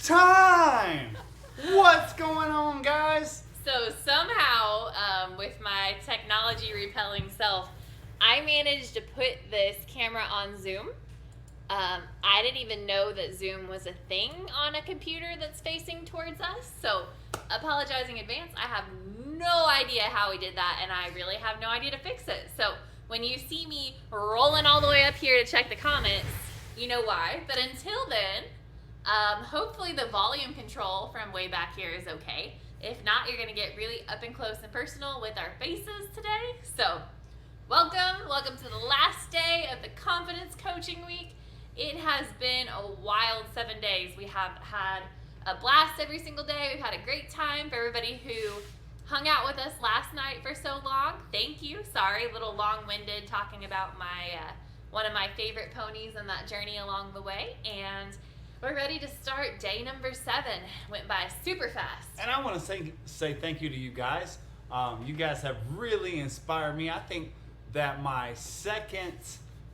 Time! What's going on, guys? So somehow, with my technology repelling self, I managed to put this camera on Zoom. I didn't even know that Zoom was a thing on a computer that's facing towards us. So apologizing in advance, I have no idea how we did that, and I really have no idea to fix it. So when you see me rolling all the way up here to check the comments, you know why. But until then, hopefully the volume control from way back here is okay. If not, you're going to get really up and close and personal with our faces today. So welcome to the last day of the Confidence Coaching Week. It has been a wild 7 days. We have had a blast every single day. We've had a great time. For everybody who hung out with us last night for so long, thank you. Sorry, a little long-winded talking about my one of my favorite ponies and that journey along the way. And we're ready to start day number 7. Went by super fast. And I want to say thank you to you guys. You guys have really inspired me. I think that my second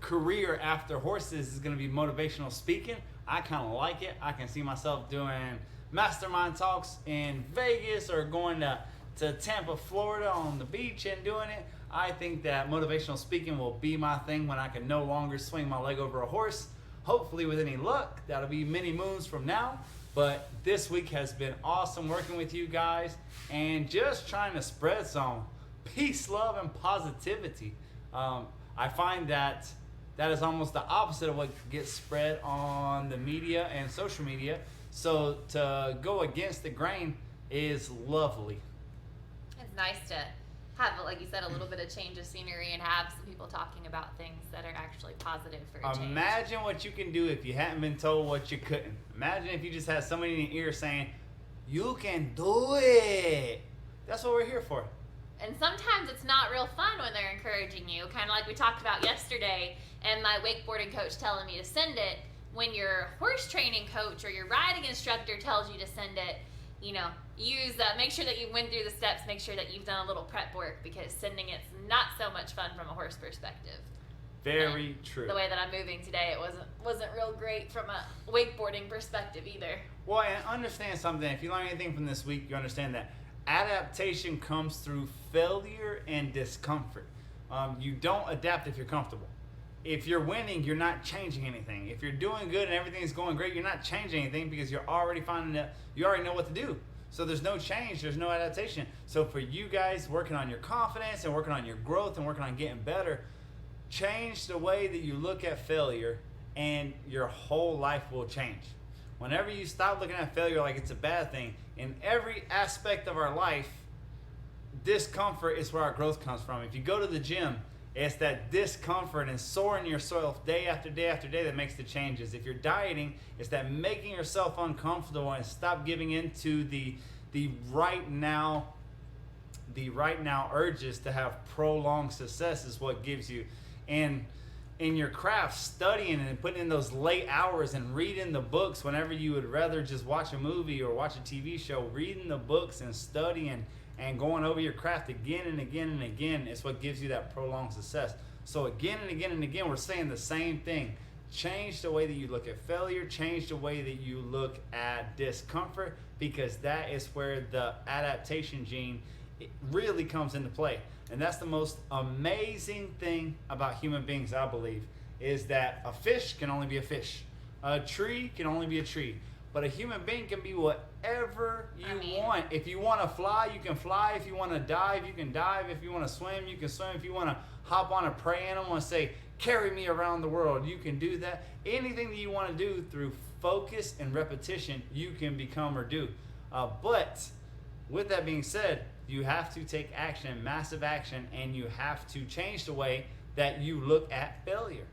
career after horses is going to be motivational speaking. I kind of like it. I can see myself doing mastermind talks in Vegas or going to Tampa, Florida on the beach and doing it. I think that motivational speaking will be my thing when I can no longer swing my leg over a horse. Hopefully, with any luck, that'll be many moons from now. But this week has been awesome working with you guys and just trying to spread some peace, love, and positivity. I find that is almost the opposite of what gets spread on the media and social media. So to go against the grain is lovely. It's nice to have, like you said, a little bit of change of scenery and have some people talking about things that are actually positive for a change. Imagine what you can do if you hadn't been told what you couldn't. Imagine if you just had somebody in your ear saying, you can do it. That's what we're here for. And sometimes it's not real fun when they're encouraging you, kind of like we talked about yesterday, and my wakeboarding coach telling me to send it. When your horse training coach or your riding instructor tells you to send it, you know, make sure that you went through the steps, make sure that you've done a little prep work, because sending it's not so much fun from a horse perspective. Very true. The way that I'm moving today, it wasn't real great from a wakeboarding perspective either. Well, and understand something. If you learn anything from this week, you understand that adaptation comes through failure and discomfort. You don't adapt if you're comfortable. If you're winning, you're not changing anything. If you're doing good and everything's going great, you're not changing anything because you're already finding that you already know what to do. So there's no change, there's no adaptation. So for you guys working on your confidence and working on your growth and working on getting better, change the way that you look at failure and your whole life will change. Whenever you stop looking at failure like it's a bad thing, in every aspect of our life, discomfort is where our growth comes from. If you go to the gym, it's that discomfort and soaring yourself day after day after day that makes the changes. If you're dieting, it's that making yourself uncomfortable and stop giving into the right now urges to have prolonged success is what gives you. And in your craft, studying and putting in those late hours and reading the books whenever you would rather just watch a movie or watch a TV show, reading the books and studying and going over your craft again and again and again is what gives you that prolonged success. So again and again and again, we're saying the same thing. Change the way that you look at failure, change the way that you look at discomfort, because that is where the adaptation gene really comes into play. And that's the most amazing thing about human beings, I believe, is that a fish can only be a fish. A tree can only be a tree. But a human being can be whatever you want. If you want to fly, you can fly. If you want to dive, you can dive. If you want to swim, you can swim. If you want to hop on a prey animal and say, carry me around the world, you can do that. Anything that you want to do through focus and repetition, you can become or do. But with that being said, you have to take action, massive action, and you have to change the way that you look at failure.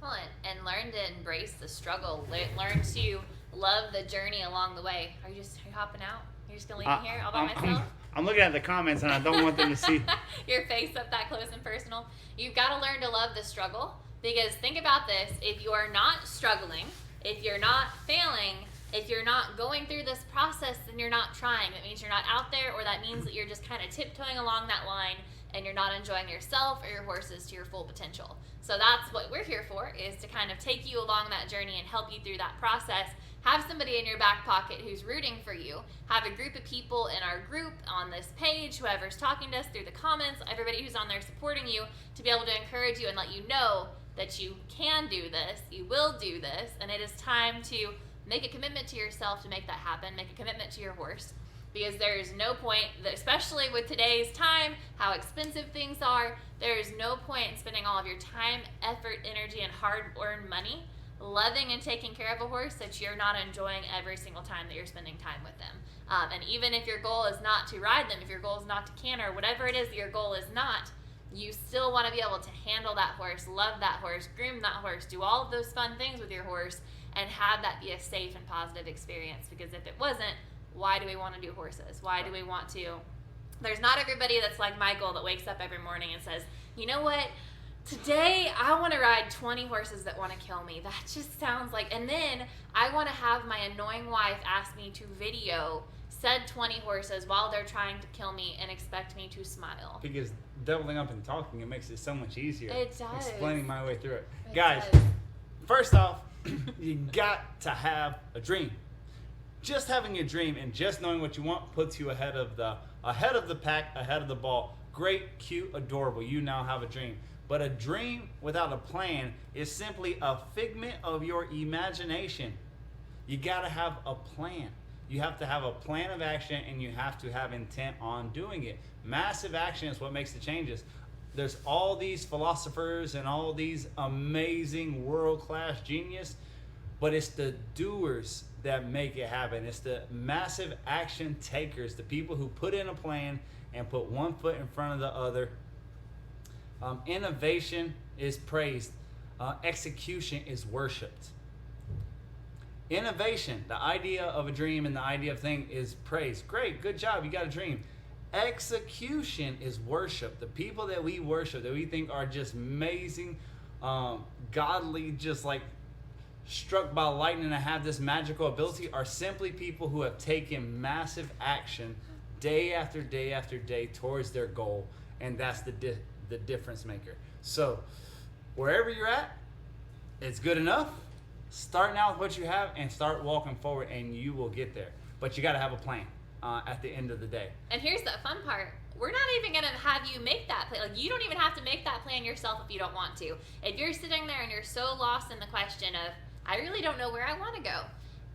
Well, and learn to embrace the struggle. Learn to love the journey along the way. Are you hopping out? You're just going to leave me here all by myself? I'm looking at the comments and I don't want them to see your face up that close and personal. You've got to learn to love the struggle, because think about this. If you are not struggling, if you're not failing, if you're not going through this process, then you're not trying. That means you're not out there, or that means that you're just kind of tiptoeing along that line and you're not enjoying yourself or your horses to your full potential. So that's what we're here for, is to kind of take you along that journey and help you through that process. Have somebody in your back pocket who's rooting for you. Have a group of people in our group on this page, whoever's talking to us through the comments, everybody who's on there supporting you, to be able to encourage you and let you know that you can do this, you will do this, and it is time to make a commitment to yourself to make that happen. Make a commitment to your horse. Because there is no point, especially with today's time, how expensive things are, there is no point in spending all of your time, effort, energy, and hard-earned money loving and taking care of a horse that you're not enjoying every single time that you're spending time with them. And even if your goal is not to ride them, if your goal is not to canter, whatever it is that your goal is not, you still want to be able to handle that horse, love that horse, groom that horse, do all of those fun things with your horse, and have that be a safe and positive experience. Because if it wasn't, why do we want to do horses? Why do we want to? There's not everybody that's like Michael that wakes up every morning and says, you know what? Today I want to ride 20 horses that want to kill me. That just sounds like, and then I want to have my annoying wife ask me to video said 20 horses while they're trying to kill me and expect me to smile. Because doubling up and talking, it makes it so much easier. It does. Explaining my way through it. It Guys, does. First off, you got to have a dream. Just having a dream and just knowing what you want puts you ahead of the pack, ahead of the ball. Great, cute, adorable. You now have a dream. But a dream without a plan is simply a figment of your imagination. You got to have a plan. You have to have a plan of action, and you have to have intent on doing it. Massive action is what makes the changes. There's all these philosophers and all these amazing world-class genius, but it's the doers that make it happen. It's the massive action takers, the people who put in a plan and put one foot in front of the other. Innovation is praised. Execution is worshipped. Innovation, the idea of a dream and the idea of thing, is praised. Great, good job, you got a dream. Execution is worship. The people that we worship, that we think are just amazing, godly, just like struck by lightning and have this magical ability, are simply people who have taken massive action day after day after day towards their goal, and that's the difference maker. So wherever you're at, it's good enough. Start now with what you have and start walking forward, and you will get there. But you got to have a plan at the end of the day. And here's the fun part. We're not even going to have you make that plan. Like, you don't even have to make that plan yourself if you don't want to. If you're sitting there and you're so lost in the question of, I really don't know where I want to go.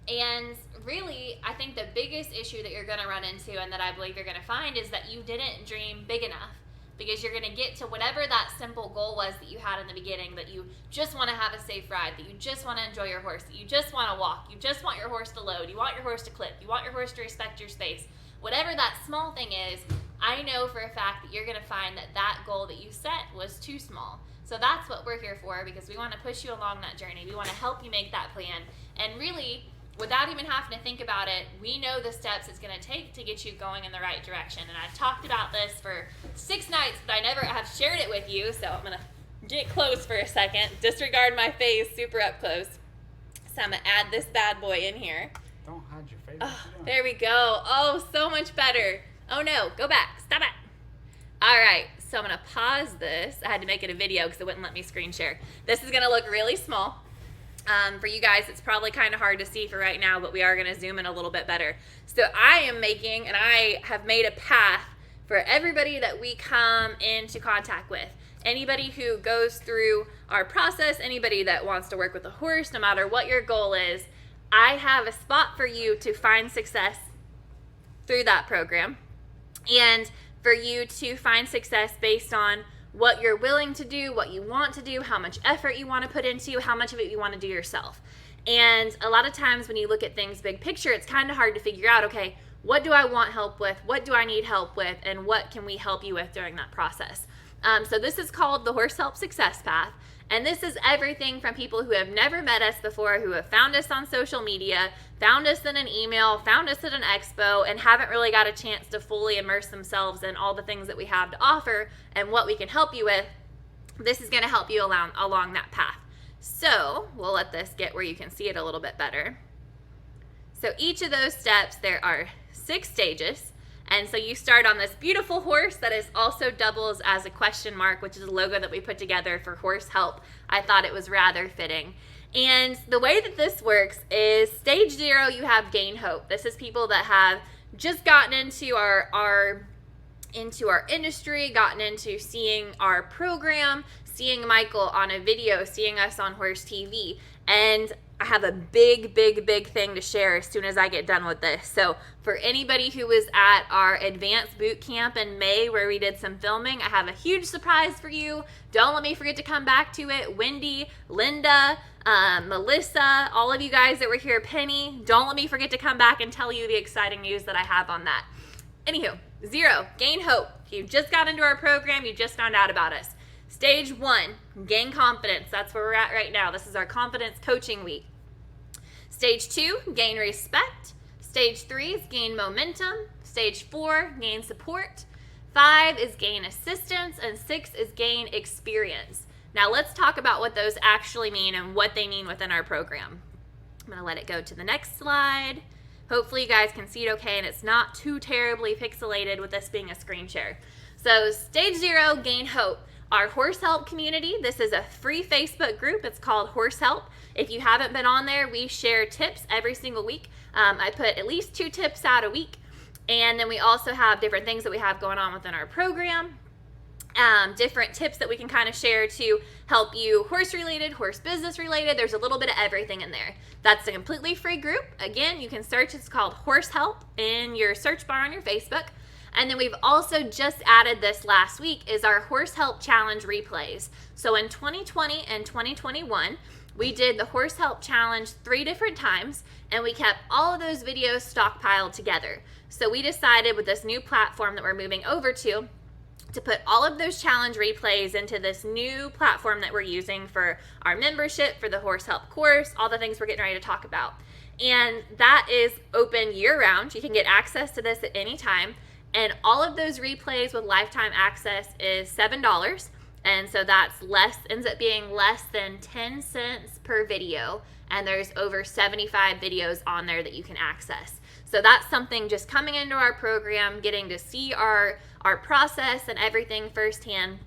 And really, I think the biggest issue that you're going to run into, and that I believe you're going to find, is that you didn't dream big enough. Because you're going to get to whatever that simple goal was that you had in the beginning, that you just want to have a safe ride, that you just want to enjoy your horse, that you just want to walk, you just want your horse to load, you want your horse to clip, you want your horse to respect your space. Whatever that small thing is, I know for a fact that you're going to find that that goal that you set was too small. So that's what we're here for, because we want to push you along that journey. We want to help you make that plan. And really, without even having to think about it, we know the steps it's going to take to get you going in the right direction. And I've talked about this for 6 nights, but I never have shared it with you. So I'm going to get close for a second. Disregard my face, super up close. So I'm going to add this bad boy in here. Don't hide your face. Oh, there we go. Oh, so much better. Oh no, go back. Stop it. All right, so I'm going to pause this. I had to make it a video because it wouldn't let me screen share. This is going to look really small. For you guys, it's probably kind of hard to see for right now, but we are going to zoom in a little bit better. So I am making, and I have made a path for everybody that we come into contact with. Anybody who goes through our process, anybody that wants to work with a horse, no matter what your goal is, I have a spot for you to find success through that program, and for you to find success based on what you're willing to do, what you want to do, how much effort you want to put into, how much of it you want to do yourself. And a lot of times when you look at things big picture, it's kind of hard to figure out, okay, what do I want help with? What do I need help with? And what can we help you with during that process? So this is called the Horse Help Success Path. And this is everything from people who have never met us before, who have found us on social media, found us in an email, found us at an expo, and haven't really got a chance to fully immerse themselves in all the things that we have to offer and what we can help you with. This is going to help you along that path. So we'll let this get where you can see it a little bit better. So each of those steps, there are 6 stages. And so you start on this beautiful horse that is also doubles as a question mark, which is a logo that we put together for Horse Help. I thought it was rather fitting. And the way that this works is stage 0, you have Gain Hope. This is people that have just gotten into our industry, gotten into seeing our program, seeing Michael on a video, seeing us on Horse TV. And I have a big thing to share as soon as I get done with this. So for anybody who was at our advanced boot camp in May where we did some filming, I have a huge surprise for you. Don't let me forget to come back to it. Wendy, Linda, Melissa, all of you guys that were here, Penny, don't let me forget to come back and tell you the exciting news that I have on that. Anywho, 0, Gain Hope. You just got into our program, you just found out about us. Stage 1, gain confidence. That's where we're at right now. This is our confidence coaching week. Stage 2, gain respect. Stage 3 is gain momentum. Stage 4, gain support. 5 is gain assistance. And 6 is gain experience. Now let's talk about what those actually mean and what they mean within our program. I'm going to let it go to the next slide. Hopefully you guys can see it okay and it's not too terribly pixelated with this being a screen share. So stage 0, gain hope. Our Horse Help community, this is a free Facebook group. It's called Horse Help. If you haven't been on there, we share tips every single week. I put at least 2 tips out a week. And then we also have different things that we have going on within our program. Different tips that we can kind of share to help you horse related, horse business related. There's a little bit of everything in there. That's a completely free group. Again, you can search, it's called Horse Help in your search bar on your Facebook. And then we've also just added this last week is our Horse Help Challenge replays. So in 2020 and 2021, we did the Horse Help Challenge 3 different times, and we kept all of those videos stockpiled together. So we decided with this new platform that we're moving over to put all of those challenge replays into this new platform that we're using for our membership, for the Horse Help course, all the things we're getting ready to talk about. And that is open year-round. You can get access to this at any time. And all of those replays with lifetime access is $7. And so that's ends up being less than 10 cents per video. And there's over 75 videos on there that you can access. So that's something just coming into our program, getting to see our process and everything firsthand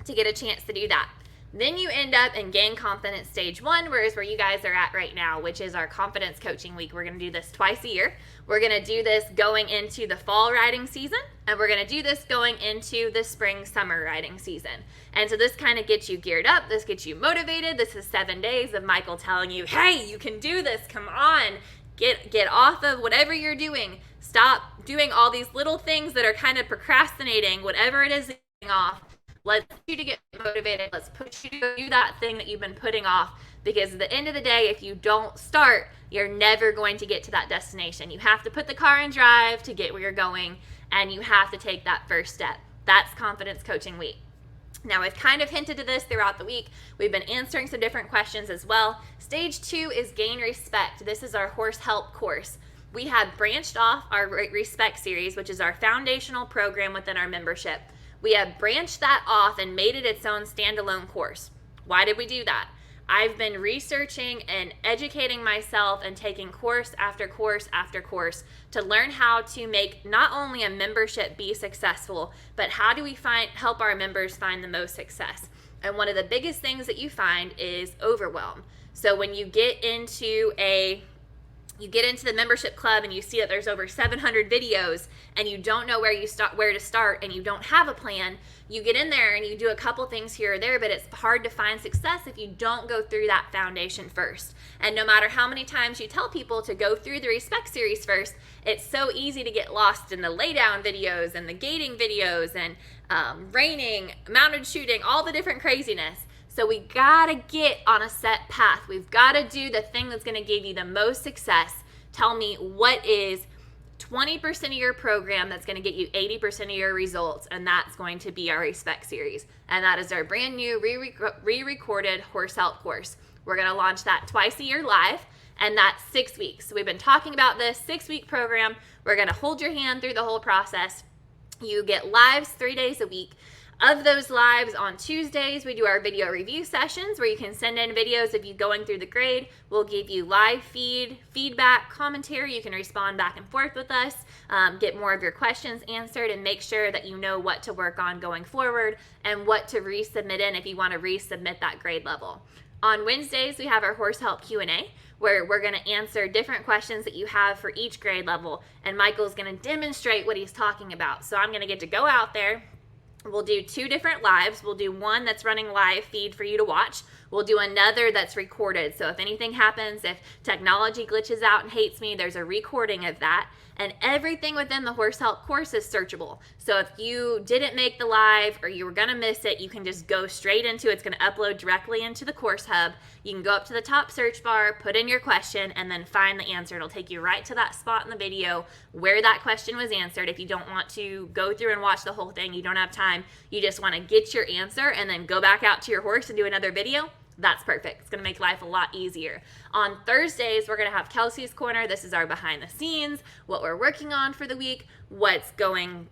to get a chance to do that. Then you end up in Gain Confidence Stage 1, whereas where you guys are at right now, which is our Confidence Coaching Week. We're going to do this twice a year. We're going to do this going into the fall riding season, and we're going to do this going into the spring-summer riding season. And so this kind of gets you geared up. This gets you motivated. This is 7 days of Michael telling you, hey, you can do this. Come on. Get off of whatever you're doing. Stop doing all these little things that are kind of procrastinating, whatever it is that you're getting off. Let's push you to get motivated. Let's push you to do that thing that you've been putting off, because at the end of the day, if you don't start, you're never going to get to that destination. You have to put the car in drive to get where you're going, and you have to take that first step. That's Confidence Coaching Week. Now, I've kind of hinted to this throughout the week. We've been answering some different questions as well. Stage 2 is Gain Respect. This is our Horse Help course. We have branched off our Respect series, which is our foundational program within our membership. We have branched that off and made it its own standalone course. Why did we do that? I've been researching and educating myself and taking course after course after course to learn how to make not only a membership be successful, but how do we help our members find the most success? And one of the biggest things that you find is overwhelm. So when you get into a you get into the membership club and you see that there's over 700 videos and you don't know where to start and you don't have a plan, you get in there and you do a couple things here or there, but it's hard to find success if you don't go through that foundation first. And no matter how many times you tell people to go through the Respect series first, it's so easy to get lost in the laydown videos and the gating videos and reining, mounted shooting, all the different craziness. So we gotta get on a set path. We've gotta do the thing that's gonna give you the most success. Tell me what is 20% of your program that's gonna get you 80% of your results, and that's going to be our Respect series. And that is our brand new re-recorded horse help course. We're gonna launch that twice a year live, and that's 6 weeks. So we've been talking about this 6-week program. We're gonna hold your hand through the whole process. You get lives 3 days a week. Of those lives, on Tuesdays, we do our video review sessions where you can send in videos of you going through the grade. We'll give you live feedback, commentary. You can respond back and forth with us, get more of your questions answered, and make sure that you know what to work on going forward and what to resubmit in if you want to resubmit that grade level. On Wednesdays, we have our Horse Help Q&A, where we're going to answer different questions that you have for each grade level, and Michael's going to demonstrate what he's talking about. So I'm going to get to go out there. We'll do 2 different lives. We'll do one that's running live feed for you to watch. We'll do another that's recorded. So if anything happens, if technology glitches out and hates me, there's a recording of that. And everything within the Horse Help course is searchable. So if you didn't make the live or you were going to miss it, you can just go straight into it. It's going to upload directly into the course hub. You can go up to the top search bar, put in your question, and then find the answer. It'll take you right to that spot in the video where that question was answered. If you don't want to go through and watch the whole thing, you don't have time, you just want to get your answer and then go back out to your horse and do another video, that's perfect. It's going to make life a lot easier. On Thursdays, we're going to have Kelsey's Corner. This is our behind the scenes, what we're working on for the week, what's going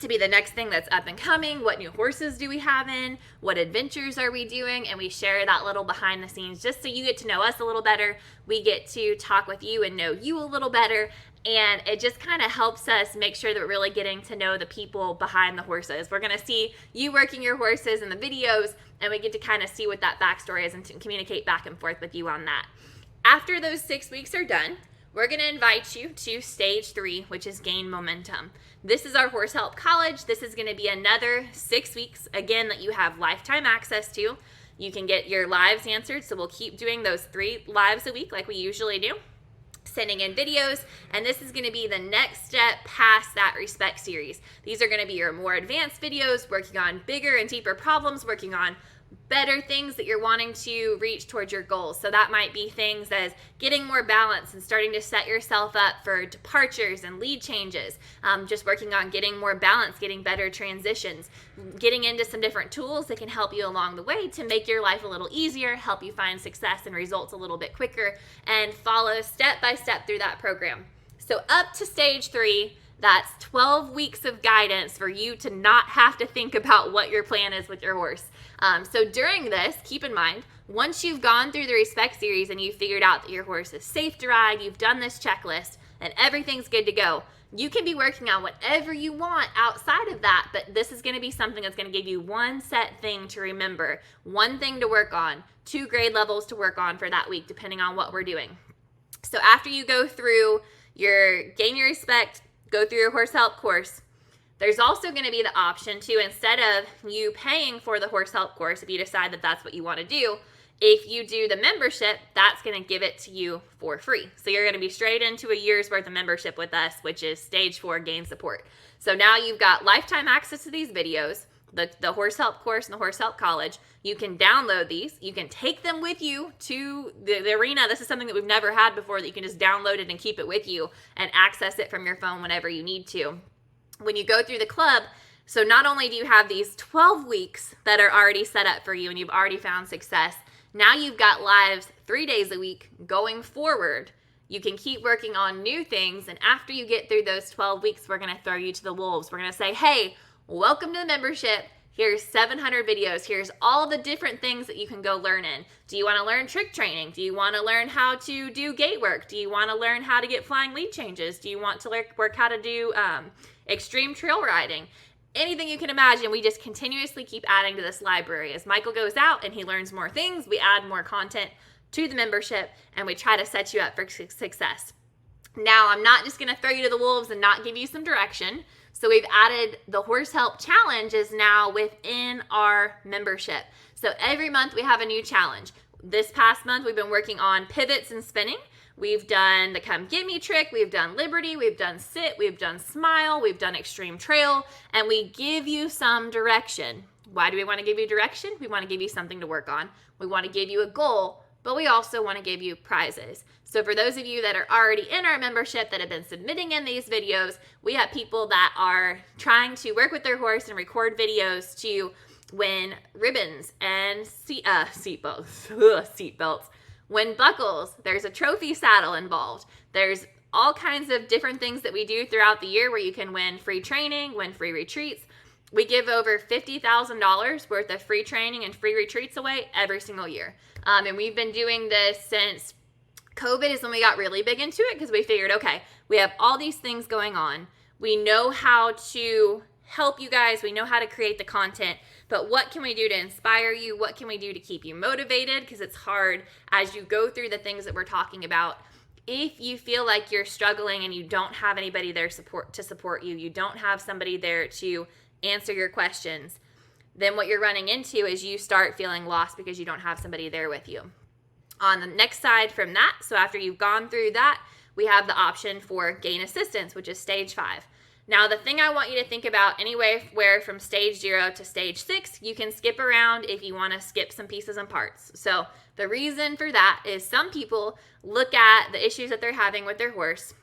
to be the next thing that's up and coming, what new horses do we have in, what adventures are we doing, and we share that little behind the scenes just so you get to know us a little better. We get to talk with you and know you a little better, and it just kind of helps us make sure that we're really getting to know the people behind the horses. We're going to see you working your horses in the videos, and we get to kind of see what that backstory is and to communicate back and forth with you on that. After those 6 weeks are done, we're going to invite you to stage 3, which is gain momentum. This is our Horse Help College. This is going to be another 6 weeks, again, that you have lifetime access to. You can get your lives answered, so we'll keep doing those 3 lives a week like we usually do, sending in videos, and this is going to be the next step past that Respect series. These are going to be your more advanced videos, working on bigger and deeper problems, working on better things that you're wanting to reach towards your goals. So that might be things as getting more balance and starting to set yourself up for departures and lead changes, just working on getting more balance, getting better transitions, getting into some different tools that can help you along the way to make your life a little easier, help you find success and results a little bit quicker, and follow step by step through that program. So up to stage 3, that's 12 weeks of guidance for you to not have to think about what your plan is with your horse. So during this, keep in mind, once you've gone through the Respect series and you've figured out that your horse is safe to ride, you've done this checklist, and everything's good to go, you can be working on whatever you want outside of that, but this is going to be something that's going to give you one set thing to remember, one thing to work on, 2 grade levels to work on for that week, depending on what we're doing. So after you go through your Gain Your Respect, go through your Horse Help course, there's also going to be the option to, instead of you paying for the Horse Help course, if you decide that that's what you want to do, if you do the membership, that's going to give it to you for free. So you're going to be straight into a year's worth of membership with us, which is stage 4 gain support. So now you've got lifetime access to these videos, the Horse Help course and the Horse Help College. You can download these. You can take them with you to the arena. This is something that we've never had before, that you can just download it and keep it with you and access it from your phone whenever you need to. When you go through the club, so not only do you have these 12 weeks that are already set up for you and you've already found success, now you've got lives 3 days a week going forward. You can keep working on new things, and after you get through those 12 weeks, we're going to throw you to the wolves. We're going to say, hey, welcome to the membership. Here's 700 videos. Here's all the different things that you can go learn in. Do you want to learn trick training? Do you want to learn how to do gate work? Do you want to learn how to get flying lead changes? Do you want to work how to do extreme trail riding? Anything you can imagine, we just continuously keep adding to this library. As Michael goes out and he learns more things, we add more content to the membership, and we try to set you up for success. Now, I'm not just going to throw you to the wolves and not give you some direction. So we've added the Horse Help Challenge is now within our membership. So every month we have a new challenge. This past month we've been working on pivots and spinning. We've done the Come Get Me trick, we've done Liberty, we've done Sit, we've done Smile, we've done Extreme Trail, and we give you some direction. Why do we want to give you direction? We want to give you something to work on. We want to give you a goal, but we also want to give you prizes. So for those of you that are already in our membership that have been submitting in these videos, we have people that are trying to work with their horse and record videos to win ribbons and seatbelts. Win buckles. There's a trophy saddle involved. There's all kinds of different things that we do throughout the year where you can win free training, win free retreats. We give over $50,000 worth of free training and free retreats away every single year. And we've been doing this since COVID is when we got really big into it, because we figured, okay, we have all these things going on. We know how to help you guys. We know how to create the content. But what can we do to inspire you? What can we do to keep you motivated? Because it's hard as you go through the things that we're talking about. If you feel like you're struggling and you don't have anybody there to support you, you don't have somebody there to answer your questions, then what you're running into is you start feeling lost because you don't have somebody there with you. On the next side from that, so after you've gone through that, we have the option for gain assistance, which is stage 5. Now, the thing I want you to think about anywhere from stage 0 to stage 6, you can skip around if you want to skip some pieces and parts. So the reason for that is some people look at the issues that they're having with their horse,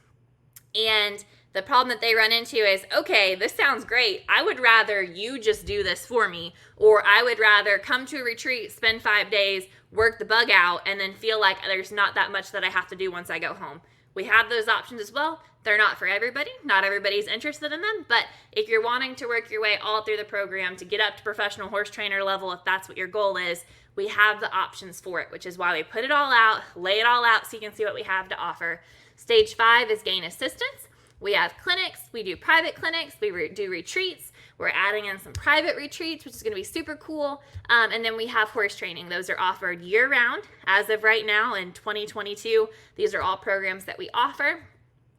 and the problem that they run into is, okay, this sounds great. I would rather you just do this for me, or I would rather come to a retreat, spend 5 days, work the bug out, and then feel like there's not that much that I have to do once I go home. We have those options as well. They're not for everybody. Not everybody's interested in them, but if you're wanting to work your way all through the program to get up to professional horse trainer level, if that's what your goal is, we have the options for it, which is why we put it all out, lay it all out so you can see what we have to offer. Stage 5 is gain assistance. We have clinics, we do private clinics, we do retreats. We're adding in some private retreats, which is going to be super cool. And then we have horse training. Those are offered year-round. As of right now in 2022, these are all programs that we offer.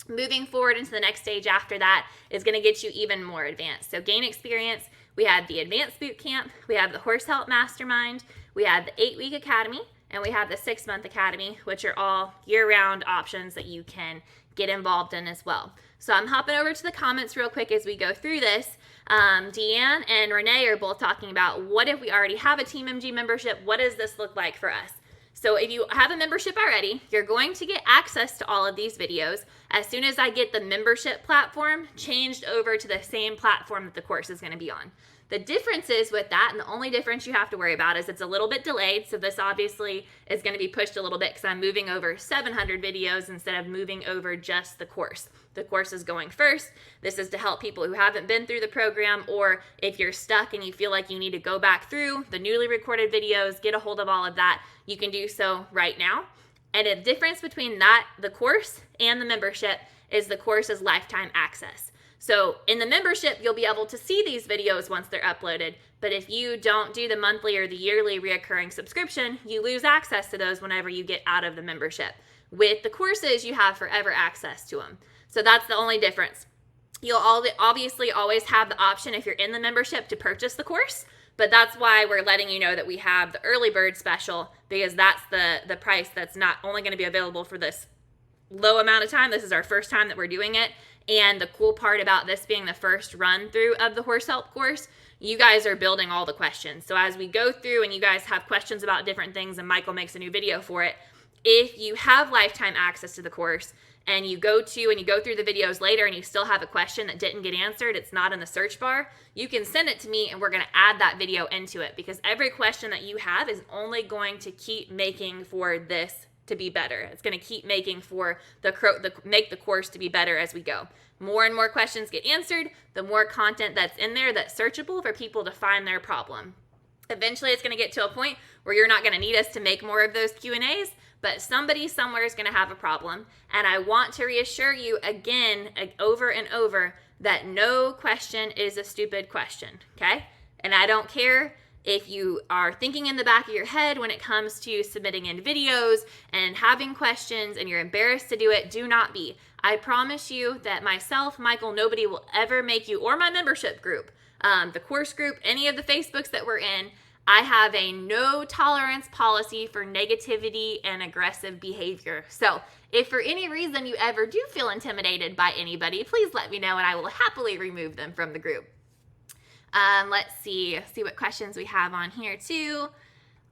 Moving forward into the next stage after that is going to get you even more advanced. So gain experience, we have the advanced boot camp, we have the Horse Help Mastermind, we have the 8-week academy, and we have the 6-month academy, which are all year-round options that you can get involved in as well. So I'm hopping over to the comments real quick as we go through this. Deanne and Renee are both talking about, what if we already have a Team MG membership? What does this look like for us? So if you have a membership already, you're going to get access to all of these videos as soon as I get the membership platform changed over to the same platform that the course is going to be on. The difference is with that, and the only difference you have to worry about is it's a little bit delayed. So this obviously is going to be pushed a little bit because I'm moving over 700 videos instead of moving over just the course. The course is going first. This is to help people who haven't been through the program, or if you're stuck and you feel like you need to go back through the newly recorded videos, get a hold of all of that, you can do so right now. And the difference between that, the course, and the membership is the course is lifetime access. So in the membership, you'll be able to see these videos once they're uploaded. But if you don't do the monthly or the yearly reoccurring subscription, you lose access to those whenever you get out of the membership. With the courses, you have forever access to them. So that's the only difference. You'll obviously always have the option if you're in the membership to purchase the course, but that's why we're letting you know that we have the early bird special, because that's the price that's not only going to be available for this low amount of time. This is our first time that we're doing it. And the cool part about this being the first run through of the Horse Help course, you guys are building all the questions. So as we go through and you guys have questions about different things and Michael makes a new video for it, if you have lifetime access to the course and you go through the videos later and you still have a question that didn't get answered, it's not in the search bar, you can send it to me and we're going to add that video into it, because every question that you have is only going to keep making for this to be better. It's going to keep making for make the course to be better as we go. More and more questions get answered, the more content that's in there that's searchable for people to find their problem. Eventually, it's going to get to a point where you're not going to need us to make more of those Q&As, but somebody somewhere is going to have a problem. And I want to reassure you again, over and over, that no question is a stupid question, okay? And I don't care if you are thinking in the back of your head when it comes to submitting in videos and having questions and you're embarrassed to do it, do not be. I promise you that myself, Michael, nobody will ever make you, or my membership group, the course group, any of the Facebooks that we're in, I have a no tolerance policy for negativity and aggressive behavior. So if for any reason you ever do feel intimidated by anybody, please let me know and I will happily remove them from the group. Let's see what questions we have on here too.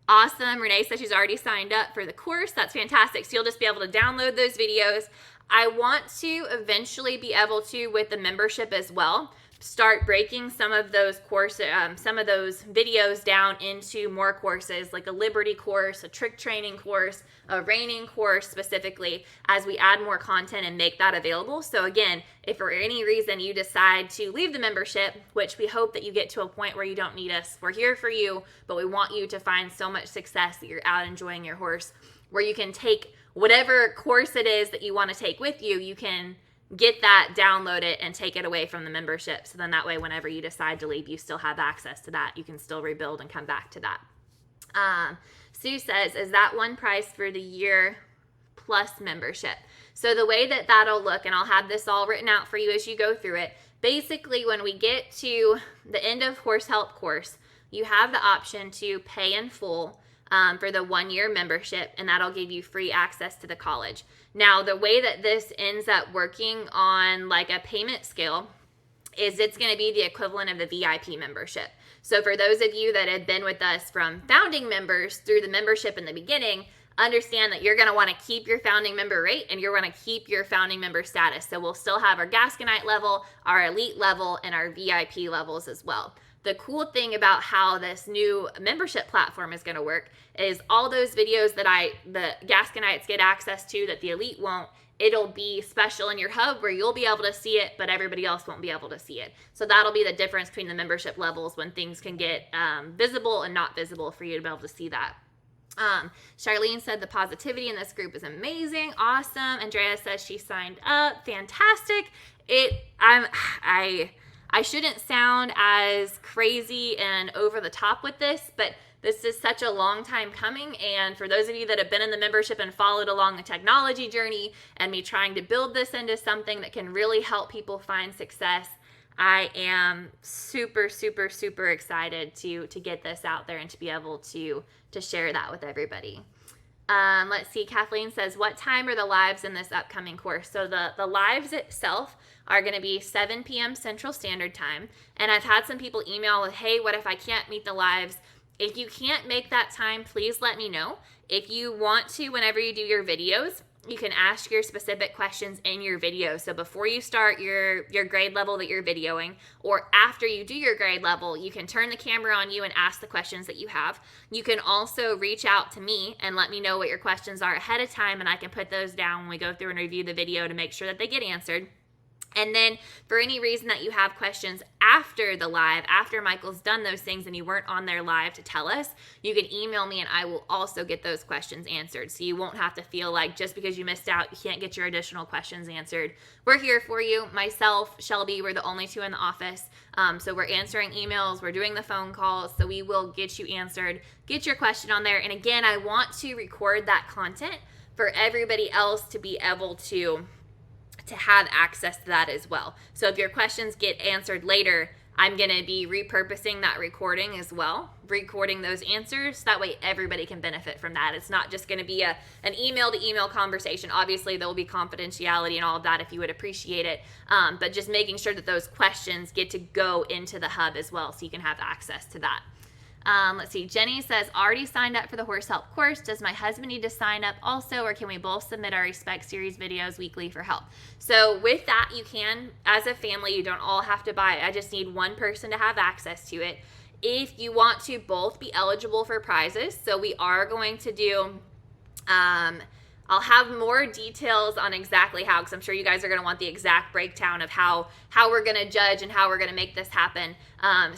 Awesome. Renee says she's already signed up for the course. That's fantastic. So you'll just be able to download those videos. I want to eventually be able to, with the membership as well, start breaking some of those videos down into more courses, like a Liberty course, a trick training course, a reining course specifically, as we add more content and make that available. So again, if for any reason you decide to leave the membership, which we hope that you get to a point where you don't need us, we're here for you, but we want you to find so much success that you're out enjoying your horse, where you can take whatever course it is that you want to take with you, you can get that, download it, and take it away from the membership. So then that way, whenever you decide to leave, you still have access to that. You can still rebuild and come back to that. Sue says, is that one price for the year plus membership? So the way that that'll look, and I'll have this all written out for you as you go through it, basically when we get to the end of Horse Help course, you have the option to pay in full for the 1 year membership, and that'll give you free access to the college. Now, the way that this ends up working on like a payment scale is it's going to be the equivalent of the VIP membership. So for those of you that have been with us from founding members through the membership in the beginning, understand that you're going to want to keep your founding member rate and you're going to keep your founding member status. So we'll still have our Gasconite level, our elite level, and our VIP levels as well. The cool thing about how this new membership platform is going to work is all those videos that the Gasconites get access to that the elite won't, it'll be special in your hub where you'll be able to see it, but everybody else won't be able to see it. So that'll be the difference between the membership levels when things can get visible and not visible for you to be able to see that. Charlene said the positivity in this group is amazing. Awesome. Andrea says she signed up. Fantastic. I shouldn't sound as crazy and over the top with this, but this is such a long time coming. And for those of you that have been in the membership and followed along the technology journey and me trying to build this into something that can really help people find success, I am super, super, super excited to get this out there and to be able to share that with everybody. Let's see, Kathleen says, what time are the lives in this upcoming course? So the lives itself are going to be 7 p.m. Central Standard Time. And I've had some people email with, hey, what if I can't meet the lives? If you can't make that time, please let me know. If you want to, whenever you do your videos, you can ask your specific questions in your video. So before you start your grade level that you're videoing, or after you do your grade level, you can turn the camera on you and ask the questions that you have. You can also reach out to me and let me know what your questions are ahead of time, and I can put those down when we go through and review the video to make sure that they get answered. And then for any reason that you have questions after the live, after Michael's done those things and you weren't on there live to tell us, you can email me and I will also get those questions answered. So you won't have to feel like just because you missed out, you can't get your additional questions answered. We're here for you. Myself, Shelby, we're the only two in the office. So we're answering emails, we're doing the phone calls, so we will get you answered, get your question on there. And again, I want to record that content for everybody else to be able to have access to that as well. So if your questions get answered later, I'm going to be repurposing that recording as well, recording those answers. That way everybody can benefit from that. It's not just going to be an email to email conversation. Obviously there will be confidentiality and all of that if you would appreciate it. But just making sure that those questions get to go into the hub as well so you can have access to that. Let's see, Jenny says, already signed up for the Horse Help course. Does my husband need to sign up also, or can we both submit our Respect Series videos weekly for help? So with that, you can, as a family, you don't all have to buy it. I just need one person to have access to it. If you want to both be eligible for prizes, so we are going to do, I'll have more details on exactly how, because I'm sure you guys are going to want the exact breakdown of how we're going to judge and how we're going to make this happen.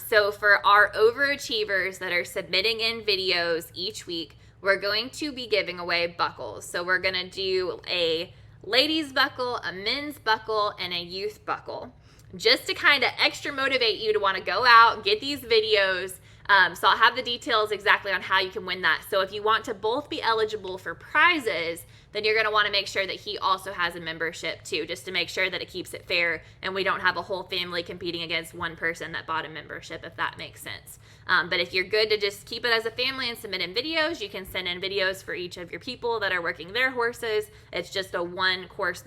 So for our overachievers that are submitting in videos each week, we're going to be giving away buckles. So we're going to do a ladies buckle, a men's buckle, and a youth buckle, just to kind of extra motivate you to want to go out, get these videos, So I'll have the details exactly on how you can win that. So if you want to both be eligible for prizes, then you're going to want to make sure that he also has a membership too, just to make sure that it keeps it fair and we don't have a whole family competing against one person that bought a membership, if that makes sense. But if you're good to just keep it as a family and submit in videos, you can send in videos for each of your people that are working their horses. It's just a one course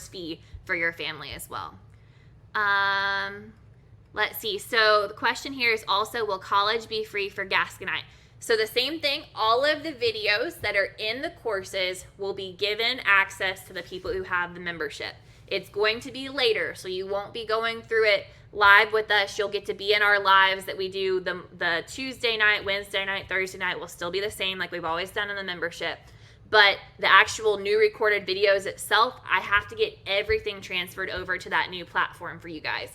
fee for your family as well. Let's see. So the question here is also, will college be free for Gasconite? So the same thing, all of the videos that are in the courses will be given access to the people who have the membership. It's going to be later, so you won't be going through it live with us. You'll get to be in our lives that we do the Tuesday night, Wednesday night, Thursday night will still be the same like we've always done in the membership. But the actual new recorded videos itself, I have to get everything transferred over to that new platform for you guys.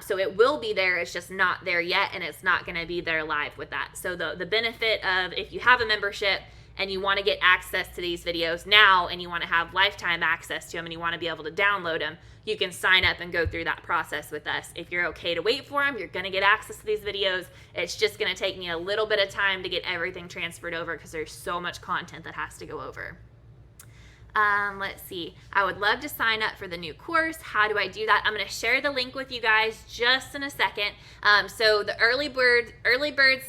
So it will be there, it's just not there yet, and it's not going to be there live with that. So the benefit of, if you have a membership and you want to get access to these videos now and you want to have lifetime access to them and you want to be able to download them, you can sign up and go through that process with us. If you're okay to wait for them, you're going to get access to these videos. It's just going to take me a little bit of time to get everything transferred over because there's so much content that has to go over. Let's see. I would love to sign up for the new course. How do I do that? I'm going to share the link with you guys just in a second. So the early bird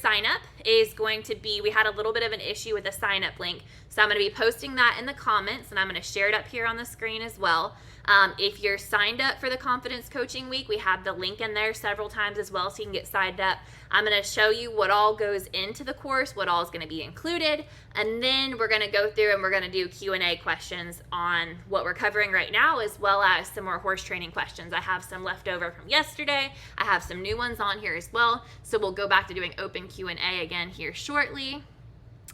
sign up is going to be, we had a little bit of an issue with the sign up link. So I'm going to be posting that in the comments and I'm going to share it up here on the screen as well. If you're signed up for the Confidence Coaching Week, we have the link in there several times as well so you can get signed up. I'm going to show you what all goes into the course, what all is going to be included, and then we're going to go through and we're going to do Q&A questions on what we're covering right now, as well as some more horse training questions. I have some left over from yesterday. I have some new ones on here as well, so we'll go back to doing open Q&A again here shortly.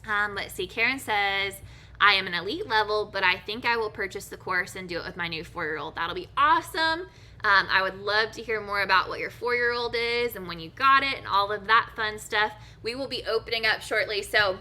Let's see, Karen says, I am an elite level, but I think I will purchase the course and do it with my new 4-year-old. That'll be awesome. I would love to hear more about what your 4-year-old is and when you got it and all of that fun stuff. We will be opening up shortly. So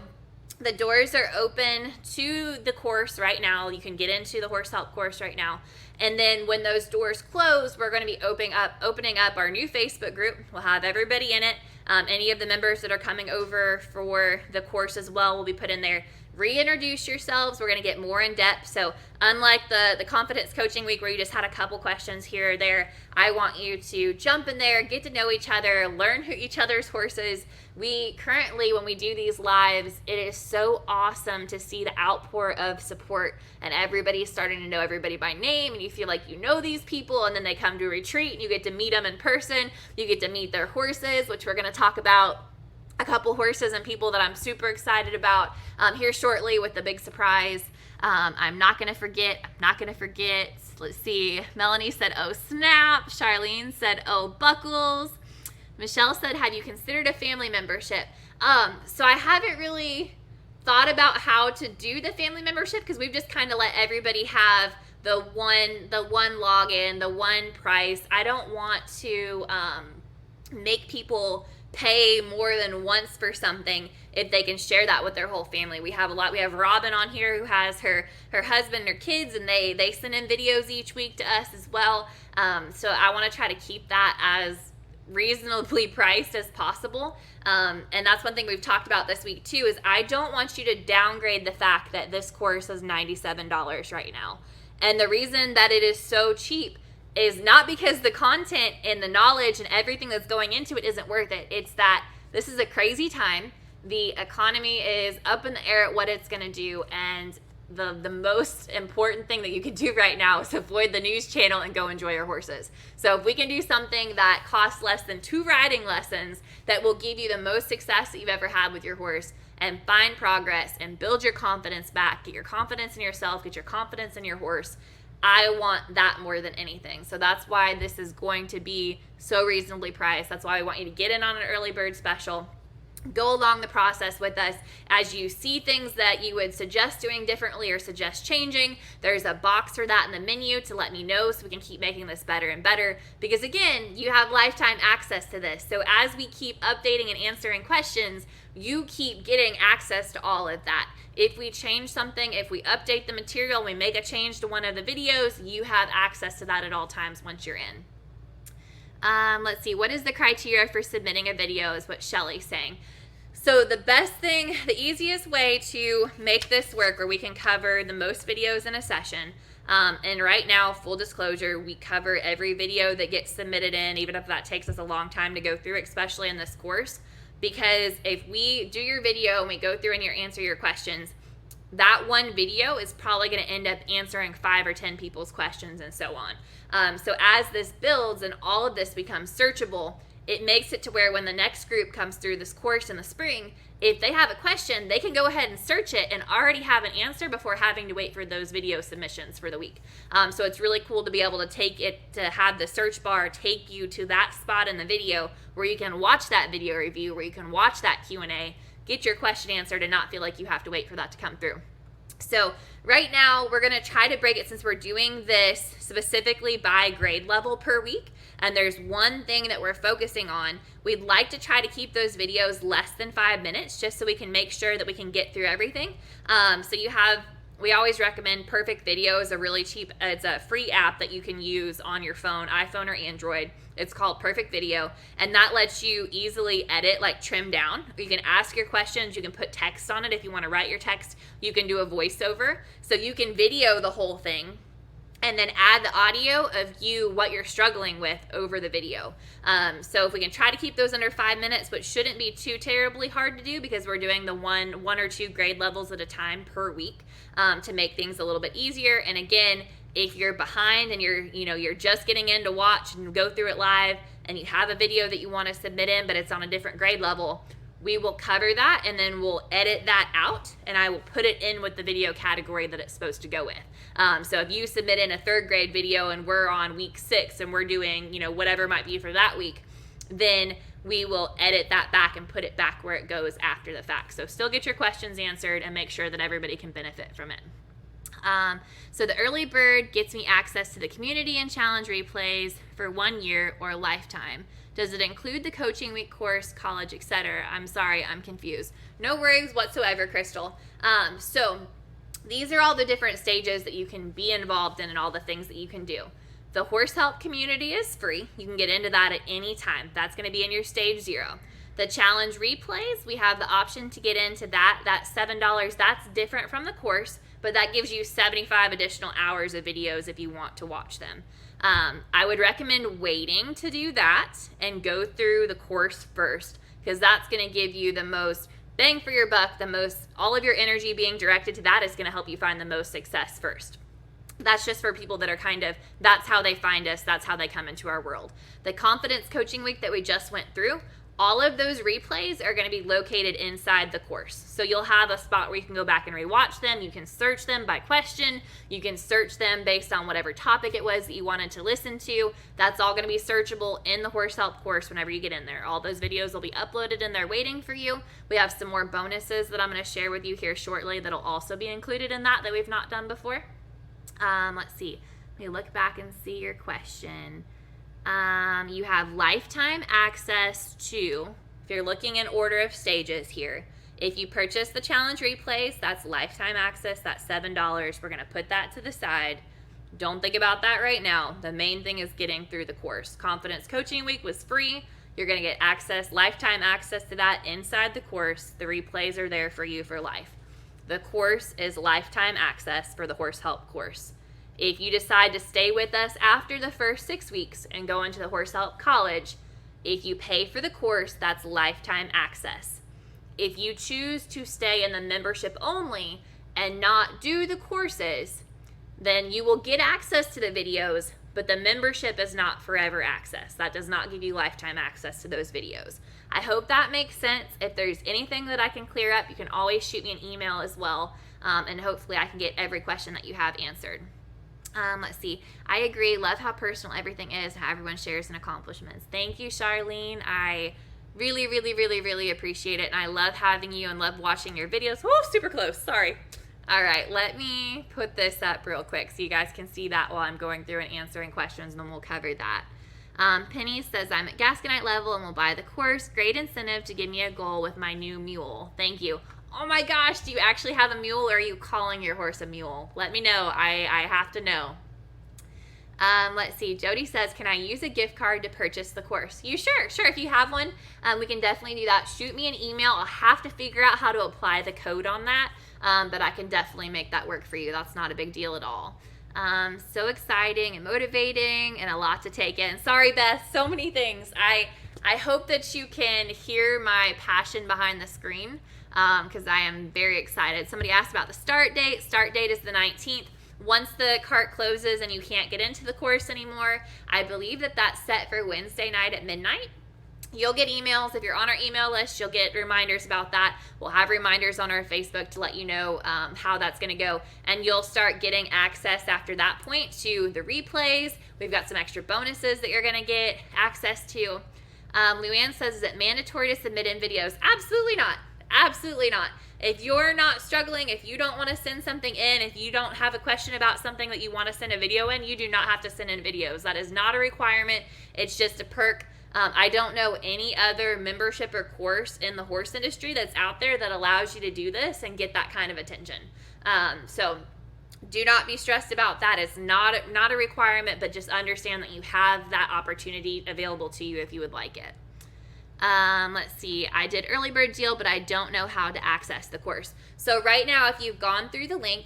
the doors are open to the course right now. You can get into the Horse Help course right now. And then when those doors close, we're going to be opening up our new Facebook group. We'll have everybody in it. Any of the members that are coming over for the course as well will be put in there. Reintroduce yourselves. We're going to get more in depth. So unlike the Confidence Coaching Week where you just had a couple questions here or there, I want you to jump in there, get to know each other, learn who each other's horses. We currently, when we do these lives, it is so awesome to see the outpour of support and everybody's starting to know everybody by name and you feel like you know these people, and then they come to a retreat and you get to meet them in person. You get to meet their horses, which we're going to talk about a couple horses and people that I'm super excited about here shortly with the big surprise. I'm not going to forget. Let's see. Melanie said, oh, snap. Charlene said, oh, buckles. Michelle said, have you considered a family membership? So I haven't really thought about how to do the family membership because we've just kind of let everybody have the one login, the one price. I don't want to make people pay more than once for something if they can share that with their whole family. We have Robin on here who has her husband and her kids, and they send in videos each week to us as well. So I want to try to keep that as reasonably priced as possible. And that's one thing we've talked about this week too, is I don't want you to downgrade the fact that this course is $97 right now. And the reason that it is so cheap is not because the content and the knowledge and everything that's going into it isn't worth it. It's that this is a crazy time. The economy is up in the air at what it's going to do, and the most important thing that you can do right now is avoid the news channel and go enjoy your horses. So if we can do something that costs less than 2 riding lessons that will give you the most success that you've ever had with your horse, and find progress and build your confidence back, get your confidence in yourself, get your confidence in your horse, I want that more than anything. So that's why this is going to be so reasonably priced. That's why I want you to get in on an early bird special. Go along the process with us. As you see things that you would suggest doing differently or suggest changing, there's a box for that in the menu to let me know so we can keep making this better and better. Because again, you have lifetime access to this. So as we keep updating and answering questions, you keep getting access to all of that. If we change something, if we update the material, we make a change to one of the videos, you have access to that at all times once you're in. Let's see. What is the criteria for submitting a video is what Shelly's saying. So the best thing, the easiest way to make this work where we can cover the most videos in a session, and right now, full disclosure, we cover every video that gets submitted in, even if that takes us a long time to go through, especially in this course, because if we do your video and we go through and you answer your questions, that one video is probably going to end up answering 5 or 10 people's questions and so on. So as this builds and all of this becomes searchable, it makes it to where when the next group comes through this course in the spring, if they have a question, they can go ahead and search it and already have an answer before having to wait for those video submissions for the week. So it's really cool to be able to take it, to have the search bar take you to that spot in the video where you can watch that video review, where you can watch that Q&A, get your question answered, and not feel like you have to wait for that to come through. So right now, we're going to try to break it, since we're doing this specifically by grade level per week, and there's one thing that we're focusing on. We'd like to try to keep those videos less than 5 minutes, just so we can make sure that we can get through everything. We always recommend Perfect Video is a really cheap, it's a free app that you can use on your phone, iPhone or Android. It's called Perfect Video, and that lets you easily edit, like trim down. You can ask your questions, you can put text on it if you want to write your text, you can do a voiceover. So you can video the whole thing and then add the audio of what you're struggling with over the video. So if we can try to keep those under 5 minutes, but shouldn't be too terribly hard to do, because we're doing the one or two grade levels at a time per week, to make things a little bit easier. And again, if you're behind and you're just getting in to watch and go through it live, and you have a video that you want to submit in, but it's on a different grade level, we will cover that, and then we'll edit that out, and I will put it in with the video category that it's supposed to go with. So if you submit in a 3rd grade video and we're on week 6 and we're doing, whatever it might be for that week, then we will edit that back and put it back where it goes after the fact. So still get your questions answered and make sure that everybody can benefit from it. So the early bird gets me access to the community and challenge replays for 1 year or a lifetime. Does it include the coaching week course, college, etc.? I'm sorry, I'm confused. No worries whatsoever, Crystal. So these are all the different stages that you can be involved in and all the things that you can do. The horse help community is free. You can get into that at any time. That's going to be in your stage 0. The challenge replays, we have the option to get into that. That's $7. That's different from the course, but that gives you 75 additional hours of videos if you want to watch them. I would recommend waiting to do that and go through the course first, because that's going to give you the most bang for your buck, all of your energy being directed to that is going to help you find the most success first. That's just for people that are that's how they find us, that's how they come into our world. The confidence coaching week that we just went through, all of those replays are going to be located inside the course. So you'll have a spot where you can go back and rewatch them. You can search them by question. You can search them based on whatever topic it was that you wanted to listen to. That's all going to be searchable in the Horse Help course whenever you get in there. All those videos will be uploaded in there waiting for you. We have some more bonuses that I'm going to share with you here shortly that'll also be included in that we've not done before. Let's see. Let me look back and see your question. You have lifetime access to, if you're looking in order of stages here, if you purchase the challenge replays, that's lifetime access, that's $7. We're going to put that to the side. Don't think about that right now. The main thing is getting through the course. Confidence Coaching Week was free. You're going to get lifetime access to that inside the course. The replays are there for you for life. The course is lifetime access for the Horse Help course. If you decide to stay with us after the first 6 weeks and go into the Horse Help College, if you pay for the course, that's lifetime access. If you choose to stay in the membership only and not do the courses, then you will get access to the videos, but the membership is not forever access. That does not give you lifetime access to those videos. I hope that makes sense. If there's anything that I can clear up, you can always shoot me an email as well, and hopefully I can get every question that you have answered. Let's see. I agree. Love how personal everything is, how everyone shares in accomplishments. Thank you, Charlene. I really, really, really, really appreciate it, and I love having you and love watching your videos. Oh, super close. Sorry. All right, let me put this up real quick so you guys can see that while I'm going through and answering questions, and then we'll cover that. Penny says, I'm at Gasconite level and will buy the course. Great incentive to give me a goal with my new mule. Thank you. Oh my gosh, do you actually have a mule, or are you calling your horse a mule? Let me know. I have to know. Let's see. Jody says, can I use a gift card to purchase the course? Sure. If you have one, we can definitely do that. Shoot me an email. I'll have to figure out how to apply the code on that, but I can definitely make that work for you. That's not a big deal at all. So exciting and motivating and a lot to take in. Sorry, Beth, so many things. I hope that you can hear my passion behind the screen, because I am very excited. Somebody asked about the start date. Start date is the 19th. Once the cart closes and you can't get into the course anymore, I believe that that's set for Wednesday night at midnight. You'll get emails. If you're on our email list, you'll get reminders about that. We'll have reminders on our Facebook to let you know how that's going to go. And you'll start getting access after that point to the replays. We've got some extra bonuses that you're going to get access to. Luann says, is it mandatory to submit in videos? Absolutely not. Absolutely not. If you're not struggling, if you don't want to send something in, if you don't have a question about something that you want to send a video in, you do not have to send in videos. That is not a requirement. It's just a perk. I don't know any other membership or course in the horse industry that's out there that allows you to do this and get that kind of attention. So do not be stressed about that. It's not a requirement, but just understand that you have that opportunity available to you if you would like it. Let's see. I did early bird deal, but I don't know how to access the course. So right now, if you've gone through the link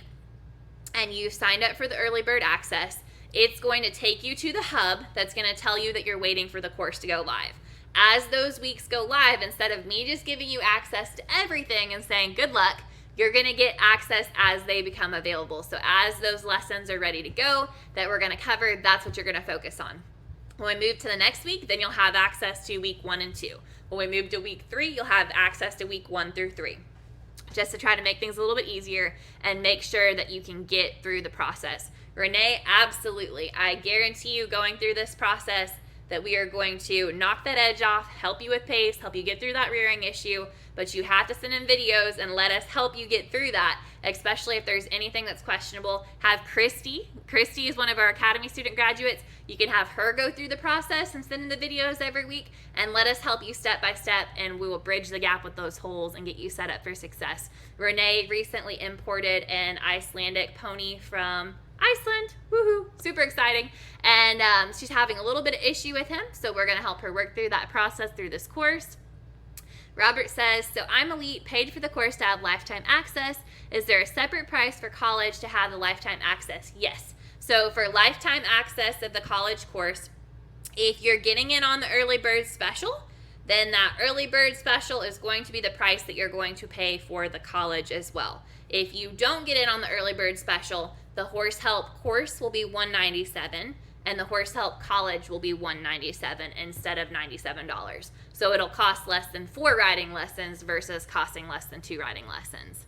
and you've signed up for the early bird access, it's going to take you to the hub that's going to tell you that you're waiting for the course to go live. As those weeks go live, instead of me just giving you access to everything and saying good luck, you're going to get access as they become available. So as those lessons are ready to go that we're going to cover, that's what you're going to focus on. When we move to the next week, then you'll have access to week 1 and 2. When we move to week 3, you'll have access to week 1 through 3. Just to try to make things a little bit easier and make sure that you can get through the process. Renee, absolutely. I guarantee you going through this process that we are going to knock that edge off, help you with pace, help you get through that rearing issue, but you have to send in videos and let us help you get through that, especially if there's anything that's questionable. Have Christy. Christy is one of our Academy student graduates. You can have her go through the process and send in the videos every week and let us help you step by step, and we will bridge the gap with those holes and get you set up for success. Renee recently imported an Icelandic pony from Iceland. Woohoo! Super exciting. And she's having a little bit of issue with him, so we're going to help her work through that process through this course. Robert says, so I'm elite, paid for the course to have lifetime access. Is there a separate price for college to have the lifetime access? Yes. So for lifetime access of the college course, if you're getting in on the early bird special, then that early bird special is going to be the price that you're going to pay for the college as well. If you don't get in on the early bird special, the Horse Help course will be $197 and the Horse Help College will be $197 instead of $97. So it'll cost less than 4 riding lessons versus costing less than 2 riding lessons.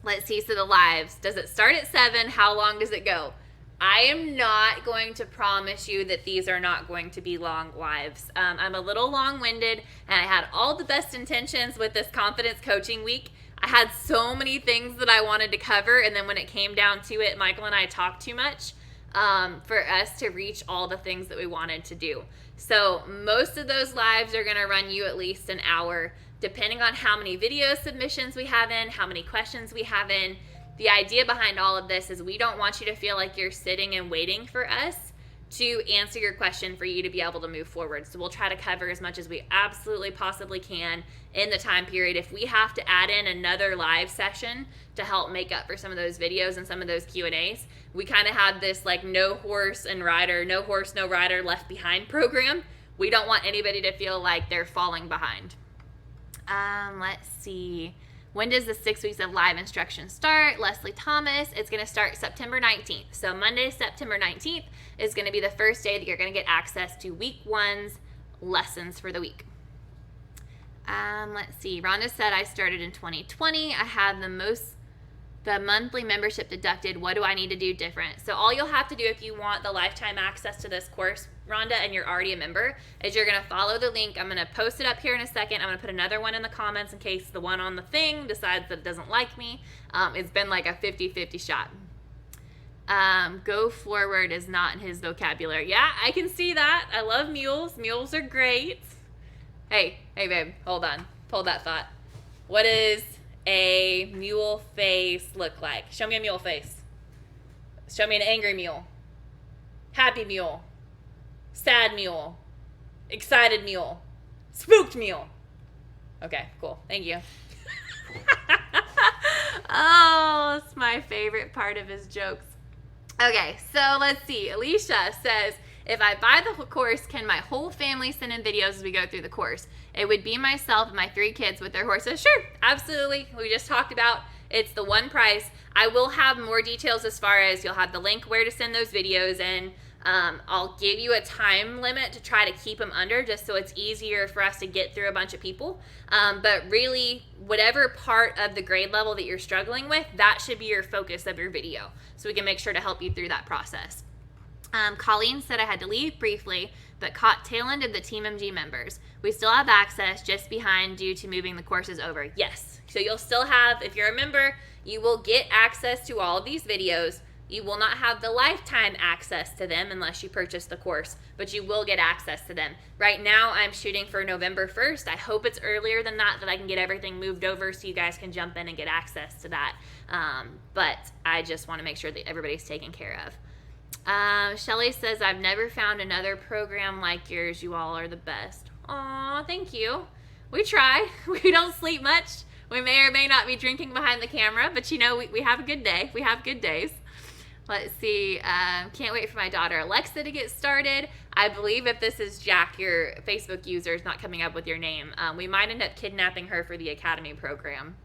Let's see, so the lives. Does it start at 7? How long does it go? I am not going to promise you that these are not going to be long lives. I'm a little long-winded, and I had all the best intentions with this confidence coaching week. I had so many things that I wanted to cover, and then when it came down to it, Michael and I talked too much for us to reach all the things that we wanted to do. So most of those lives are going to run you at least an hour, depending on how many video submissions we have in, how many questions we have in. The idea behind all of this is we don't want you to feel like you're sitting and waiting for us to answer your question for you to be able to move forward. So we'll try to cover as much as we absolutely possibly can in the time period. If we have to add in another live session to help make up for some of those videos and some of those Q&As, we kind of have this like no horse, no rider left behind program. We don't want anybody to feel like they're falling behind. Let's see. When does the 6 weeks of live instruction start? Leslie Thomas, it's going to start September 19th. So Monday, September 19th is going to be the first day that you're going to get access to week 1's lessons for the week. Let's see. Rhonda said, I started in 2020. I have the monthly membership deducted. What do I need to do different? So all you'll have to do if you want the lifetime access to this course, Rhonda, and you're already a member, is you're going to follow the link. I'm going to post it up here in a second. I'm going to put another one in the comments in case the one on the thing decides that it doesn't like me. It's been like a 50-50 shot. Go forward is not in his vocabulary. Yeah, I can see that. I love mules. Mules are great. Hey babe, hold on. Hold that thought. What does a mule face look like? Show me a mule face. Show me an angry mule. Happy mule. Sad mule. Excited mule. Spooked mule. Okay, cool. Thank you. Oh, it's my favorite part of his jokes. Okay, so let's see. Alicia says, if I buy the course, can my whole family send in videos as we go through the course? It would be myself and my 3 kids with their horses. Sure, absolutely. We just talked about it's the one price. I will have more details as far as you'll have the link where to send those videos in. I'll give you a time limit to try to keep them under just so it's easier for us to get through a bunch of people. But really, whatever part of the grade level that you're struggling with, that should be your focus of your video. So we can make sure to help you through that process. Colleen said I had to leave briefly, but caught tail end of the Team MG members. We still have access just behind due to moving the courses over. Yes. So you'll still have, if you're a member, you will get access to all of these videos. You will not have the lifetime access to them unless you purchase the course, but you will get access to them. Right now, I'm shooting for November 1st. I hope it's earlier than that I can get everything moved over so you guys can jump in and get access to that. But I just want to make sure that everybody's taken care of. Shelly says, I've never found another program like yours. You all are the best. Aw, thank you. We try. We don't sleep much. We may or may not be drinking behind the camera, but you know, we have a good day. We have good days. Let's see. Can't wait for my daughter Alexa to get started. I believe if this is Jack, your Facebook user is not coming up with your name. We might end up kidnapping her for the Academy program.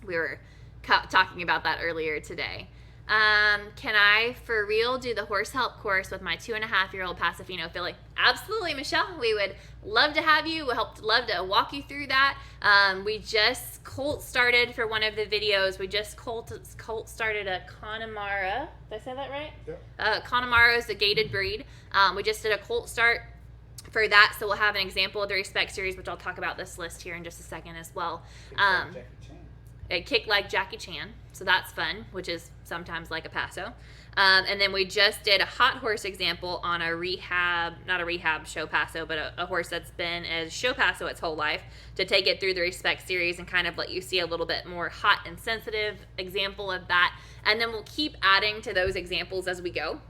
We were talking about that earlier today. Can I, for real, do the horse help course with my 2.5-year-old Pasifino filly? Absolutely, Michelle. We would love to have you. We'd love to walk you through that. We just colt started for one of the videos. We just colt started a Connemara. Did I say that right? Yeah. Connemara is a gated breed. We just did a colt start for that, so we'll have an example of the Respect series, which I'll talk about this list here in just a second as well. It kicked like Jackie Chan, so that's fun, which is sometimes like a Paso. And then we just did a hot horse example on a rehab, not a rehab show Paso, but a horse that's been a show Paso its whole life, to take it through the Respect series and kind of let you see a little bit more hot and sensitive example of that. And then we'll keep adding to those examples as we go.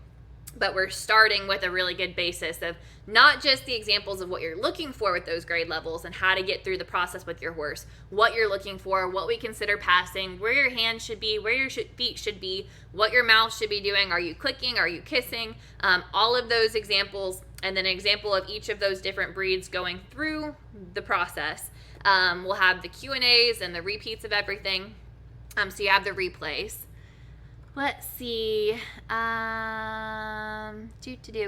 But we're starting with a really good basis of not just the examples of what you're looking for with those grade levels and how to get through the process with your horse, what you're looking for, what we consider passing, where your hands should be, where your feet should be, what your mouth should be doing, are you clicking, are you kissing, all of those examples, and then an example of each of those different breeds going through the process. We'll have the Q&As and the repeats of everything, so you have the replays. Let's see.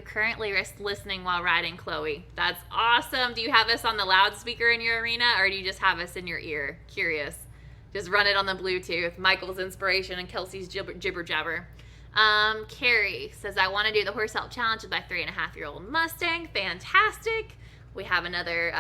Currently listening while riding, Chloe. That's awesome. Do you have us on the loudspeaker in your arena, or do you just have us in your ear? Curious. Just run it on the Bluetooth. Michael's inspiration and Kelsey's jibber jabber. Carrie says, I want to do the horse help challenge with my 3.5-year-old Mustang. Fantastic. We have another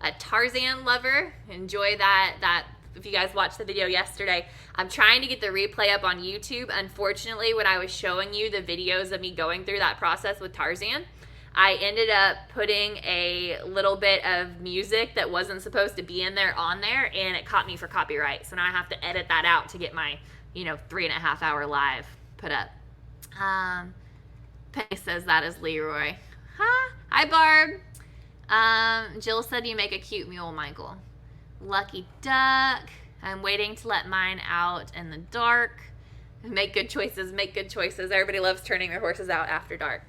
a Tarzan lover. Enjoy that. If you guys watched the video yesterday, I'm trying to get the replay up on YouTube. Unfortunately, when I was showing you the videos of me going through that process with Tarzan, I ended up putting a little bit of music that wasn't supposed to be in there on there, and it caught me for copyright. So now I have to edit that out to get my, 3.5-hour live put up. Penny says that is Leroy. Hi, Barb. Jill said you make a cute mule, Michael. Lucky duck. I'm waiting to let mine out in the dark. Make good choices. Everybody loves turning their horses out after dark.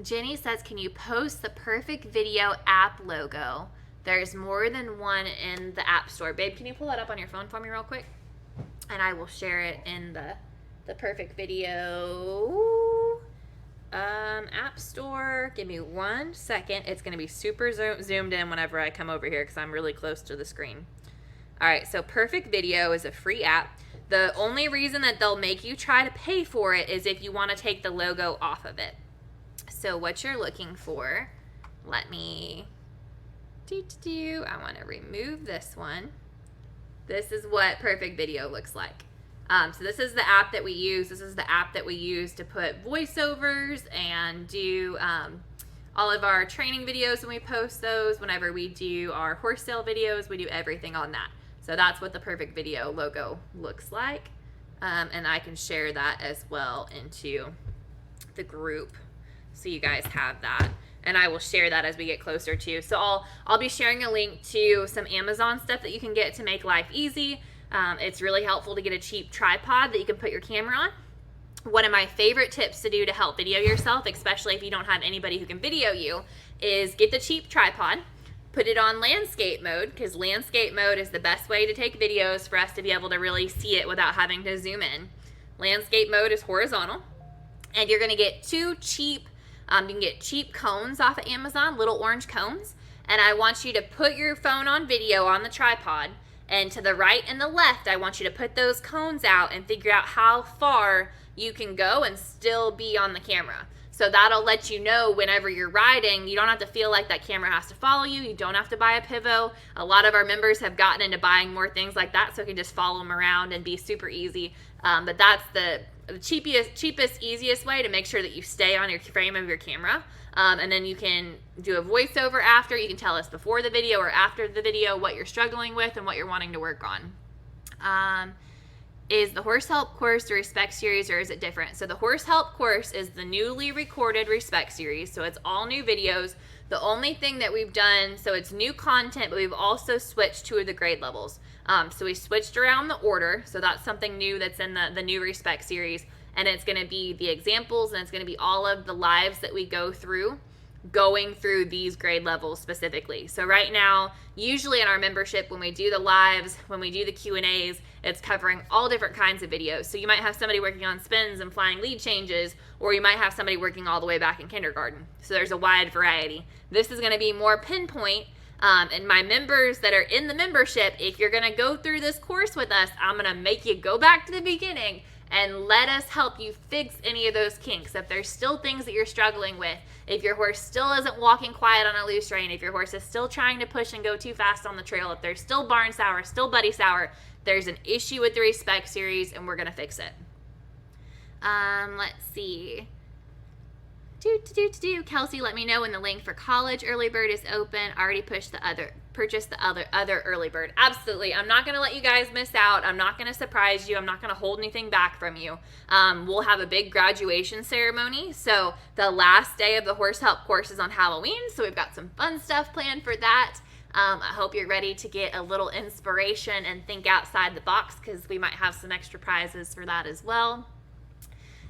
Jenny says, can you post the Perfect Video app logo? There's more than one in the app store. Babe, can you pull that up on your phone for me real quick? And I will share it in the Perfect Video app store. Give me 1 second. It's going to be super zoomed in whenever I come over here because I'm really close to the screen. All right, so Perfect Video is a free app. The only reason that they'll make you try to pay for it is if you want to take the logo off of it. So what you're looking for, let me I want to remove this one. This is what Perfect Video looks like. So this is the app that we use. This is the app that we use to put voiceovers and do all of our training videos when we post those. Whenever we do our horse sale videos, we do everything on that. So that's what the Perfect Video logo looks like. And I can share that as well into the group so you guys have that. And I will share that as we get closer to. So I'll be sharing a link to some Amazon stuff that you can get to make life easy. It's really helpful to get a cheap tripod that you can put your camera on. One of my favorite tips to do to help video yourself, especially if you don't have anybody who can video you, is get the cheap tripod, put it on landscape mode, because landscape mode is the best way to take videos for us to be able to really see it without having to zoom in. Landscape mode is horizontal, and you're going to get two cheap, you can get cheap cones off of Amazon, little orange cones, and I want you to put your phone on video on the tripod, and to the right and the left, I want you to put those cones out and figure out how far you can go and still be on the camera. So that'll let you know whenever you're riding, you don't have to feel like that camera has to follow you. You don't have to buy a pivot. A lot of our members have gotten into buying more things like that, so you can just follow them around and be super easy. But that's the cheapest, easiest way to make sure that you stay on your frame of your camera. And then you can do a voiceover after. You can tell us before the video or after the video what you're struggling with and what you're wanting to work on. Is the Horse Help course the Respect series, or is it different? So the Horse Help course is the newly recorded Respect series. So it's all new videos. The only thing that we've done, so it's new content, but we've also switched two of the grade levels. So we switched around the order. So that's something new that's in the new Respect series. And it's going to be the examples, and it's going to be all of the lives that we go through, going through these grade levels specifically. So right now, usually in our membership, when we do the lives, when we do the Q&As, it's covering all different kinds of videos. So you might have somebody working on spins and flying lead changes, or you might have somebody working all the way back in kindergarten. So there's a wide variety. This is going to be more pinpoint. And my members that are in the membership, if you're going to go through this course with us, I'm going to make you go back to the beginning and let us help you fix any of those kinks. If there's still things that you're struggling with, if your horse still isn't walking quiet on a loose rein, if your horse is still trying to push and go too fast on the trail, if there's still barn sour, still buddy sour, there's an issue with the Respect series, and we're going to fix it. Let's see. Kelsey, let me know when the link for college early bird is open. I already purchased the other early bird. Absolutely. I'm not going to let you guys miss out. I'm not going to surprise you. I'm not going to hold anything back from you. We'll have a big graduation ceremony. So the last day of the Horse Help course is on Halloween. So we've got some fun stuff planned for that. I hope you're ready to get a little inspiration and think outside the box, because we might have some extra prizes for that as well.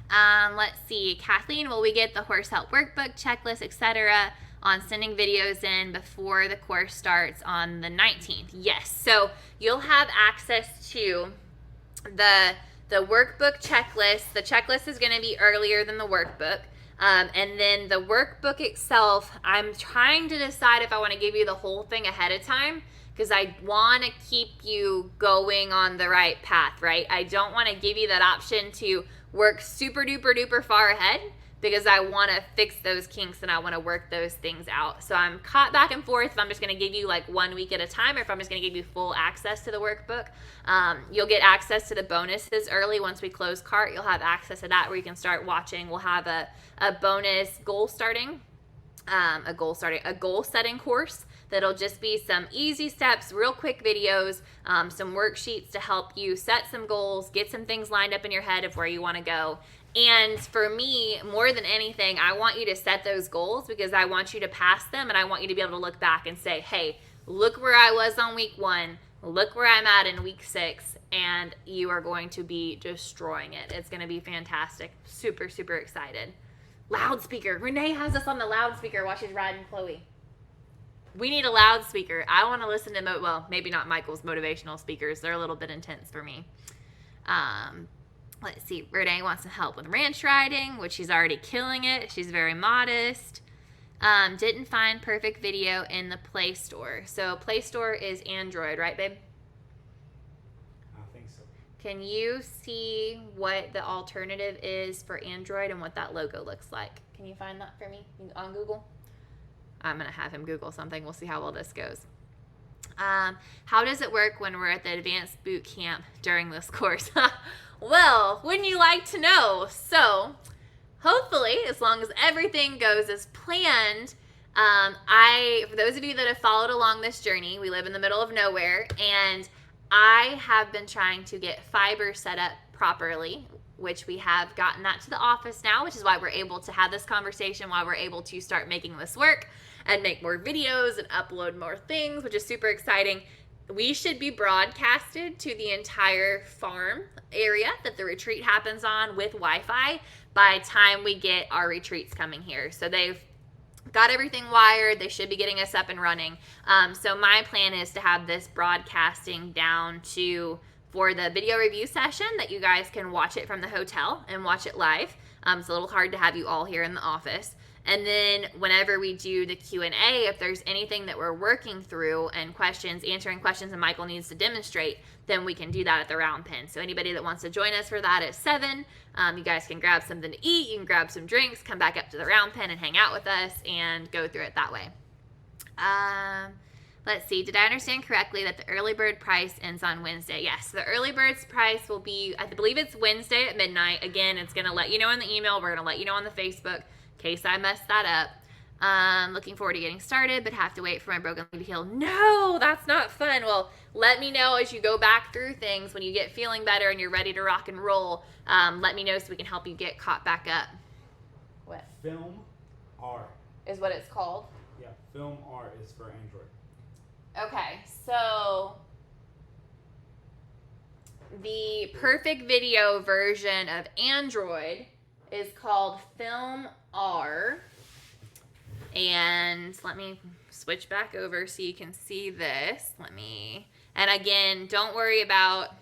Let's see. Kathleen, will we get the Horse Help workbook, checklist, etc. on sending videos in before the course starts on the 19th? Yes. So you'll have access to the workbook checklist. The checklist is going to be earlier than the workbook. And then the workbook itself, I'm trying to decide if I want to give you the whole thing ahead of time, because I want to keep you going on the right path, right? I don't want to give you that option to work super duper duper far ahead, because I want to fix those kinks and I want to work those things out. So I'm caught back and forth if I'm just going to give you like 1 week at a time, or if I'm just going to give you full access to the workbook. You'll get access to the bonuses early. Once we close cart, you'll have access to that where you can start watching. We'll have a bonus goal setting course that'll just be some easy steps, real quick videos, some worksheets to help you set some goals, get some things lined up in your head of where you want to go. And for me, more than anything, I want you to set those goals, because I want you to pass them, and I want you to be able to look back and say, hey, look where I was on week 1, look where I'm at in week 6, and you are going to be destroying it. It's going to be fantastic. Super, super excited. Loudspeaker. Renee has us on the loudspeaker while she's riding Chloe. We need a loudspeaker. I want to listen to, well, maybe not Michael's motivational speakers. They're a little bit intense for me. Let's see. Renee wants some help with ranch riding, which she's already killing it. She's very modest. Didn't find perfect video in the Play Store. So Play Store is Android, right, babe? I think so. Can you see what the alternative is for Android and what that logo looks like? Can you find that for me on Google? I'm going to have him Google something. We'll see how well this goes. How does it work when we're at the advanced boot camp during this course? Well, wouldn't you like to know? So, hopefully, as long as everything goes as planned, for those of you that have followed along this journey, we live in the middle of nowhere, and I have been trying to get fiber set up properly, which we have gotten that to the office now, which is why we're able to have this conversation, why we're able to start making this work and make more videos and upload more things, which is super exciting. We should be broadcasted to the entire farm area that the retreat happens on with Wi-Fi by time we get our retreats coming here. So they've got everything wired. They should be getting us up and running. So my plan is to have this broadcasting down to for the video review session that you guys can watch it from the hotel and watch it live. It's a little hard to have you all here in the office. And then whenever we do the Q&A, if there's anything that we're working through and answering questions and Michael needs to demonstrate, then we can do that at the round pen. So anybody that wants to join us for that at 7, you guys can grab something to eat, you can grab some drinks, come back up to the round pen and hang out with us and go through it that way. Let's see, did I understand correctly that the early bird price ends on Wednesday? Yes, the early bird's price will be, I believe it's Wednesday at midnight. Again, it's going to let you know in the email. We're going to let you know on the Facebook in case I messed that up. Looking forward to getting started, but have to wait for my broken leg to heal. No, that's not fun. Well, let me know as you go back through things. When you get feeling better and you're ready to rock and roll, let me know so we can help you get caught back up. What? Film R. Is what it's called? Yeah, Film R is for Android. Okay, so the perfect video version of Android is called Film R. And let me switch back over so you can see this. And again, do not worry about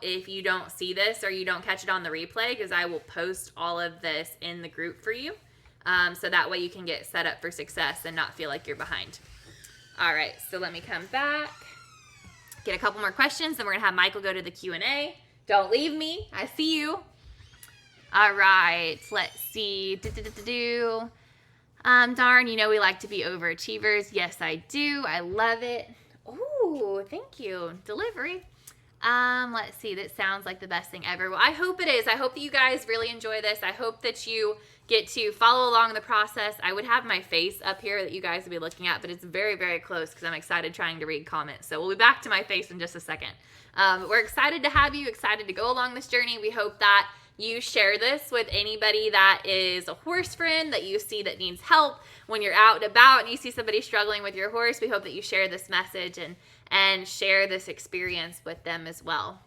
if you don't see this or you don't catch it on the replay, because I will post all of this in the group for you. So that way you can get set up for success and not feel like you're behind. All right, so let me come back, get a couple more questions, then we're gonna have Michael go to the Q&A. Don't leave me, I see you. All right, let's see. Darn, you know we like to be overachievers. Yes, I do. I love it. Ooh, thank you. Delivery. Let's see. That sounds like the best thing ever. Well, I hope it is. I hope that you guys really enjoy this. I hope that you get to follow along the process. I would have my face up here that you guys would be looking at, but it's very, very close because I'm excited trying to read comments. So we'll be back to my face in just a second. We're excited to have you, excited to go along this journey. We hope that you share this with anybody that is a horse friend that you see that needs help. When you're out and about and you see somebody struggling with your horse, we hope that you share this message and share this experience with them as well.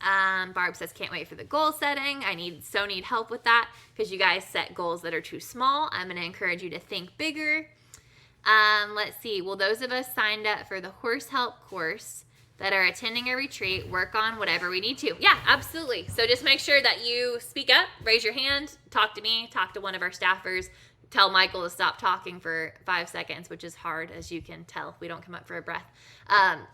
Barb says, can't wait for the goal setting. I need help with that because you guys set goals that are too small. I'm going to encourage you to think bigger. Let's see. Will those of us signed up for the Horse Help course that are attending a retreat work on whatever we need to? Yeah, absolutely. So just make sure that you speak up, raise your hand, talk to me, talk to one of our staffers, tell Michael to stop talking for 5 seconds, which is hard, as you can tell. We don't come up for a breath.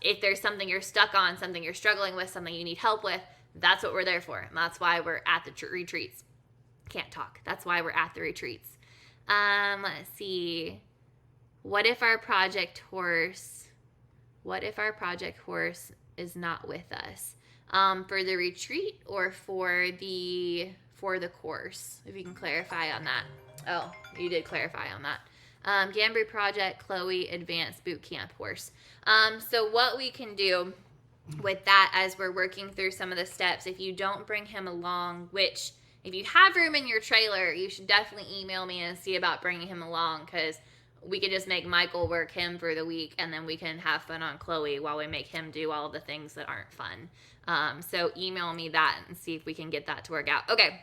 If there's something you're stuck on, something you're struggling with, something you need help with, that's what we're there for. And that's why we're at the retreats. Can't talk. That's why we're at the retreats. Let's see. What if our project horse is not with us? For the retreat or for the course? If you can clarify on that. Oh, you did clarify on that. Gambry Project, Chloe, Advanced Boot Camp Horse. So what we can do with that as we're working through some of the steps, if you don't bring him along, which if you have room in your trailer, you should definitely email me and see about bringing him along, because we could just make Michael work him for the week and then we can have fun on Chloe while we make him do all of the things that aren't fun. So email me that and see if we can get that to work out. Okay,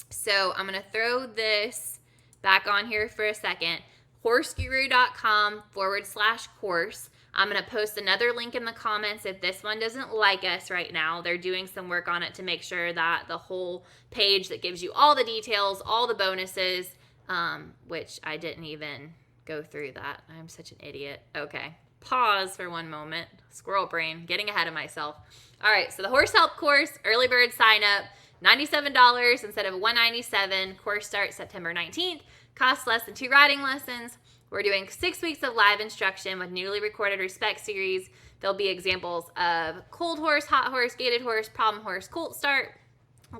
so I'm going to throw this back on here for a second. horseguru.com/course. I'm going to post another link in the comments if this one doesn't like us right now. They're doing some work on it to make sure that the whole page that gives you all the details, all the bonuses, which I didn't even go through that. I'm such an idiot. Okay. Pause for one moment. Squirrel brain, getting ahead of myself. All right. So the Horse Help course, early bird sign up, $97 instead of $197. Course starts September 19th. Costs less than 2 riding lessons. We're doing 6 weeks of live instruction with newly recorded respect series. There'll be examples of cold horse, hot horse, gated horse, problem horse, colt start,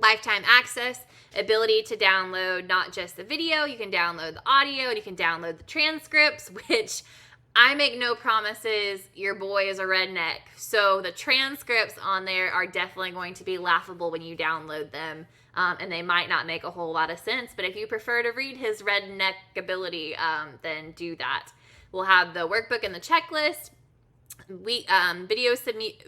lifetime access, ability to download not just the video, you can download the audio, and you can download the transcripts, which I make no promises. Your boy is a redneck. So the transcripts on there are definitely going to be laughable when you download them. And they might not make a whole lot of sense. But if you prefer to read his redneck ability, then do that. We'll have the workbook and the checklist. We submit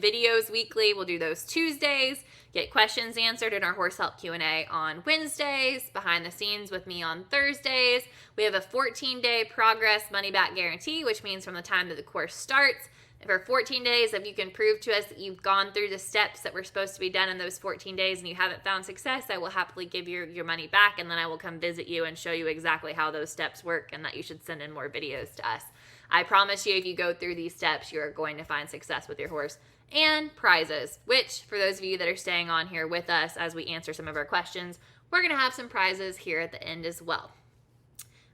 videos weekly. We'll do those Tuesdays. Get questions answered in our horse help Q&A on Wednesdays. Behind the scenes with me on Thursdays. We have a 14-day progress money back guarantee, which means from the time that the course starts, for 14 days, if you can prove to us that you've gone through the steps that were supposed to be done in those 14 days and you haven't found success, I will happily give your money back, and then I will come visit you and show you exactly how those steps work and that you should send in more videos to us. I promise you, if you go through these steps, you're going to find success with your horse. And prizes, which for those of you that are staying on here with us as we answer some of our questions, we're going to have some prizes here at the end as well.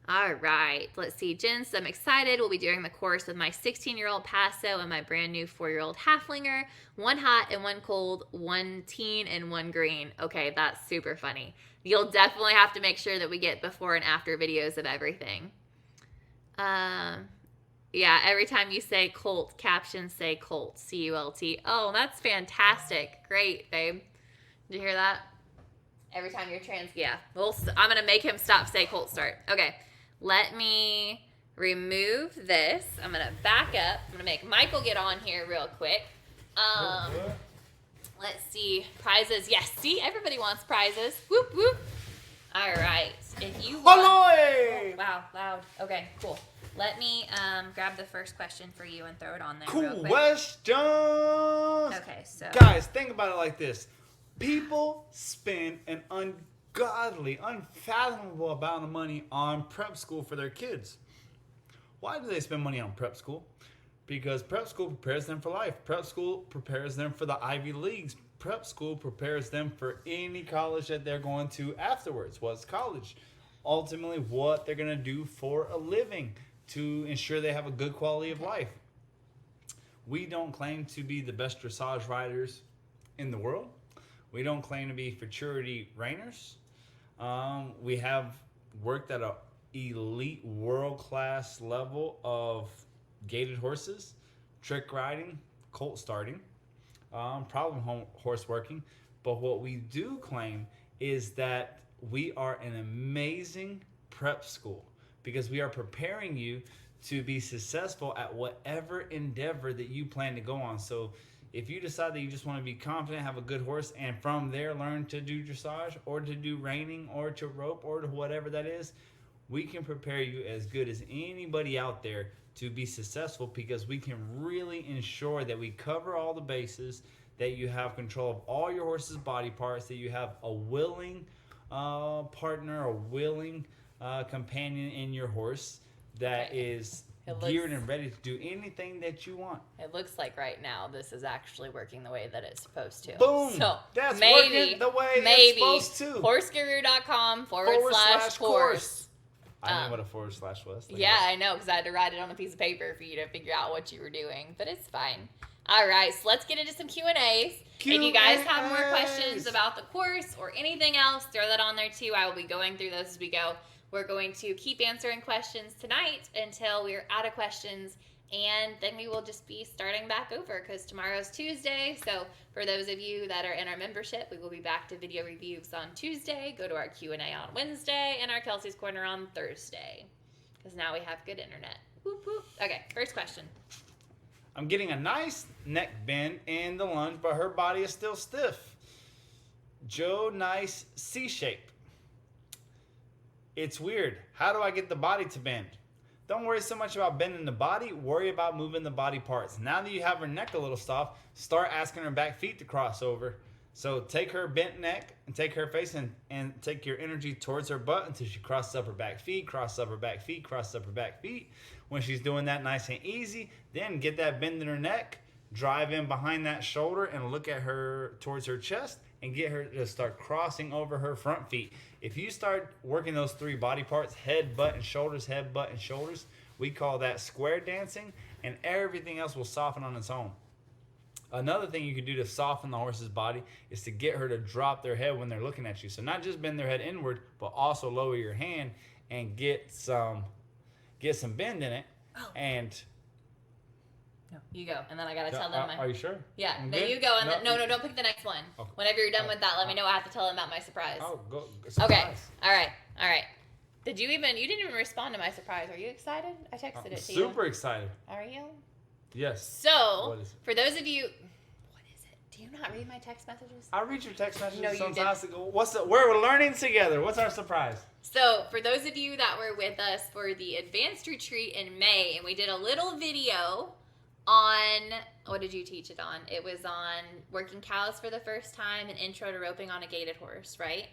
All right, let's see. Jen says, I'm excited. We'll be doing the course with my 16-year-old Paso and my brand new 4-year-old Halflinger. One hot and one cold, one teen and one green. Okay, that's super funny. You'll definitely have to make sure that we get before and after videos of everything. Yeah, every time you say Colt, captions say Colt, C-U-L-T. Oh, that's fantastic. Great, babe. Did you hear that? Every time you're yeah. I'm going to make him stop say Colt start. Okay, let me remove this. I'm going to back up. I'm going to make Michael get on here real quick. Let's see. Prizes. Yes, see, everybody wants prizes. Whoop, whoop. All right. If you want... Oh, wow, loud. Okay, cool. Let me grab the first question for you and throw it on there real quick. Questions. Okay, so... Guys, think about it like this. People spend an ungodly, unfathomable amount of money on prep school for their kids. Why do they spend money on prep school? Because prep school prepares them for life. Prep school prepares them for the Ivy Leagues. Prep school prepares them for any college that they're going to afterwards. What's college? Ultimately, what they're going to do for a living to ensure they have a good quality of life. We don't claim to be the best dressage riders in the world. We don't claim to be futurity reiners. We have worked at an elite world-class level of gaited horses, trick riding, colt starting, problem horse working. But what we do claim is that we are an amazing prep school because we are preparing you to be successful at whatever endeavor that you plan to go on. So if you decide that you just want to be confident, have a good horse, and from there learn to do dressage or to do reining or to rope or to whatever that is, we can prepare you as good as anybody out there to be successful because we can really ensure that we cover all the bases, that you have control of all your horse's body parts, that you have a willing partner, a willing companion in your horse that is geared and ready to do anything that you want. It looks like right now this is actually working the way that it's supposed to. Boom! So that's maybe, working the way it's supposed to. Horseguru.com/course. I knew what a / was. Yeah, I know, because I had to write it on a piece of paper for you to figure out what you were doing, but it's fine. All right, so let's get into some Q&As. If you guys have more questions about the course or anything else, throw that on there too. I will be going through those as we go. We're going to keep answering questions tonight until we're out of questions, and then we will just be starting back over because tomorrow's Tuesday. So for those of you that are in our membership, we will be back to video reviews on Tuesday, go to our Q&A on Wednesday, and our Kelsey's Corner on Thursday because now we have good internet. Whoop, whoop. Okay, first question. I'm getting a nice neck bend in the lunge, but her body is still stiff. Joe, nice C shape. It's weird. How do I get the body to bend? Don't worry so much about bending the body. Worry about moving the body parts. Now that you have her neck a little soft, start asking her back feet to cross over. So take her bent neck and take her face and take your energy towards her butt until she crosses up her back feet, crosses up her back feet, crosses up her back feet. When she's doing that nice and easy, then get that bend in her neck, drive in behind that shoulder and look at her towards her chest and get her to start crossing over her front feet. If you start working those 3 body parts, head, butt, and shoulders, head, butt, and shoulders, we call that square dancing, and everything else will soften on its own. Another thing you can do to soften the horse's body is to get her to drop their head when they're looking at you. So not just bend their head inward, but also lower your hand and get some bend in it. And no, you go, and then I gotta tell them. Are you sure? Yeah, I'm no, good? you go, and then, no, don't pick the next one. Okay. Whenever you're done with that, let me know. I have to tell them about my surprise. Oh, go. Okay. Surprise. All right. You didn't even respond to my surprise. Are you excited? I texted it to you. Super excited. Are you? Yes. So, What is it? for those of you, what is it? Do you not read my text messages? I read your text messages No, you sometimes. We're learning together. What's our surprise? So, for those of you that were with us for the advanced retreat in May, and we did a little video on, what did you teach it on? It was on working cows for the first time and intro to roping on a gaited horse, right?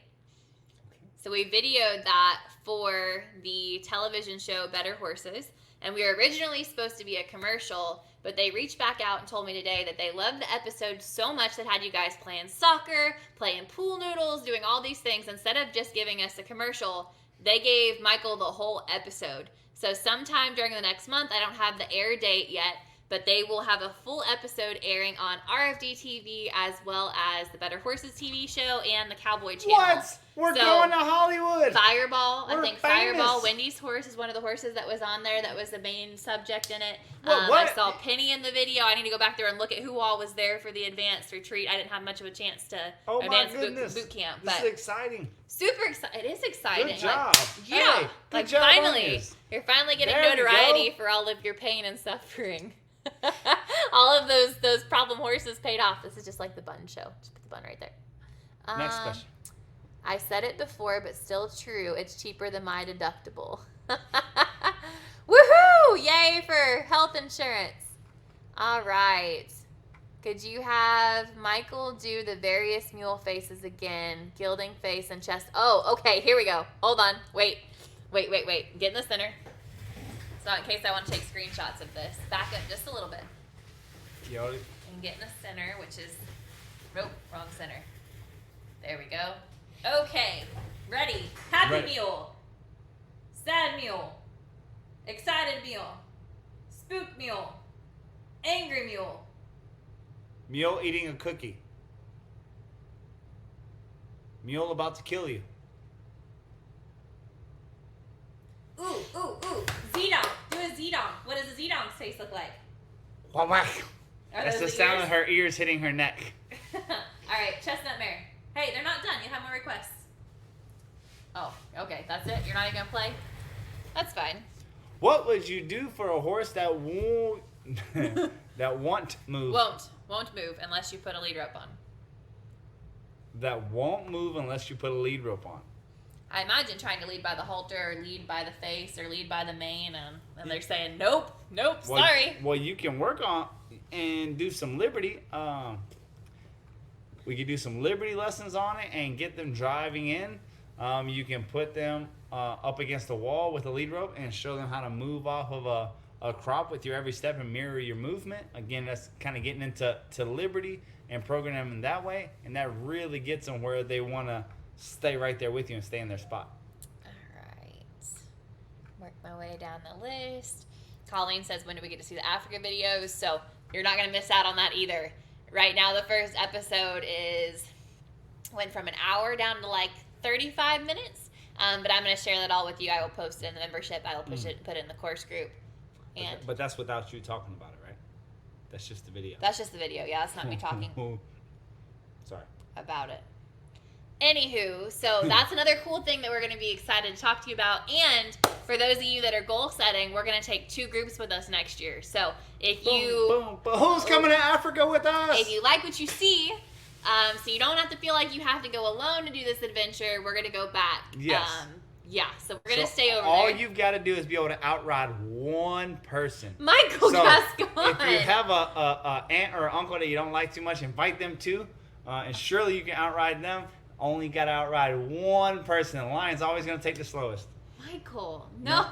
So we videoed that for the television show Better Horses, and we were originally supposed to be a commercial, but they reached back out and told me today that they loved the episode so much that had you guys playing soccer, playing pool noodles, doing all these things. Instead of just giving us a commercial, they gave Michael the whole episode. So sometime during the next month, I don't have the air date yet, but they will have a full episode airing on RFD TV as well as the Better Horses TV show and the Cowboy Channel. What? We're going to Hollywood. Fireball. We're I think famous. Fireball, Wendy's horse, is one of the horses that was on there that was the main subject in it. What? I saw Penny in the video. I need to go back there and look at who all was there for the advanced retreat. I didn't have much of a chance to advance boot camp. This but is exciting. super exciting. It is exciting. Good job. Yeah. Hey, like good job on finally, this. you're finally getting There we notoriety go. for all of your pain and suffering. All of those problem horses paid off. This is just like the bun show. Just put the bun right there. Next question. I said it before, but still true. It's cheaper than my deductible. Woohoo! Yay for health insurance. All right. Could you have Michael do the various mule faces again? Gilding face and chest. Oh, okay. Here we go. Hold on. Wait. Get in the center. So in case I want to take screenshots of this. Back up just a little bit. And get in the center, which is... Nope, wrong center. There we go. Okay. Ready. Happy mule. Sad mule. Excited mule. Spook mule. Angry mule. Mule eating a cookie. Mule about to kill you. Ooh. Zedong. Do a Zedong. What does a Zedong's face look like? Whack whack. Are That's those the sound ears? of her ears hitting her neck. All right, chestnut mare. Hey, they're not done. You have more requests. Oh, okay. That's it? You're not even going to play? That's fine. What would you do for a horse that won't that won't move? Won't move unless you put a lead rope on. That won't move unless you put a lead rope on. I imagine trying to lead by the halter or lead by the face or lead by the mane, and they're saying, nope, sorry. Well, you can work on and do some liberty. We could do some liberty lessons on it and get them driving in. You can put them up against the wall with a lead rope and show them how to move off of a crop with your every step and mirror your movement. Again, that's kind of getting into liberty and programming them that way, and that really gets them where they want to stay right there with you and stay in their spot. All right. Work my way down the list. Colleen says, when do we get to see the Africa videos? So you're not going to miss out on that either. Right now, the first episode went from an hour down to like 35 minutes. But I'm going to share that all with you. I will post it in the membership. I will put it in the course group. And But that's without you talking about it, right? That's just the video. that's just the video. Yeah, that's not me talking Sorry. about it. Anywho, so that's another cool thing that we're going to be excited to talk to you about. And for those of you that are goal setting, we're going to take 2 groups with us next year. So if you... But who's coming to Africa with us? If you like what you see, so you don't have to feel like you have to go alone to do this adventure, we're going to go back. Yes. So we're going to stay over all there. you've got to do is be able to outride one person. Michael Gascon. If you have a aunt or uncle that you don't like too much, invite them too. And surely you can outride them. Only got to outride one person. The lion's always going to take the slowest. Michael, no,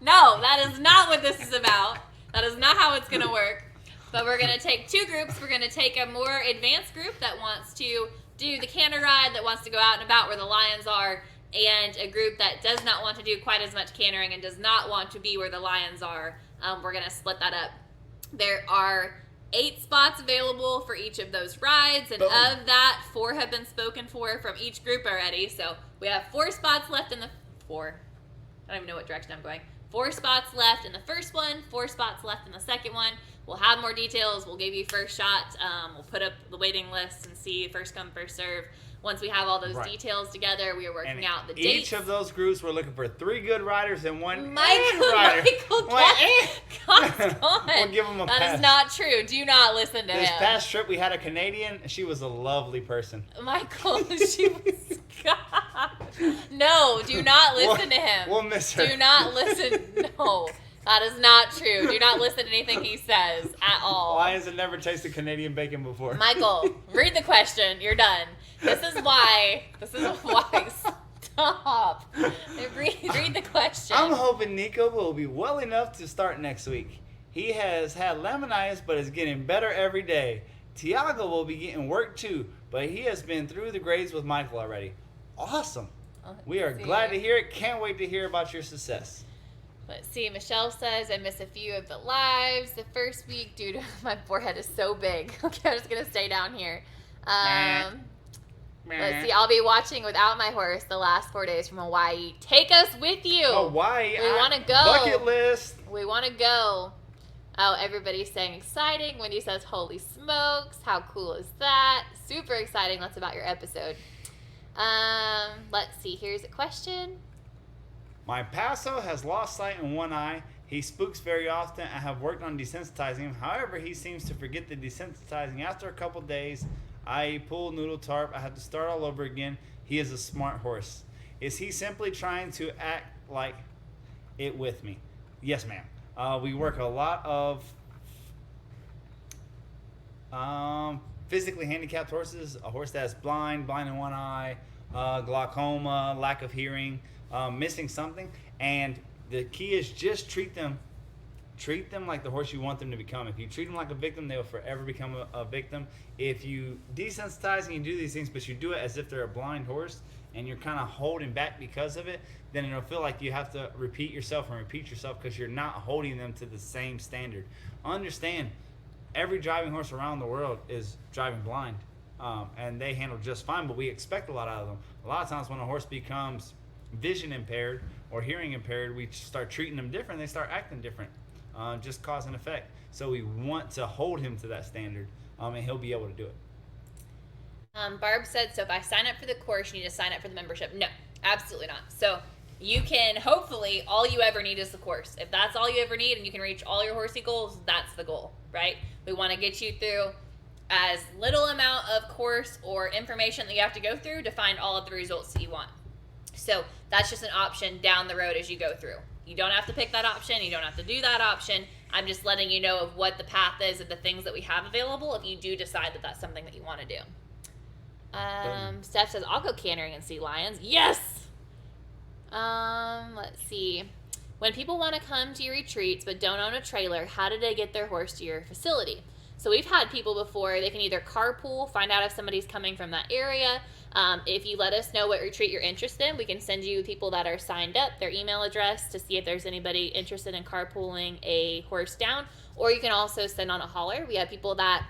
that is not what this is about. That is not how it's going to work. But we're going to take 2 groups. We're going to take a more advanced group that wants to do the canter ride, that wants to go out and about where the lions are, and a group that does not want to do quite as much cantering and does not want to be where the lions are. We're going to split that up. There are 8 spots available for each of those rides, and of that, 4 have been spoken for from each group already. So we have 4 spots left in the 4. I don't even know what direction I'm going. 4 spots left in the first one, 4 spots left in the second one. We'll have more details. We'll give you first shot. We'll put up the waiting list and see first come, first serve. Once we have all those details together, we are working out the dates. Each of those groups, we're looking for 3 good riders and 1 Michael rider. Gascon. We'll give him a pass. That is not true. Do not listen to him. This past trip, we had a Canadian. She was a lovely person. Michael, she was... God. No, do not listen to him. We'll miss her. Do not listen. No. That is not true. Do not listen to anything he says at all. Lions have never tasted Canadian bacon before. Michael, read the question. You're done. This is why. Stop. Read the question. I'm hoping Nico will be well enough to start next week. He has had laminitis, but is getting better every day. Tiago will be getting work too, but he has been through the grades with Michael already. Awesome. We are glad to hear it. Can't wait to hear about your success. Let's see. Michelle says, I miss a few of the lives the first week due to my forehead is so big. Okay, I'm just going to stay down here. Let's see. I'll be watching without my horse the last 4 days from Hawaii. Take us with you. Hawaii. We want to go. Bucket list. We want to go. Oh, everybody's saying exciting. Wendy says, holy smokes. How cool is that? Super exciting. That's about your episode. Let's see. Here's a question. My Paso has lost sight in one eye. He spooks very often. I have worked on desensitizing him. However, he seems to forget the desensitizing after a couple days. I pulled noodle tarp. I had to start all over again. He is a smart horse. Is he simply trying to act like it with me? Yes, ma'am. We work a lot of physically handicapped horses. A horse that's blind in one eye, glaucoma, lack of hearing, missing something. And the key is just treat them like the horse you want them to become. If you treat them like a victim, they will forever become a victim. If you desensitize and you do these things, but you do it as if they're a blind horse and you're kind of holding back because of it, then it'll feel like you have to repeat yourself because you're not holding them to the same standard. Understand, every driving horse around the world is driving blind, and they handle just fine, but we expect a lot out of them. A lot of times when a horse becomes vision impaired or hearing impaired, we start treating them different. They start acting different. Just cause and effect. So we want to hold him to that standard, and he'll be able to do it. Barb said, so if I sign up for the course, you need to sign up for the membership. No, absolutely not. So you can, hopefully, all you ever need is the course. If that's all you ever need and you can reach all your horsey goals, that's the goal, right? We want to get you through as little amount of course or information that you have to go through to find all of the results that you want. So that's just an option down the road as you go through. You don't have to pick that option. You don't have to do that option. I'm just letting you know of what the path is of the things that we have available if you do decide that that's something that you want to do. Steph says, I'll go cantering and see lions. Yes! Let's see. When people want to come to your retreats but don't own a trailer, how do they get their horse to your facility? So we've had people before, they can either carpool, find out if somebody's coming from that area. If you let us know what retreat you're interested in, we can send you people that are signed up, their email address to see if there's anybody interested in carpooling a horse down. Or you can also send on a hauler. We have people that,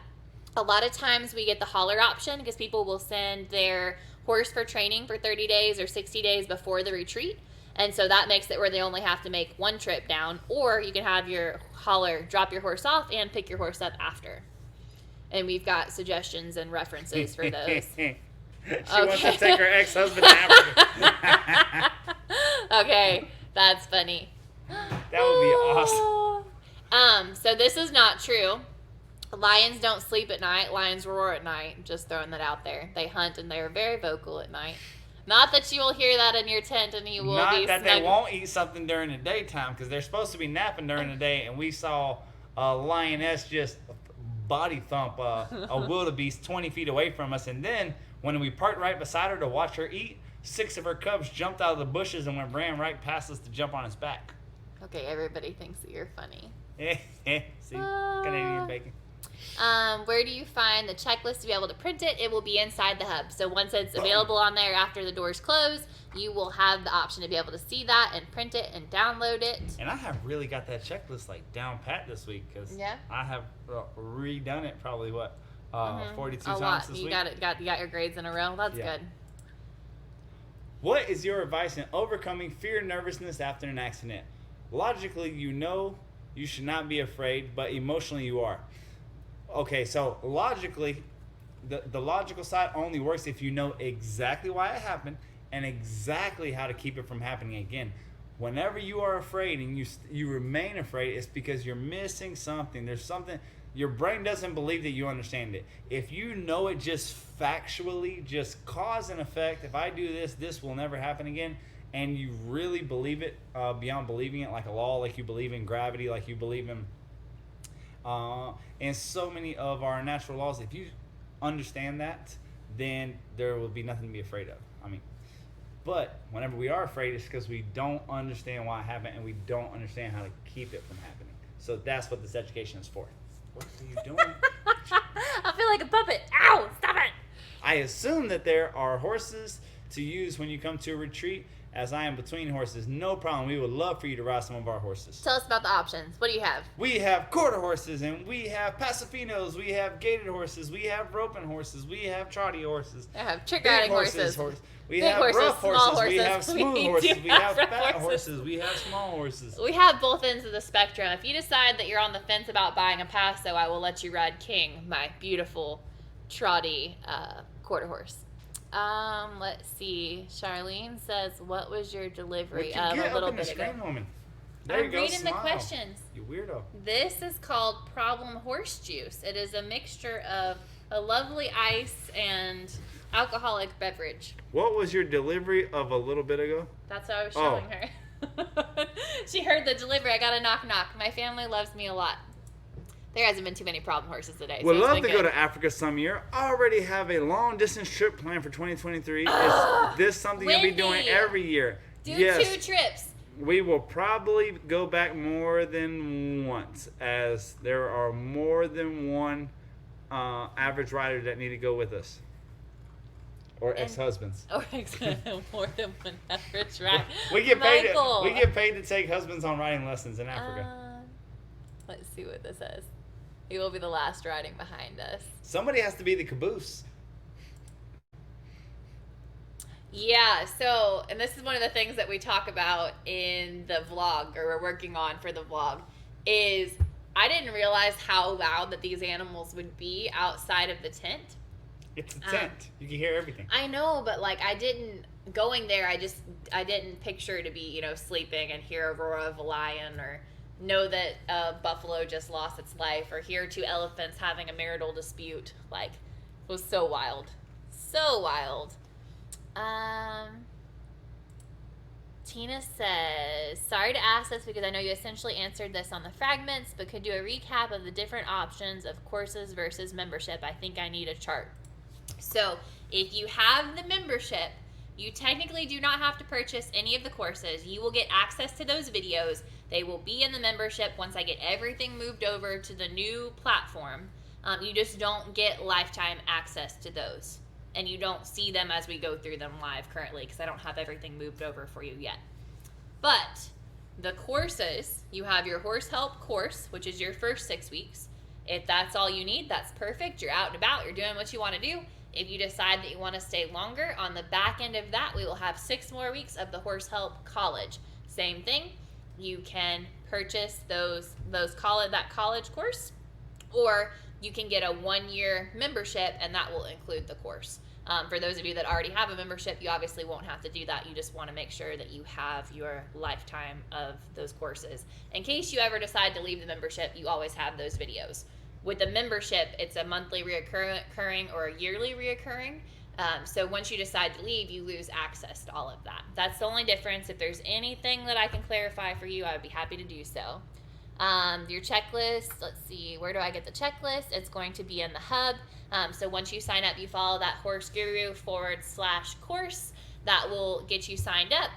a lot of times we get the hauler option because people will send their horse for training for 30 days or 60 days before the retreat. And so that makes it where they only have to make one trip down. Or you can have your hauler drop your horse off and pick your horse up after. And we've got suggestions and references for those. She wants to take her ex-husband to Africa. Okay, that's funny. That would be awesome. So this is not true. Lions don't sleep at night. Lions roar at night. Just throwing that out there. They hunt and they are very vocal at night. Not that you will hear that in your tent and you will Not be that snug. they won't eat something during the daytime because they're supposed to be napping during the day, and we saw a lioness just body thump a wildebeest 20 feet away from us, and then when we parked right beside her to watch her eat, 6 of her cubs jumped out of the bushes and ran right past us to jump on his back. Okay, everybody thinks that you're funny. See, Canadian bacon. Where do you find the checklist to be able to print it? It will be inside the hub. So once it's available on there after the doors close, you will have the option to be able to see that and print it and download it. And I have really got that checklist like down pat this week because I have redone it probably 42 times this week. You got your grades in a row. That's good. What is your advice in overcoming fear and nervousness after an accident? logically you should not be afraid, but emotionally you are. Okay, so logically, the logical side only works if you know exactly why it happened and exactly how to keep it from happening again. Whenever you are afraid and you remain afraid, it's because you're missing something. There's something your brain doesn't believe that you understand it. If you know it just factually, just cause and effect, if I do this, this will never happen again, and you really believe it beyond believing it, like a law, like you believe in gravity, like you believe in and so many of our natural laws, if you understand that, then there will be nothing to be afraid of. But whenever we are afraid, it's because we don't understand why it happened and we don't understand how to keep it from happening. So that's what this education is for. What are you doing? I feel like a puppet. Ow! Stop it! I assume that there are horses to use when you come to a retreat. As I am between horses, no problem. We would love for you to ride some of our horses. Tell us about the options. What do you have? We have quarter horses, and we have pasafinos. We have gaited horses. We have roping horses. We have trotty horses. I have trick riding horses. We Big have horses, rough small horses. We have smooth horses. We have rough fat horses. We have small horses. We have both ends of the spectrum. If you decide that you're on the fence about buying a Paso, I will let you ride King, my beautiful trotty quarter horse. Let's see. Charlene says, "What was your delivery of a little bit ago?" Woman. There I'm you go. reading Smile. the questions. You weirdo. This is called Problem Horse Juice. It is a mixture of a lovely ice and alcoholic beverage. What was your delivery of a little bit ago? That's what I was showing her. She heard the delivery. I got a knock knock. My family loves me a lot. There hasn't been too many problem horses today. Would love to go to Africa some year. Already have a long distance trip planned for 2023. Is this something you'll be doing every year? Do 2 trips. We will probably go back more than once, as there are more than one average rider that need to go with us. Or ex-husbands. Or more than one average rider. We get paid to take husbands on riding lessons in Africa. Let's see what this says. He will be the last riding behind us. Somebody has to be the caboose. Yeah, so, and this is one of the things that we talk about in the vlog, or we're working on for the vlog, is I didn't realize how loud that these animals would be outside of the tent. It's a tent. You can hear everything. I know, but going there, I didn't picture to be, sleeping and hear a roar of a lion, or know that a buffalo just lost its life, or hear 2 elephants having a marital dispute. It was so wild. So wild. Tina says, "Sorry to ask this because I know you essentially answered this on the fragments, but could do a recap of the different options of courses versus membership? I think I need a chart." So if you have the membership, you technically do not have to purchase any of the courses. You will get access to those videos. They will be in the membership once I get everything moved over to the new platform. You just don't get lifetime access to those. And you don't see them as we go through them live currently, because I don't have everything moved over for you yet. But the courses, you have your horse help course, which is your first 6 weeks. If that's all you need, that's perfect. You're out and about. You're doing what you want to do. If you decide that you want to stay longer, on the back end of that, we will have 6 more weeks of the horse help college. Same thing. You can purchase that college course, or you can get a 1-year membership, and that will include the course. For those of you that already have a membership, you obviously won't have to do that. You just want to make sure that you have your lifetime of those courses. In case you ever decide to leave the membership, you always have those videos. With the membership, it's a monthly reoccurring or a yearly reoccurring. So once you decide to leave, you lose access to all of that. That's the only difference. If there's anything that I can clarify for you, I would be happy to do so. Your checklist, let's see, where do I get the checklist? It's going to be in the hub. So once you sign up, you follow that Horse Guru /course. That will get you signed up.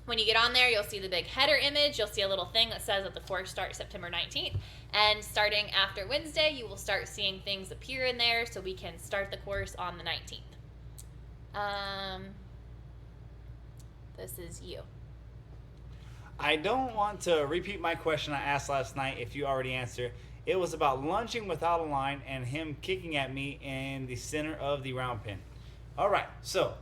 When you get on there, you'll see the big header image. You'll see a little thing that says that the course starts September 19th. And starting after Wednesday, you will start seeing things appear in there so we can start the course on the 19th. This is you. I don't want to repeat my question I asked last night if you already answered. It was about lunging without a line and him kicking at me in the center of the round pen. All right, so,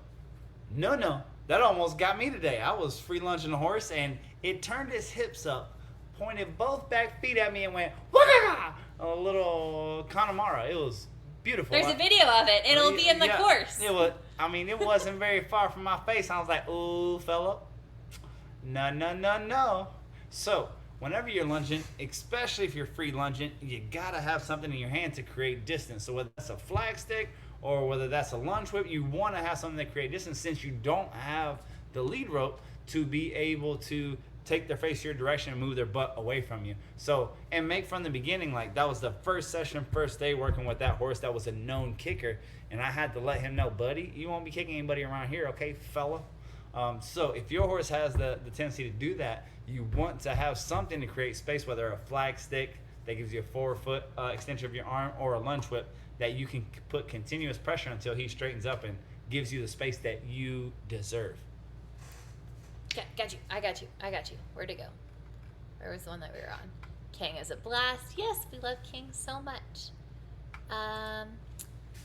no, that almost got me today. I was free lunging a horse, and It turned its hips up, pointed both back feet at me, and went, "Wah!" A little Connemara. It was beautiful. There's a video of it. It'll be in the course. It was. I mean, it wasn't very far from my face. I was like, "Ooh, fella, no." So, whenever you're lunging, especially if you're free lunging, you gotta have something in your hand to create distance. So whether that's a flag stick or whether that's a lunge whip, you want to have something that create distance since you don't have the lead rope to be able to take their face your direction and move their butt away from you. So, and make from the beginning, like that was the first session, first day working with that horse that was a known kicker, and I had to let him know, buddy, you won't be kicking anybody around here, okay, fella? So if your horse has the tendency to do that, you want to have something to create space, whether a flag stick that gives you a 4-foot extension of your arm or a lunge whip that you can put continuous pressure until he straightens up and gives you the space that you deserve. Got you. I got you. Where'd it go? Where was the one that we were on? King is a blast. Yes, we love King so much.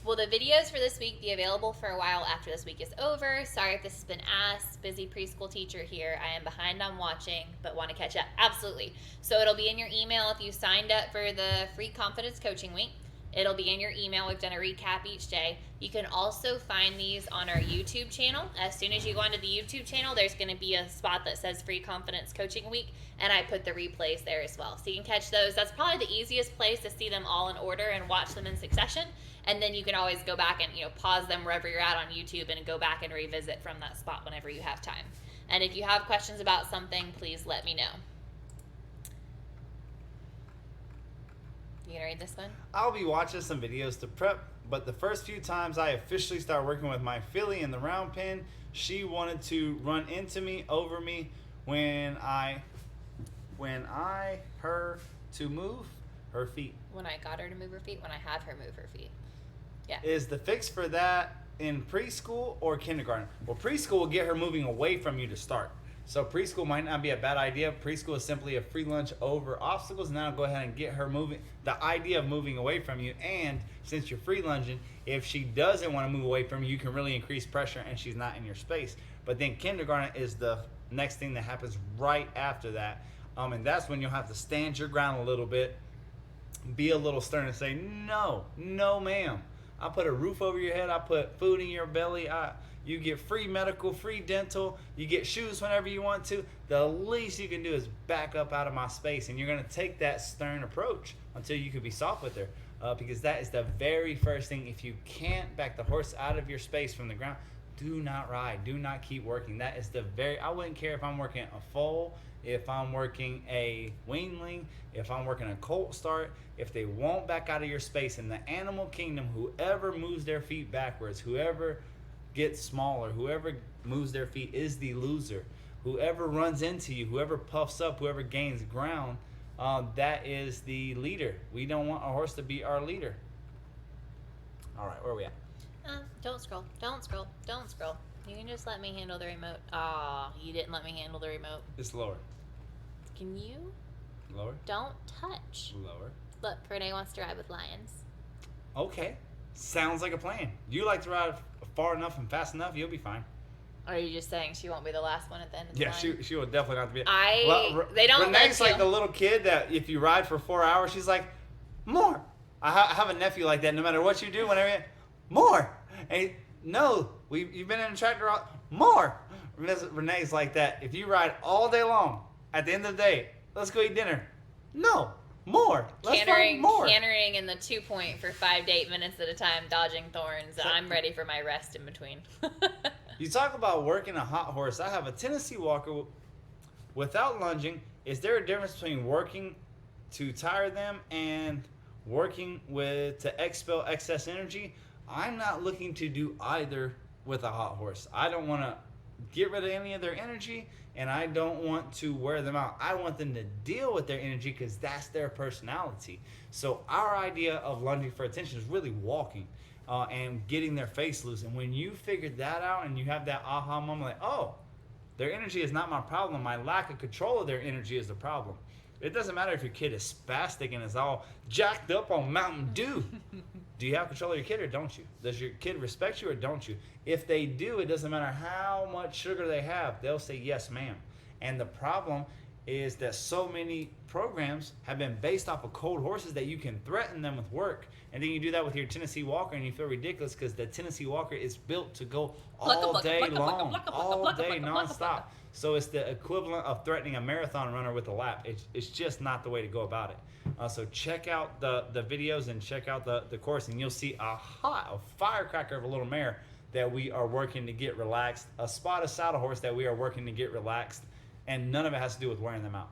Will the videos for this week be available for a while after this week is over? Sorry if this has been asked. Busy preschool teacher here. I am behind on watching, but want to catch up. Absolutely. So it'll be in your email if you signed up for the free confidence coaching week. It'll be in your email. We've done a recap each day. You can also find these on our YouTube channel. As soon as you go onto the YouTube channel, there's going to be a spot that says Free Confidence Coaching Week, and I put the replays there as well. So you can catch those. That's probably the easiest place to see them all in order and watch them in succession. And then you can always go back and pause them wherever you're at on YouTube and go back and revisit from that spot whenever you have time. And if you have questions about something, please let me know. You gonna read this one? I'll be watching some videos to prep, but the first few times I officially started working with my filly in the round pen, she wanted to run into me, over me, when I her to move her feet. When I got her to move her feet, when I have her move her feet. Yeah. Is the fix for that in preschool or kindergarten? Well, preschool will get her moving away from you to start. So preschool might not be a bad idea. Preschool is simply a free lunge over obstacles. Now go ahead and get her moving. The idea of moving away from you, and since you're free lunging, if she doesn't want to move away from you, you can really increase pressure and she's not in your space. But then kindergarten is the next thing that happens right after that. And that's when you'll have to stand your ground a little bit, be a little stern and say, no ma'am. I put a roof over your head. I put food in your belly. You get free medical, free dental. You get shoes whenever you want to. The least you can do is back up out of my space. And you're going to take that stern approach until you can be soft with her. Because that is the very first thing. If you can't back the horse out of your space from the ground, do not ride. Do not keep working. That is I wouldn't care if I'm working a foal, if I'm working a weanling, if I'm working a colt start. If they won't back out of your space in the animal kingdom, whoever moves their feet backwards, whoever gets smaller, whoever moves their feet is the loser. Whoever runs into you, whoever puffs up, whoever gains ground, that is the leader. We don't want a horse to be our leader. All right, where are we at? Don't scroll. You can just let me handle the remote. You didn't let me handle the remote. It's lower. Can you? Lower? Don't touch. Lower. Look, Renee wants to ride with lions. Okay. Sounds like a plan. You like to ride far enough and fast enough, you'll be fine. Or are you just saying she won't be the last one at the end of the Yeah, line? she will definitely not be. They don't Renee's let like you. the little kid that if you ride for 4 hours, she's like, more. I have a nephew like that. No matter what you do, whenever more. Hey, no, you've been in a tractor more. Renee's like that. If you ride all day long, at the end of the day, let's go eat dinner. No, more. Let's find more. Cantering in the 2-point for 5 to 8 minutes at a time, dodging thorns. So, I'm ready for my rest in between. You talk about working a hot horse. I have a Tennessee Walker without lunging. Is there a difference between working to tire them and working to expel excess energy? I'm not looking to do either with a hot horse. I don't want to get rid of any of their energy, and I don't want to wear them out. I want them to deal with their energy because that's their personality. So our idea of lunging for attention is really walking and getting their face loose. And when you figure that out and you have that aha moment, like, oh, their energy is not my problem. My lack of control of their energy is the problem. It doesn't matter if your kid is spastic and is all jacked up on Mountain Dew. Do you have control of your kid or don't you? Does your kid respect you or don't you? If they do, it doesn't matter how much sugar they have. They'll say, yes, ma'am. And the problem is that so many programs have been based off of cold horses that you can threaten them with work. And then you do that with your Tennessee Walker and you feel ridiculous because the Tennessee Walker is built to go all day long, all day nonstop. So it's the equivalent of threatening a marathon runner with a lap. It's just not the way to go about it. So check out the videos and check out the course, and you'll see a firecracker of a little mare that we are working to get relaxed, a spotted saddle horse that we are working to get relaxed, and none of it has to do with wearing them out.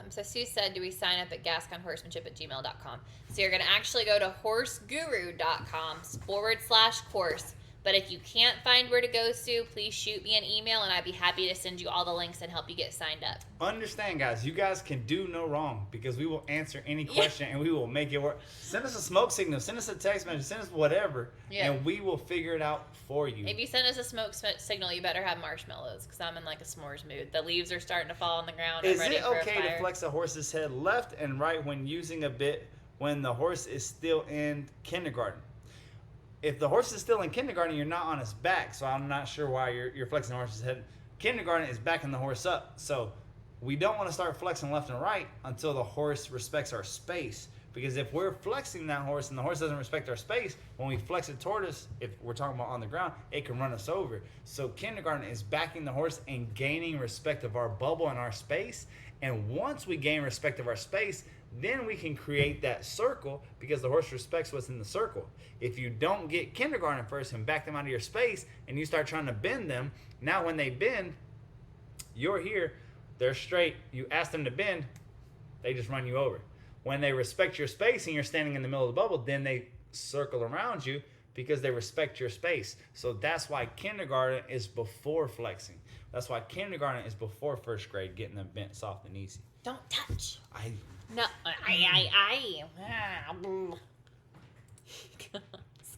So Sue said, do we sign up at gasconhorsemanship@gmail.com? So you're going to actually go to horseguru.com/course. But if you can't find where to go, Sue, please shoot me an email, and I'd be happy to send you all the links and help you get signed up. Understand, guys, you guys can do no wrong because we will answer any question and we will make it work. Send us a smoke signal, send us a text message, send us whatever, and we will figure it out for you. If you send us a smoke signal, you better have marshmallows because I'm in like a s'mores mood. The leaves are starting to fall on the ground. Is it okay to flex a horse's head left and right when using a bit when the horse is still in kindergarten? If the horse is still in kindergarten, you're not on his back, so I'm not sure why you're flexing the horse's head. Kindergarten is backing the horse up, so we don't want to start flexing left and right until the horse respects our space. Because if we're flexing that horse and the horse doesn't respect our space, when we flex it toward us, if we're talking about on the ground, it can run us over. So kindergarten is backing the horse and gaining respect of our bubble and our space. And once we gain respect of our space, then we can create that circle because the horse respects what's in the circle. If you don't get kindergarten first and back them out of your space and you start trying to bend them, now when they bend, you're here, they're straight, you ask them to bend, they just run you over. When they respect your space and you're standing in the middle of the bubble, then they circle around you because they respect your space. So that's why kindergarten is before flexing. That's why kindergarten is before first grade, getting them bent soft and easy. Don't touch. No,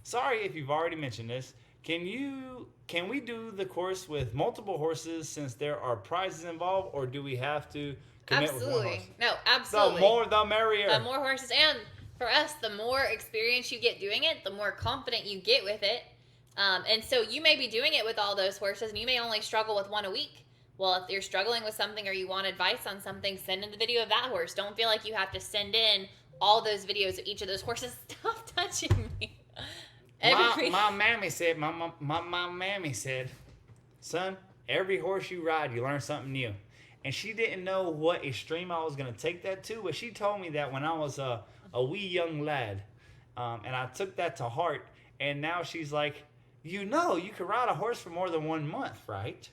Sorry if you've already mentioned this. Can we do the course with multiple horses since there are prizes involved, or do we have to commit with one horse? No, absolutely. The more the merrier. The more horses, and for us, the more experience you get doing it, the more confident you get with it. And so you may be doing it with all those horses, and you may only struggle with one a week. Well, if you're struggling with something or you want advice on something, send in the video of that horse. Don't feel like you have to send in all those videos of each of those horses. Stop touching me. My mammy said, son, every horse you ride, you learn something new. And she didn't know what extreme I was going to take that to, but she told me that when I was a wee young lad. And I took that to heart. And now she's like, you can ride a horse for more than 1 month, right?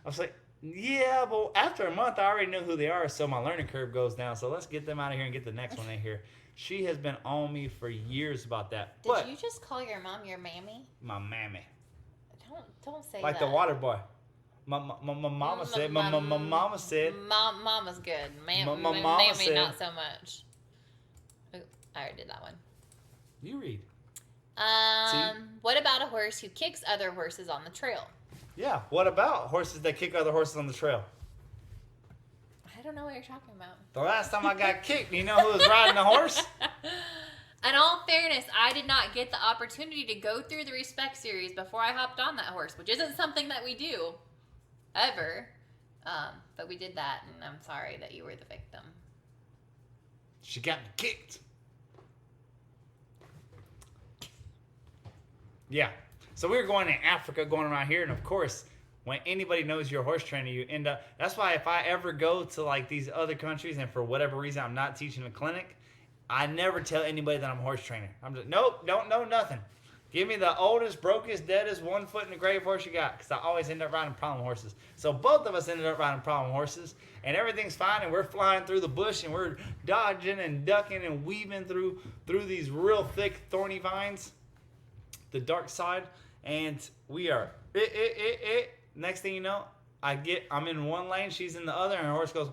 I was like, yeah, but after a month, I already know who they are, so my learning curve goes down. So let's get them out of here and get the next one in here. She has been on me for years about that. Did you just call your mom your mammy? My mammy. Don't say like that. the water boy. My mama said. My mama said. Mama's good. Mammy said, not so much. Ooh, I already did that one. You read. What about a horse who kicks other horses on the trail? Yeah, what about horses that kick other horses on the trail? I don't know what you're talking about. The last time I got kicked, you know who was riding the horse? In all fairness, I did not get the opportunity to go through the respect series before I hopped on that horse, which isn't something that we do, ever. But we did that, and I'm sorry that you were the victim. She got me kicked. Yeah. So we were going to Africa, going around here, and of course, when anybody knows you're a horse trainer, you end up... That's why if I ever go to like these other countries and for whatever reason I'm not teaching a clinic, I never tell anybody that I'm a horse trainer. I'm just, nope, don't know nothing. Give me the oldest, brokest, deadest, 1 foot in the grave horse you got, because I always end up riding problem horses. So both of us ended up riding problem horses, and everything's fine, and we're flying through the bush, and we're dodging and ducking and weaving through these real thick, thorny vines, the dark side, and we are... Next thing you know, I'm in one lane, she's in the other, and her horse goes,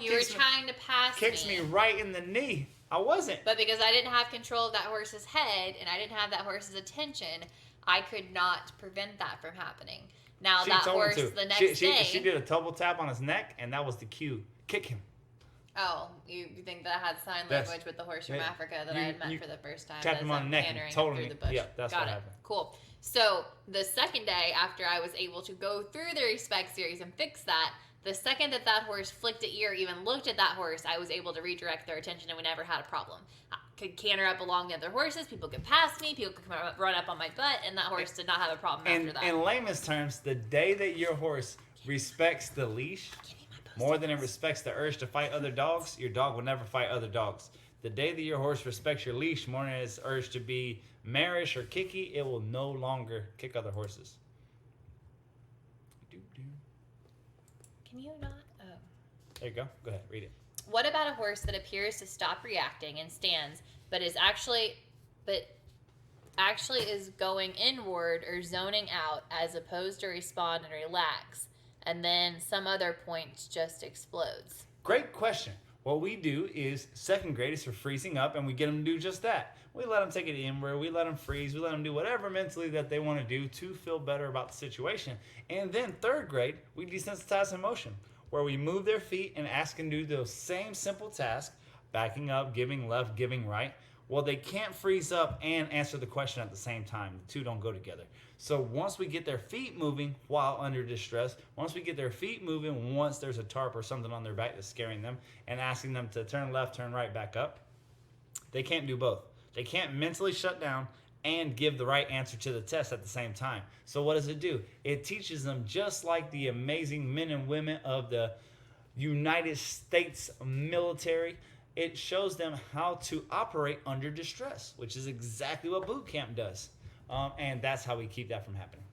you were trying to pass me. Kicks me right in the knee. I wasn't. But because I didn't have control of that horse's head, and I didn't have that horse's attention, I could not prevent that from happening. Now, that horse, the next day... She did a double tap on his neck, and that was the cue. Kick him. Oh, you think that I had sign language with the horse from Africa that I had met for the first time? Tapped him on the neck and told him. Through the bush. Yeah, that's what happened. Cool. So the second day after I was able to go through the respect series and fix that, the second that horse flicked an ear, even looked at that horse, I was able to redirect their attention and we never had a problem. I could canter up along the other horses, people could pass me, people could run up on my butt, and that horse did not have a problem after that. In layman's terms, the day that your horse respects the leash more than it respects the urge to fight other dogs, your dog will never fight other dogs. The day that your horse respects your leash more than its urge to be marish or kicky, it will no longer kick other horses. Can you not? Oh. There you go. Go ahead, read it. What about a horse that appears to stop reacting and stands, but actually is going inward or zoning out as opposed to respond and relax, and then some other point just explodes? Great question. What we do is second graders for freezing up, and we get them to do just that. We let them take it inward, we let them freeze, we let them do whatever mentally that they want to do to feel better about the situation. And then third grade, we desensitize emotion, where we move their feet and ask them to do those same simple tasks, backing up, giving left, giving right. Well, they can't freeze up and answer the question at the same time. The two don't go together. So once we get their feet moving while under distress, once we get their feet moving, once there's a tarp or something on their back that's scaring them, and asking them to turn left, turn right, back up, they can't do both. They can't mentally shut down and give the right answer to the test at the same time. So what does it do? It teaches them, just like the amazing men and women of the United States military, it shows them how to operate under distress, which is exactly what boot camp does. And that's how we keep that from happening.